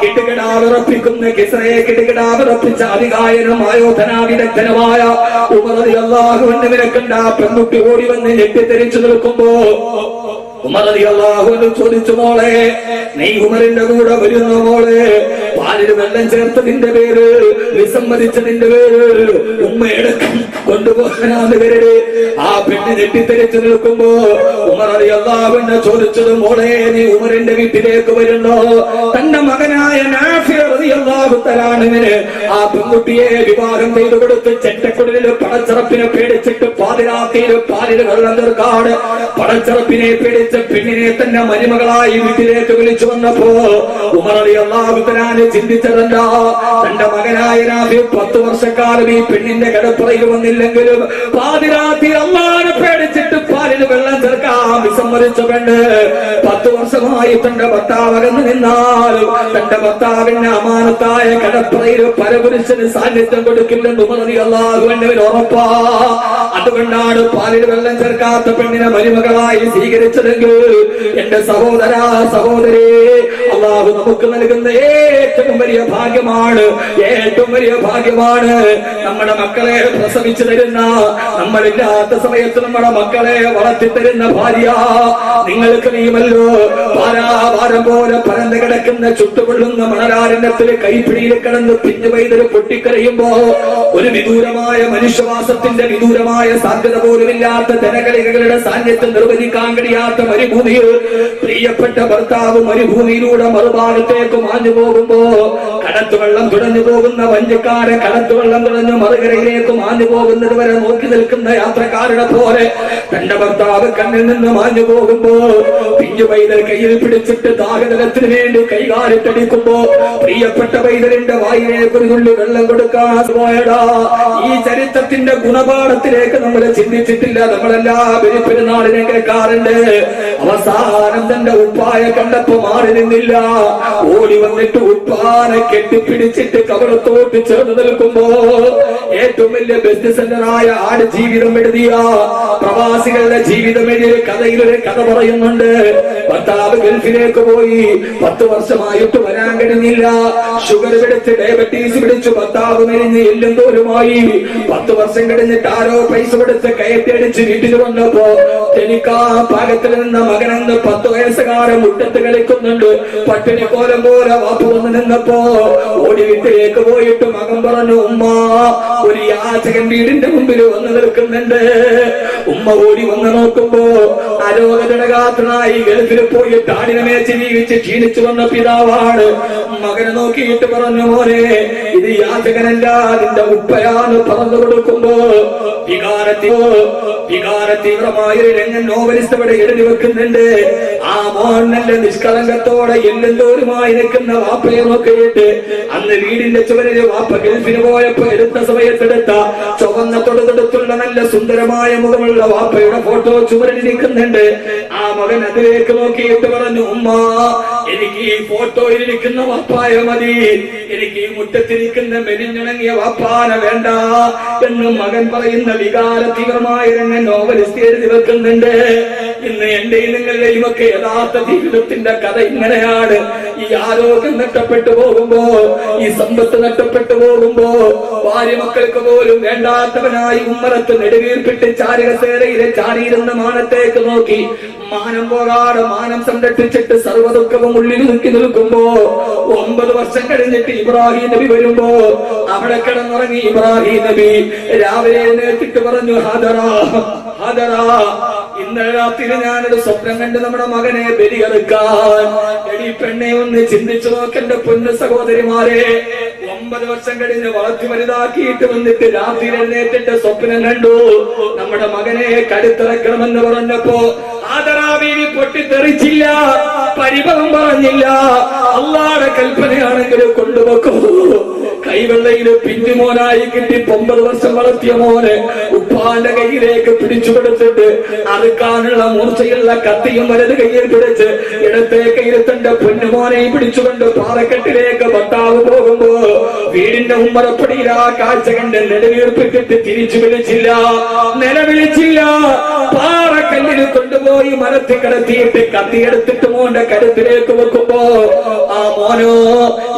Speaker 1: കിടുകിടാവിറപ്പിക്കുന്ന കിസ്റയെ കിടുകിടാവിറപ്പിച്ച അധികായനും ആയോധനാ വിദഗ്ധനുമായ ഉമർ റളിയല്ലാഹു അൻഹുവിനെ കണ്ട പെൺകുട്ടി ഓടി വന്ന് ഞെട്ടിത്തെറിച്ചു നിൽക്കുമ്പോ ഉമർ റളിയല്ലാഹു അൻഹു ചോദിച്ചു, മോളെ നീ ഉമറിന്റെ കൂടെ വരുന്നു മോളെ? പാലിൽ വെള്ളം ചേർത്തതിന്റെ പേര്, വിസമ്മതിച്ചതിന്റെ പേര് ഉമ്മയടക്കം കൊണ്ടുപോകാനാണ് കരുത്. ആ പെണ്ണ് ഞെട്ടിത്തെറിച്ചു നിൽക്കുമ്പോ ഉമർ റളിയല്ലാഹു അൻഹു ചോദിച്ചത്, മോളെ നീ ഉമറിന്റെ വീട്ടിലേക്ക് വരുന്നോ? തന്റെ മകനായ നാഫി റളിയല്ലാഹു തആല അൻഹുവിന് ആ പെൺകുട്ടിയെ വിവാഹം ചെയ്തു കൊടുത്ത് ചെറ്റക്കുടലിൽ പടച്ചറപ്പിനെ പേടിച്ചിട്ട് പാതിരാത്രിയിൽ പാലിൽ വെള്ളം ചേർക്കാട് പടച്ചറപ്പിനെ പേടിച്ച് പെണ്ണിനെ തന്നെ മരുമകളായി വീട്ടിലേക്ക് വിളിച്ചു വന്നപ്പോ ഉമർ റളിയല്ലാഹു തആല ചിന്തിച്ചതെന്താ? തന്റെ മകനായ നാഫി 10 വർഷക്കാലം ഈ പെണ്ണിന്റെ കിടപ്പറയിൽ വന്നില്ലെങ്കിലും പാതിരാത്രി അല്ലാഹുവിനെ പേടിച്ചിട്ട് പാലിൽ വെള്ളം ചേർക്കാൻ സമ്മതിച്ച പെണ്ണ് 10 വർഷമായി തന്റെ ഭർത്താവ് അകന്നു നിന്നാലും തന്റെ ഭർത്താവിന്റെ അമാനത്തായ കടപ്പുറയിൽ പരപുരുഷന് സാന്നിധ്യം കൊടുക്കില്ലെന്ന് റളിയല്ലാഹു അൻഹു ഉറപ്പാ. അതുകൊണ്ടാണ് പാലിൽ വെള്ളം ചേർക്കാത്ത പെണ്ണിനെ മരുമകളായി സ്വീകരിച്ചതെങ്കിൽ എന്റെ സഹോദര സഹോദരി, അല്ലാഹു നമുക്ക് നൽകുന്ന ഏറ്റവും വലിയ ഭാഗ്യമാണ്, ഏറ്റവും വലിയ ഭാഗ്യമാണ്. നമ്മുടെ മക്കളെ പ്രസവിച്ചു തരുന്ന, നമ്മളില്ലാത്ത സമയത്ത് നമ്മുടെ മക്കളെ വളർത്തി തരുന്ന ഭാര്യ. നിങ്ങൾക്ക് നീമല്ലോ പാരാവാരം പോലെ പരന്നു കിടക്കുന്ന ചുട്ടുകൊള്ളുന്ന മണലാരണ്യത്തിൽ കൈപ്പിടിയിൽ കിടന്ന് പിഞ്ഞു പെയ്തൊരു പൊട്ടിക്കരയുമ്പോ ഒരു വിദൂരമായ മനുഷ്യവാസത്തിന്റെ വിദൂരമായ സാധ്യത പോലുമില്ലാത്ത ജനകളികളുടെ സാന്നിധ്യം നിർവഹിക്കാൻ കഴിയാത്ത മരുഭൂമിയിൽ പ്രിയപ്പെട്ട ഭർത്താവ് മരുഭൂമിയിലൂടെ മറുഭാഗത്തേക്ക് മാഞ്ഞു പോകുമ്പോ കടത്തുവെള്ളം തുഴഞ്ഞു പോകുന്ന വഞ്ചക്കാരെ കടത്തുവെള്ളം തുഴഞ്ഞു മറുകരയിലേക്ക് മാഞ്ഞു പോകുന്നത് വരെ നോക്കി നിൽക്കുന്ന യാത്രക്കാരുടെ പോലെ തന്റെ ഭർത്താവ് കണ്ണിൽ നിന്ന് മാഞ്ഞു പോകുമ്പോ പിഞ്ചു പൈതൽ കയ്യിൽ പിടിച്ചിട്ട് ദാഹജലത്തിന് വേണ്ടി കൈകാലിട്ടടിക്കുമ്പോ പ്രിയപ്പെട്ട പൈതലിന്റെ വായിലേക്ക് ഒരു തുള്ളി വെള്ളം കൊടുക്കാൻ പോയടാ. ഈ ചരിത്രത്തിന്റെ ഗുണപാഠത്തിലേക്ക് നമ്മൾ ചിന്തിച്ചിട്ടില്ല. നമ്മളെല്ലാ ബലിപ്പെരുന്നാളിനെ കേൾക്കാറുണ്ട്. അവസാനം തന്റെ ഉപ്പായ കണ്ടപ്പോ മാറി നിന്നില്ല, ഓടി വന്നിട്ട് ഉപ്പാനെ കെട്ടിപ്പിടിച്ചിട്ട് കവളത്തോട്ട് ചേർന്ന് നിൽക്കുമ്പോ ഏറ്റവും വലിയ ബെസ്റ്റ് സെല്ലറായ ആട് ജീവിതം എഴുതിയ പ്രവാസികളുടെ ജീവിതം എഴുതിയ കഥയിലൊരു കഥ പറയുന്നുണ്ട്. ഭർത്താവ് ഗൾഫിലേക്ക് പോയി 10 വർഷമായിട്ട് വരാൻ കഴിഞ്ഞില്ല. ഷുഗർ പിടിച്ച് ഡയബറ്റീസ് പിടിച്ചു ഭർത്താവ് മെലിഞ്ഞ് എല്ലും തോലുമായി. 10 വർഷം കഴിഞ്ഞിട്ട് ആരോ പൈസ കൊടുത്ത് കയറ്റിയടിച്ച് വീട്ടിൽ വന്നപ്പോ എനിക്കാ പാകത്തിൽ നിന്ന മകനെന്ന് 10 വയസ്സുകാരൻ മുറ്റത്ത് കളിക്കുന്നുണ്ട്. പട്ടിണി കോലം പോലെ വാപ്പ് വന്ന് നിന്നപ്പോ ഓടി വീട്ടിലേക്ക് പോയിട്ട് മകൻ പറഞ്ഞു, ഉമ്മ ഒരു യാചകൻ വീടിന്റെ മുമ്പിൽ വന്ന് നിൽക്കുന്നുണ്ട്. ഉമ്മ ഓടി വന്ന് നോക്കുമ്പോ ആരോഗ്യജനകാത്രനായി ഗൾഫിൽ പോയിട്ട് ആടിനെ മേച്ച് ജീവിച്ച് ക്ഷീണിച്ചു വന്ന പിതാവാണ്. മകനെ നോക്കിയിട്ട് പറഞ്ഞു, മോനെ ഇത് യാചകനല്ല, നിന്റെ ഉപ്പയാന്ന് പറഞ്ഞു കൊടുക്കുമ്പോ വികാര തീവ്രമായ രംഗൻ നോവലിസ്റ്റ് അവിടെ എഴുതി വെക്കുന്നുണ്ട്. ആ മോൻ നല്ല നിഷ്കളങ്കത്തോടെ എല്ലെന്തോരുമായി നിൽക്കുന്ന വാപ്പയെ നോക്കിയിട്ട് അന്ന് വീടിന്റെ ചുവരില് വാപ്പ ഗൾഫിന് പോയപ്പോ എടുത്ത സമയത്തെടുത്ത ചുവന്ന തൊടുതൊടുത്തുള്ള നല്ല സുന്ദരമായ മുഖമുള്ള വാപ്പയുടെ ഫോട്ടോ ചുവരിൽ നിൽക്കുന്നുണ്ട്. ആ മകൻ അതിലേക്ക് നോക്കിയിട്ട് പറഞ്ഞു, ഉമ്മ എനിക്ക് ഈ ഫോട്ടോയിൽ ഇരിക്കുന്ന വാപ്പായ മതി, എനിക്ക് ഈ മുറ്റത്തിരിക്കുന്ന മെലിഞ്ഞുണങ്ങിയ വാപ്പാന വേണ്ട എന്ന് മകൻ പറയുന്ന വികാര തീവ്രമായ രംഗൻ നോവലിസ്റ്റ് എഴുതി വെക്കുന്നുണ്ട്. ഇന്ന് എന്റെയും നിങ്ങളുടെയും ഒക്കെ യഥാർത്ഥ ജീവിതത്തിന്റെ കഥ ഇങ്ങനെയാണ്. ഈ ആരോഗ്യം നഷ്ടപ്പെട്ടു പോകുമ്പോ, ഈ സമ്പത്ത് നഷ്ടപ്പെട്ടു പോകുമ്പോ, ഭാര്യ മക്കൾക്ക് പോലും വേണ്ടാത്തവനായി ഉമ്മറത്ത് നെടുവീർപ്പിട്ട് ചാരികസേരയിലെ ചാരിയിരുന്ന മാനത്തേക്ക് നോക്കി മാനം പോകാതെ മാനം സംരക്ഷിച്ചിട്ട് സർവ്വദുഃഖവും ഉള്ളിൽ നോക്കി നിൽക്കുമ്പോ 9 വർഷം കഴിഞ്ഞിട്ട് ഇബ്രാഹിം നബി വരുമ്പോ അവിടെ കിടന്നുറങ്ങി ഇബ്രാഹിം നബി രാവിലെ എഴുന്നേറ്റിട്ട് പറഞ്ഞു, ഹാദറാ ഹാദറാ, ഇന്നലെ രാത്രി ഞാനൊരു സ്വപ്നം കണ്ട് നമ്മുടെ മകനെ ബലിയെടുക്കാൻ. എടി പെണ്ണെ ഒന്ന് ചിന്തിച്ചു നോക്കെന്റെ പൊന്നു സഹോദരിമാരെ, 9 വർഷം കഴിഞ്ഞ് വളർത്തി വലുതാക്കിയിട്ട് വന്നിട്ട് രാത്രി എഴുന്നേറ്റിട്ട് സ്വപ്നം കണ്ടു നമ്മുടെ മകനെ കടുത്തിറക്കണമെന്ന് പറഞ്ഞപ്പോ ആദറാ ബീവി പൊട്ടിത്തെറിച്ചില്ല, പരിഭവം പറഞ്ഞില്ല. അള്ളാഹുവിന്റെ കൽപ്പനയാണെങ്കിൽ കൊണ്ടുവെക്കൂ. കൈവെള്ളയില് പിഞ്ചുമോനായി കിട്ടി 9 വർഷം വളർത്തിയ മോനെ ഉപ്പാന്റെ കയ്യിലേക്ക് പിടിച്ചു കൊടുത്തിട്ട് അറുക്കാനുള്ള മൂർച്ചയുള്ള കത്തിയും വലത് കയ്യിൽ പിടിച്ച് ഇടത്തെ കയ്യിൽ തന്റെ പൊന്നുമോനെയും പിടിച്ചുകൊണ്ട് പാറക്കെട്ടിലേക്ക് ഭർത്താവ് പോകുമ്പോ വീടിന്റെ ഉമ്മറപ്പടിയിൽ ആ കാഴ്ച കണ്ട് നെടുവീർപ്പിട്ടിട്ട് തിരിച്ചു വിളിച്ചില്ല, നിലവിളിച്ചില്ല. പാറക്കല്ലിൽ കൊണ്ടുപോയി മരത്തിൽ കിടത്തിയിട്ട് കത്തിയെടുത്തിട്ട് മോന്റെ കരുത്തിലേക്ക് വെക്കുമ്പോ ആ മോനോ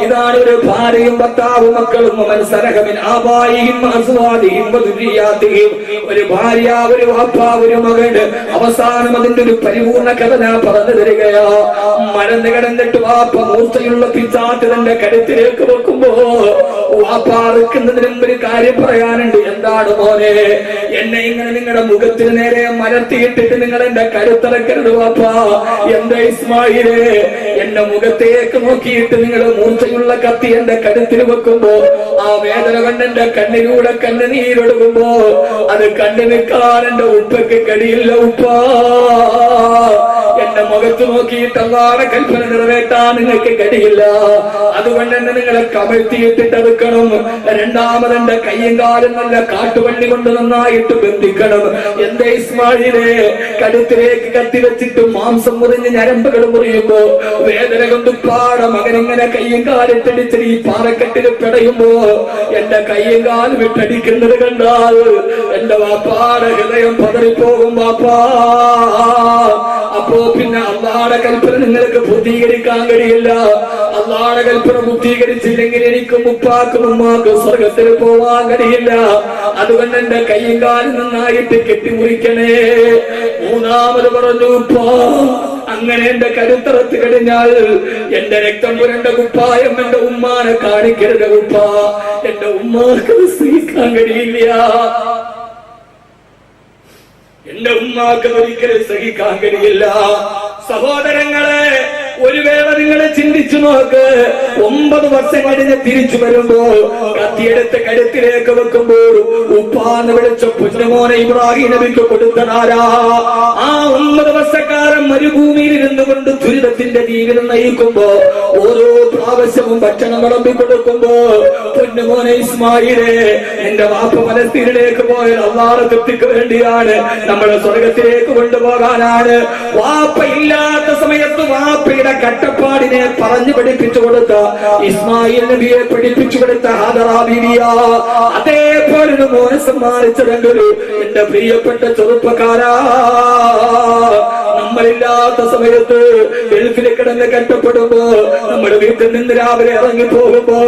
Speaker 1: ഇതാണ് ഒരു ഭാര്യയും ഭർത്താവും മക്കളും മനസ്സരഹമിൻ ആബായിയും അസ്വാദിയും വദുരിയാതിയും, ഒരു ഭാര്യ ഒരു വാപ്പ ഒരു മകൻ. അവസാനം അതിന്റെ ഒരു പരിപൂർണ കഥ ഞാൻ പറഞ്ഞു തരികയോ. മരന്ന് കിടന്നിട്ട് വാപ്പ മൂർച്ചയുള്ള പിച്ചാത്തി തന്റെ കരുത്തിലേക്ക് വെക്കുമ്പോ വാപ്പ അറുക്കുന്നതിന് മുമ്പ് ഒരു കാര്യം പറയാനുണ്ട്. എന്താണ് മോനെ, എന്നെ ഇങ്ങനെ നിങ്ങളുടെ മുഖത്തിന് നേരെ മരത്തിയിട്ടിട്ട് നിങ്ങൾ എന്റെ കരുത്തിറക്കരുത് വാപ്പ. എന്താ ഇസ്മായിലേ, എന്റെ മുഖത്തേക്ക് നോക്കിയിട്ട് നിങ്ങൾ മൂർച്ചയുള്ള കത്തി എന്റെ കരുത്തിൽ വെക്കുമ്പോ ആ വേദന കണ്ടെന്റെ കണ്ണിലൂടെ കണ്ണുനീരൊടുകുമ്പോ അത് കണ്ടു നിൽക്കാൻ എന്റെ ഉപ്പയ്ക്ക് കഴിയില്ല ഉപ്പ. എന്റെ മുഖ മുഖത്ത് നോക്കിയിട്ട് അല്ലാഹുവിന്റെ കൽപ്പന നിറവേറ്റാൻ നിങ്ങൾക്ക് കഴിയില്ല. അതുകൊണ്ട് തന്നെ നിങ്ങളെ കമഴ്ത്തിയിട്ടെടുക്കണം. രണ്ടാമതെന്റെ കയ്യും കാലും നല്ല കാട്ടുവള്ളി കൊണ്ട് നന്നായിട്ട് ബന്ധിക്കണം. എന്റെ ഇസ്മായിലെ കഴുത്തിലേക്ക് കത്തിവെച്ചിട്ട് മാംസം മുറിഞ്ഞ് ഞരമ്പുകൾ മുറിയുമ്പോ വേദന കൊണ്ട് മകനിങ്ങനെ കയ്യും കാലിട്ടടിച്ച് ഈ പാറക്കെട്ടിൽ പിടയുമ്പോ എന്റെ കയ്യും കാലും വിട്ടടിക്കുന്നത് കണ്ടാൽ എന്റെ വാപ്പാടെ ഹൃദയം പതറിപ്പോകും വാപ്പാ. അപ്പോ പിന്നെ അല്ലാഹുവിന്റെ കൽപ്പന നിങ്ങൾക്ക് പൂർത്തീകരിക്കാൻ കഴിയില്ല. അല്ലാഹുവിന്റെ കൽപ്പന പൂർത്തീകരിച്ചില്ലെങ്കിൽ എനിക്കും ഉപ്പാക്കും ഉമ്മാക്കും സ്വർഗത്തിൽ പോവാൻ കഴിയില്ല. അതുകൊണ്ട് എന്റെ കയ്യും കാലും നന്നായിട്ട് കെട്ടിമുറിക്കണേ. മൂന്നാമത് പറഞ്ഞു, ഉപ്പാ അങ്ങനെ എന്റെ കരുത്തറത്ത് കഴിഞ്ഞാൽ എന്റെ രക്തം പുരണ്ട കുപ്പായം എന്റെ ഉമ്മാനെ കാണിക്കരുത് ഉപ്പ. എന്റെ ഉമ്മാക്ക് സഹിക്കാൻ കഴിയില്ല. എന്റെ ഉമ്മാക്ക് ഒരിക്കലും സഹിക്കാൻ കഴിയില്ല. സഹോദരങ്ങളെ, ഒരു വേള നിങ്ങളെ ചിന്തിച്ചു നോക്ക്. 9 വർഷം കഴിഞ്ഞ് തിരിച്ചു വരുമ്പോ കത്തിയെടുത്ത് കഴുത്തിലേക്ക് വെക്കുമ്പോൾ ഉപ്പാന്ന് വിളിച്ച പൊന്നുമോനെ ഇബ്രാഹിം നബിക്ക് കൊടുത്തതാരാ? ആ 9 വർഷക്കാലം മരുഭൂമിയിൽ ഇരുന്നു കൊണ്ട് ദുരിതത്തിന്റെ ജീവിതം നയിക്കുമ്പോ ഓരോ പ്രാവശ്യവും ഭക്ഷണം വിളമ്പി കൊടുക്കുമ്പോ പൊന്നുമോനെ ഇസ്മായിലെ, എന്റെ വാപ്പ പലസ്തീനിലേക്ക് പോയത് അല്ലാഹുവിന്റെ തൃപ്തിക്ക് വേണ്ടിയാണ്, നമ്മളെ സ്വർഗത്തിലേക്ക് കൊണ്ടുപോകാനാണ്. വാപ്പ ഇല്ലാത്ത സമയത്ത് വാപ്പയുടെ കട്ടപ്പാടിനെ പറഞ്ഞു പഠിപ്പിച്ചു കൊടുത്ത ഇസ്മായിൽ നബിയെ പഠിപ്പിച്ചു കൊടുത്ത ഹാജറ ബീവിയാ അതേപോലെ മോനെ സമ്മാനിച്ചതെങ്കിലും എന്റെ പ്രിയപ്പെട്ട ചെറുപ്പക്കാരാ, നമ്മളില്ലാത്ത സമയത്ത് ഗൾഫിൽ കിടന്ന് കഷ്ടപ്പെടുമ്പോ നമ്മുടെ വീട്ടിൽ നിന്ന് രാവിലെ ഇറങ്ങി പോകുമ്പോ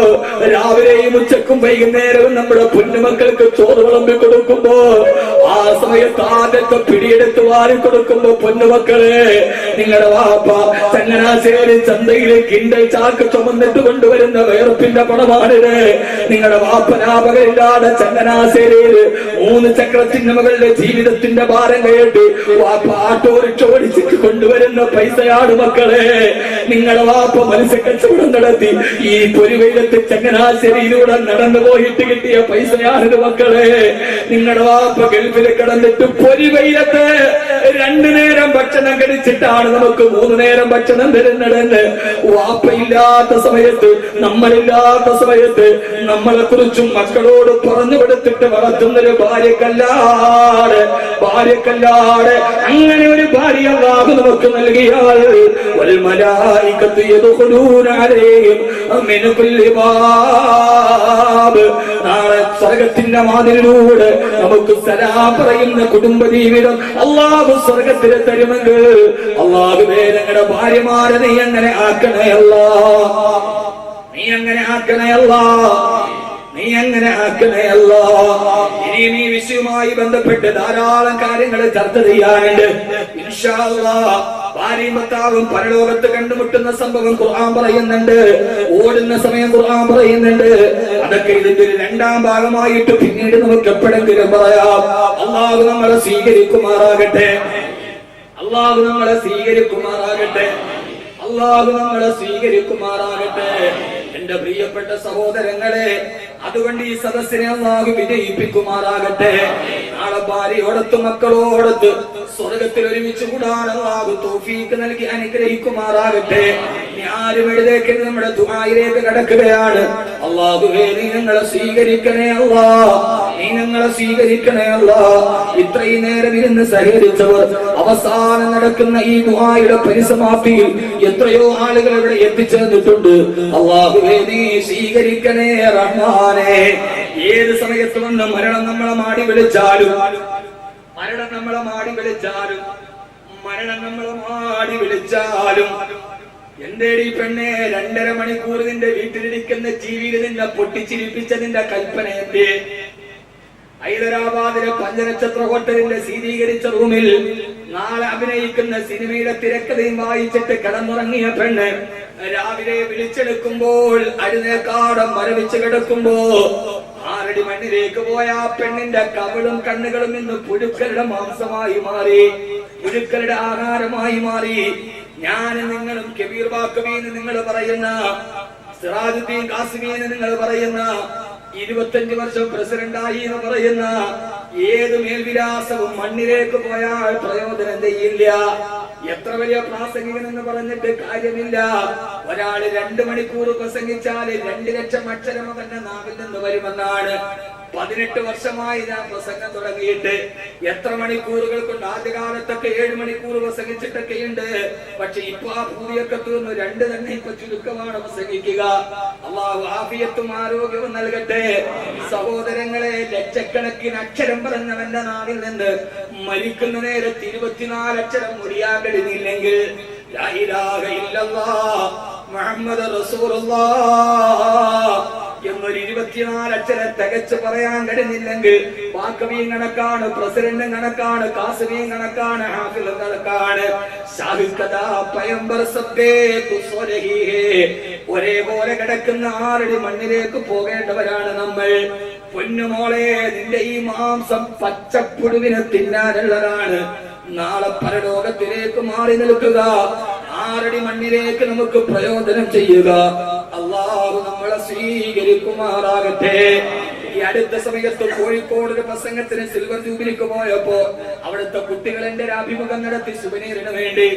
Speaker 1: രാവിലെയും ഉച്ചക്കും വൈകുന്നേരവും നമ്മുടെ പൊന്നുമക്കൾക്ക് ചോറ് വിളമ്പി കൊടുക്കുമ്പോ ആ സമയത്ത് ആദ്യത്തെ പിടിയെടുത്ത് വാരി കൊടുക്കുമ്പോ പൊന്നുമക്കളെ, നിങ്ങളുടെ വാപ്പ ചങ്ങനാശ്ശേരി ചന്തയിലെ കിണ്ടൽ ചാക്ക് ചുമന്നിട്ട് കൊണ്ടുവരുന്ന വേർപ്പിന്റെ പണമാണിത്. നിങ്ങളുടെ വാപ്പ ലാഭകരില്ലാതെ ചങ്ങനാശ്ശേരിയിൽ 3 ചക്രത്തിന്റെ മകളുടെ ജീവിതത്തിന്റെ ഭാരം കേട്ട് വാപ്പ ഓട്ടോറിക്ഷ ഓടിച്ചിട്ട് കൊണ്ടുവരുന്ന പൈസയാണ് മക്കളെ. നിങ്ങളുടെ വാപ്പ മത്സ്യക്കച്ചവടം നടത്തി ഈ പൊരുവെയിലത്ത് ചങ്ങനാശ്ശേരിയിലൂടെ നടന്നു പോയിട്ട് കിട്ടിയ പൈസയാണിത് മക്കളെ. നിങ്ങളുടെ വാപ്പ ഗൾഫിൽ കിടന്നിട്ട് പൊരുവെയിലത്ത് 2 നേരം ഭക്ഷണം കഴിച്ചിട്ടാണ് നമുക്ക് 3 നേരം ഭക്ഷണം തരുന്നതെന്ന്. വാപ്പയില്ലാത്ത സമയത്ത്, നമ്മളില്ലാത്ത സമയത്ത് നമ്മളെ കുറിച്ചും മക്കളോട് പറഞ്ഞു കൊടുത്തിട്ട് വളർത്തുന്നൊരു ഭാര്യക്കല്ലാതെ അങ്ങനെ ഒരു ഭാര്യ അല്ലാഹു നമുക്ക് നൽകിയാൽ വൽമലായികത്തു യദ്ഖുലൂന അലൈഹിം മിൻ കുല്ലി ബാബ്, നാളെ സ്വർഗ്ഗത്തിന്റെ വാതിലിലൂടെ നമുക്ക് സലാം പറയുന്ന കുടുംബ ജീവിതം അല്ലാഹു സ്വർഗ്ഗത്തിൽ തരുമെങ്കിൽ അല്ലാഹുവേ ഞങ്ങളുടെ ഭാര്യമാരെ നീ അങ്ങനെ ആക്കണേ അല്ലാഹ്, നീ അങ്ങനെ ആക്കണേ അല്ലാഹ്, നീ അങ്ങനെ ആക്കണേ അല്ലാഹ്. ഇനിയും ഈ വിഷയവുമായി ബന്ധപ്പെട്ട് ധാരാളം കാര്യങ്ങൾ ചർച്ച ചെയ്യാനുണ്ട് ഇൻഷാ അല്ലാഹ്. ഭാര്യയും ഭർത്താവും പരലോകത്ത് കണ്ടുമുട്ടുന്ന സംഭവം ഖുർആൻ പറയുന്നുണ്ട്, ഓടുന്ന സമയം ഖുർആൻ പറയുന്നുണ്ട്. അതൊക്കെ ഇതിന്റെ ഒരു 2ാം ഭാഗമായിട്ട് പിന്നീട് നമുക്ക് എപ്പോഴെങ്കിലും പറയാം. അല്ലാഹു നമ്മളെ സ്വീകരിക്കുമാറാകട്ടെ, അല്ലാഹു നമ്മളെ സ്വീകരിക്കുമാറാകട്ടെ, അല്ലാഹു നമ്മളെ സ്വീകരിക്കുമാറാകട്ടെ. എന്റെ പ്രിയപ്പെട്ട സഹോദരങ്ങളെ, അതുകൊണ്ട് ഈ സദസ്സിനെ അല്ലാഹു വിജയിപ്പിക്കുമാറാകട്ടെ. നാളെ ഭാര്യയോടത്ത് മക്കളോടത്ത് സ്വർഗത്തിൽ ഒരുമിച്ച് കൂടാൻ അല്ലാഹു തൗഫീഖ് നൽകി അനുഗ്രഹിക്കുമാറാകട്ടെ. ഇനി ആരും എഴുതേക്കരുത്, നമ്മുടെ ദുആയിലേക്ക് കടക്കുകയാണ്. അല്ലാഹുവേ നീ ഞങ്ങളെ സ്വീകരിക്കണേ അല്ലാഹ്, നീ ഞങ്ങളെ സ്വീകരിക്കണേ അല്ലാഹ്. ഇത്രയും നേരം ഇരുന്ന് സഹകരിച്ചവർ അവസാനം നടക്കുന്ന ഈ ദുആയുടെ പരിസമാപ്തിയിൽ എത്രയോ ആളുകൾ ഇവിടെ എത്തിച്ചേർന്നിട്ടുണ്ട്. അല്ലാഹുവേ നീ സ്വീകരിക്കണേ റഹ്മാനേ. ഏത് സമയത്ത് വന്ന് മരണം നമ്മളെ മാടി വിളിച്ചാലും, മരണം നമ്മളെ മാടി വിളിച്ചാലും, മരണം നമ്മളെ മാടി വിളിച്ചാലും, എന്തേടി പെണ്ണെ 2.5 മണിക്കൂർ നിന്റെ വീട്ടിലിരിക്കുന്ന ജീവിയിൽ നിന്നെ പൊട്ടിച്ചിരിപ്പിച്ച നിന്റെ കൽപ്പന എന്തേ? ഹൈദരാബാദിലെ 5 നക്ഷത്ര ഹോട്ടലിന്റെ ശീതീകരിച്ച റൂമിൽ നാളെ അഭിനയിക്കുന്ന സിനിമയുടെ തിരക്കഥയും വായിച്ചിട്ട് കിടന്നുറങ്ങിയ പെണ്ണ് രാവിലെ വിളിച്ചെടുക്കുമ്പോൾ അരുന്നേക്കാട് മരവിച്ച് കിടക്കുമ്പോ 6 അടി മണ്ണിലേക്ക് പോയ ആ പെണ്ണിന്റെ കവിളും കണ്ണുകളും ഇന്ന് പുഴുക്കളുടെ മാംസമായി മാറി, പുഴുക്കളുടെ ആഹാരമായി മാറി. ഞാൻ നിങ്ങളും കബീർ ബാക്കവീന്ന് നിങ്ങൾ പറയുന്ന, സിറാജുദ്ദീൻ കാസിമി എന്ന് നിങ്ങൾ പറയുന്ന, 25 വർഷം പ്രസിഡന്റായി എന്ന് പറയുന്ന ഏത് മേൽവിലാസവും മണ്ണിലേക്ക് പോയാൽ പ്രയോജനം ചെയ്യില്ല. എത്ര വലിയ പ്രാസംഗികൻ എന്ന് പറഞ്ഞിട്ട് കാര്യമില്ല. ഒരാള് 2 മണിക്കൂർ പ്രസംഗിച്ചാൽ 2 ലക്ഷം അക്ഷരം അവന്റെ നാവിൽ നിന്ന് വരുമെന്നാണ്. 18 വർഷമായി ഞാൻ പ്രസംഗം തുടങ്ങിയിട്ട്. എത്ര മണിക്കൂറുകൾ കൊണ്ട് ആദ്യകാലത്തൊക്കെ 7 മണിക്കൂർ പ്രസംഗിച്ചിട്ടൊക്കെയുണ്ട്. പക്ഷെ ഇപ്പൊ ആ ഭൂമിയൊക്കെ തീർന്നു. 2 തന്നെ ഇപ്പൊ ചുരുക്കമാണ് പ്രസംഗിക്കുക. അള്ളാഹു ആഫിയത്തും ആരോഗ്യവും നൽകട്ടെ. സഹോദരങ്ങളെ, ലക്ഷക്കണക്കിന് അക്ഷരം പറഞ്ഞവന്റെ നാവിൽ നിന്ന് മരിക്കുന്ന നേരത്ത് 24 അക്ഷരം മുറിയാൻ കഴിഞ്ഞില്ലെങ്കിൽ ലാ ഇലാഹ ഇല്ലല്ലാഹ് മുഹമ്മദ് റസൂലുള്ളാഹ് എന്നൊരു 24 അക്ഷരം തികച്ചു പറയാൻ കഴിഞ്ഞില്ലെങ്കിൽ വാക്കവിയും കണക്കാണ്, പ്രസിഡന്റും കണക്കാണ്, കാസിമിയും കണക്കാണ്, ഹാഫിളും കണക്കാണ്. ഒരേപോലെ കിടക്കുന്ന 6 അടി മണ്ണിലേക്ക് പോകേണ്ടവരാണ് നമ്മൾ. പൊന്നുമോളെ, നിന്റെ ഈ മാംസം പച്ചപ്പുഴുവിനെ തിന്നാനുള്ളതാണ്. നാളെ പരലോകത്തിലേക്ക് മാറി നിൽക്കുക. 6 അടി മണ്ണിലേക്ക് നമുക്ക് പ്രയോജനം ചെയ്യുക. അല്ലാഹു നമ്മളെ സ്വീകരിക്കുമാറാകട്ടെ. ഈ അടുത്ത സമയത്ത് കോഴിക്കോട് ഒരു പ്രസംഗത്തിന് സിൽവർ ജൂബിലിക്ക് പോയപ്പോ അവിടുത്തെ കുട്ടികൾ എന്റെ ഒരു അഭിമുഖം നടത്തി. സുബനീറിന് വേണ്ടി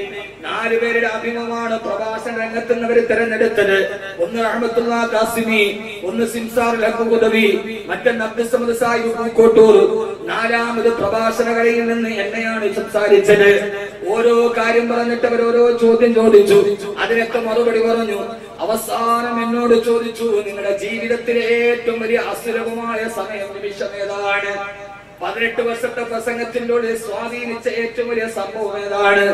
Speaker 1: 4 പേരുടെ അഭിമുഖമാണ് പ്രഭാഷണ രംഗത്ത് നിന്ന് അവർ തെരഞ്ഞെടുത്തത്. ഒന്ന് റഹ്മത്തുള്ള കാസിമി, ഒന്ന് സിംസാർ ലഖുദവി, മറ്റൊന്ന് അബ്ദുസ്സമദ് സാഹിബ് പൂക്കോട്ടൂർ. 4ാമത് പ്രഭാഷണ കലയിൽ നിന്ന് എന്നെയാണ് സംസാരിച്ചത്. ഓരോ കാര്യം പറഞ്ഞിട്ട് അവർ ഓരോ ചോദ്യം ചോദിച്ചു. അതിനൊക്കെ മറുപടി പറഞ്ഞു. അവസാനം എന്നോട് ചോദിച്ചു, നിങ്ങളുടെ ജീവിതത്തിലെ ഏറ്റവും വലിയ അസുലഭമായ സമയം നിമിഷം ഏതാണ്? 18 വർഷത്തെ പ്രസംഗത്തിലൂടെ സ്വാധീനിച്ച ഏറ്റവും വലിയ സംഭവം ഏതാണ്?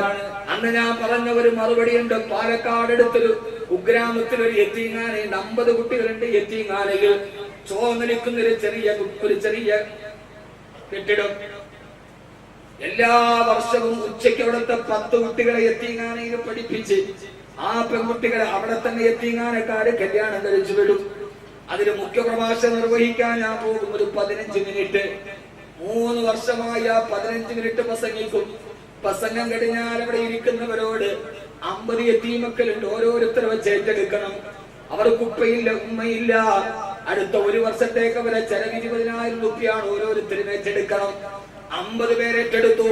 Speaker 1: അന്ന് ഞാൻ പറഞ്ഞ ഒരു മറുപടിയുണ്ട്. പാലക്കാട് അടുത്തൊരു കുഗ്രാമത്തിലൊരു യത്തീംഖാനയുണ്ട്. 50 കുട്ടികളുണ്ട് യത്തീംഖാനയിൽ. ചോർന്നിരിക്കുന്ന ഒരു ചെറിയ കെട്ടിടം. എല്ലാ വർഷവും ഉച്ചയ്ക്ക് അവിടുത്തെ 10 കുട്ടികളെ യത്തീംഖാനയിൽ പഠിപ്പിച്ച് ആ പെൺകുട്ടികളെ അവിടെ തന്നെ യത്തീംഖാനക്കാര് കല്യാണം കഴിച്ചു വിടും. അതിന് മുഖ്യ പ്രഭാഷണം നിർവഹിക്കാൻ ഞാൻ പോകും. ഒരു 15 മിനിറ്റ്. 3 വർഷമായി ആ 15 മിനിറ്റ് പ്രസംഗിക്കും. പ്രസംഗം കഴിഞ്ഞാൽ അവിടെ ഇരിക്കുന്നവരോട് 50 യത്തീമക്കളുണ്ട്, ഓരോരുത്തരെ വെച്ച് ഏറ്റെടുക്കണം. അവർക്ക് ഉപ്പയില്ല, ഉമ്മയില്ല. അടുത്ത 1 വർഷത്തേക്ക് അവരെ ചെലവ് 20,000 രൂപയാണ് ഓരോരുത്തരും ഏറ്റെടുക്കണം. 50 പേരെ ഏറ്റെടുത്തു.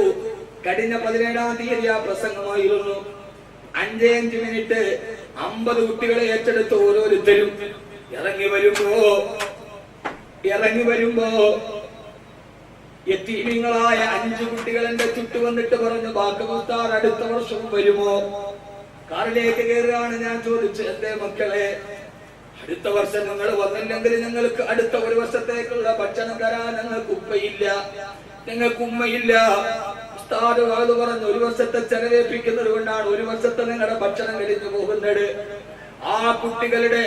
Speaker 1: കഴിഞ്ഞ 17-ാം തീയതി ആ പ്രസംഗമായിരുന്നു. 5 മിനിറ്റ് 50 കുട്ടികളെ ഏറ്റെടുത്ത് ഓരോരുത്തരും ഇറങ്ങി വരുമ്പോ യതീമീങ്ങളായ 5 കുട്ടികൾ എന്റെ ചുറ്റു വന്നിട്ട് പറഞ്ഞു, ബാക്കമുസ്താദ് അടുത്ത വർഷവും വരുമോ? കാറിലേക്ക് കയറുകയാണ്. ഞാൻ ചോദിച്ചു, എന്തേ മക്കളെ, അടുത്ത വർഷം നിങ്ങൾ വന്നില്ലെങ്കിൽ ഞങ്ങൾക്ക് അടുത്ത 1 വർഷത്തേക്കുള്ള ഭക്ഷണം തരാൻ ഞങ്ങൾക്ക് ഉപ്പയില്ല, ഞങ്ങൾക്ക് ഉമ്മയില്ല. ഉസ്താദ് അത് പറഞ്ഞു, 1 വർഷത്തെ ചെലവേൽപ്പിക്കുന്നത് കൊണ്ടാണ് 1 വർഷത്തെ നിങ്ങളുടെ ഭക്ഷണം കഴിഞ്ഞു പോകുന്നത്. ആ കുട്ടികളുടെ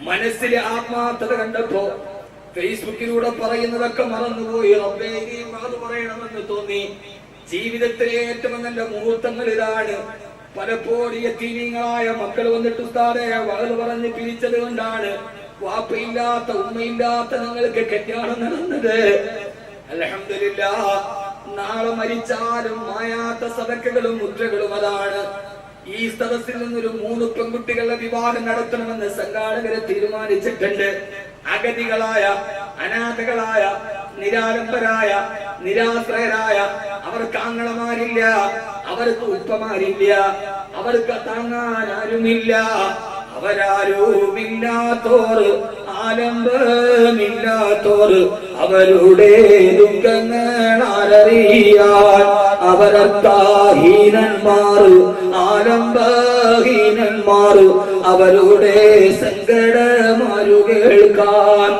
Speaker 1: മനസ്സിലെ ആത്മാർത്ഥത കണ്ടപ്പോ ഫേസ്ബുക്കിലൂടെ പറയുന്നതൊക്കെ മറന്നുപോയി. റബ്ബേ, ഇനിയും അത് പറയണമെന്ന് തോന്നി. ജീവിതത്തിലെ ഏറ്റവും നല്ല മുഹൂർത്തങ്ങൾ ഇതാണ്. പലപ്പോഴും യതീമീങ്ങളായ മക്കൾ വന്നിട്ട് ഉസ്താദെ വകൽ പറഞ്ഞ് പിരിച്ചത് കൊണ്ടാണ് വാപ്പയില്ലാത്ത ഉമ്മയില്ലാത്ത ഞങ്ങൾക്ക് കല്യാണം നടന്നത്. അൽഹംദുലില്ലാഹ്, നാളെ മരിച്ചാലും മായാത്ത സദക്കകളും മുദ്രകളും അതാണ്. ഈ സദസ്സിൽ നിന്നൊരു 3 പെൺകുട്ടികളുടെ വിവാഹം നടത്തണമെന്ന് സംഘാടകരെ തീരുമാനിച്ചിട്ടുണ്ട്. അഗതികളായ, അനാഥകളായ, നിരാലംബരായ, നിരാശ്രയരായ, അവർക്ക് ആങ്ങളമാരില്ല, അവർക്ക് ഉപ്പമാരില്ല, അവർക്ക് താങ്ങാൻ ആരുമില്ല. അവരാരുമില്ലാത്തോർ, ആലംബമില്ലാത്തോർ, അവരുടെ ദുഃഖങ്ങൾ ആരറിയാൻ. അവരത്താഹീനന്മാർ, ആലംബഹീനന്മാർ, അവരുടെ സങ്കടമാരു കേൾക്കാൻ.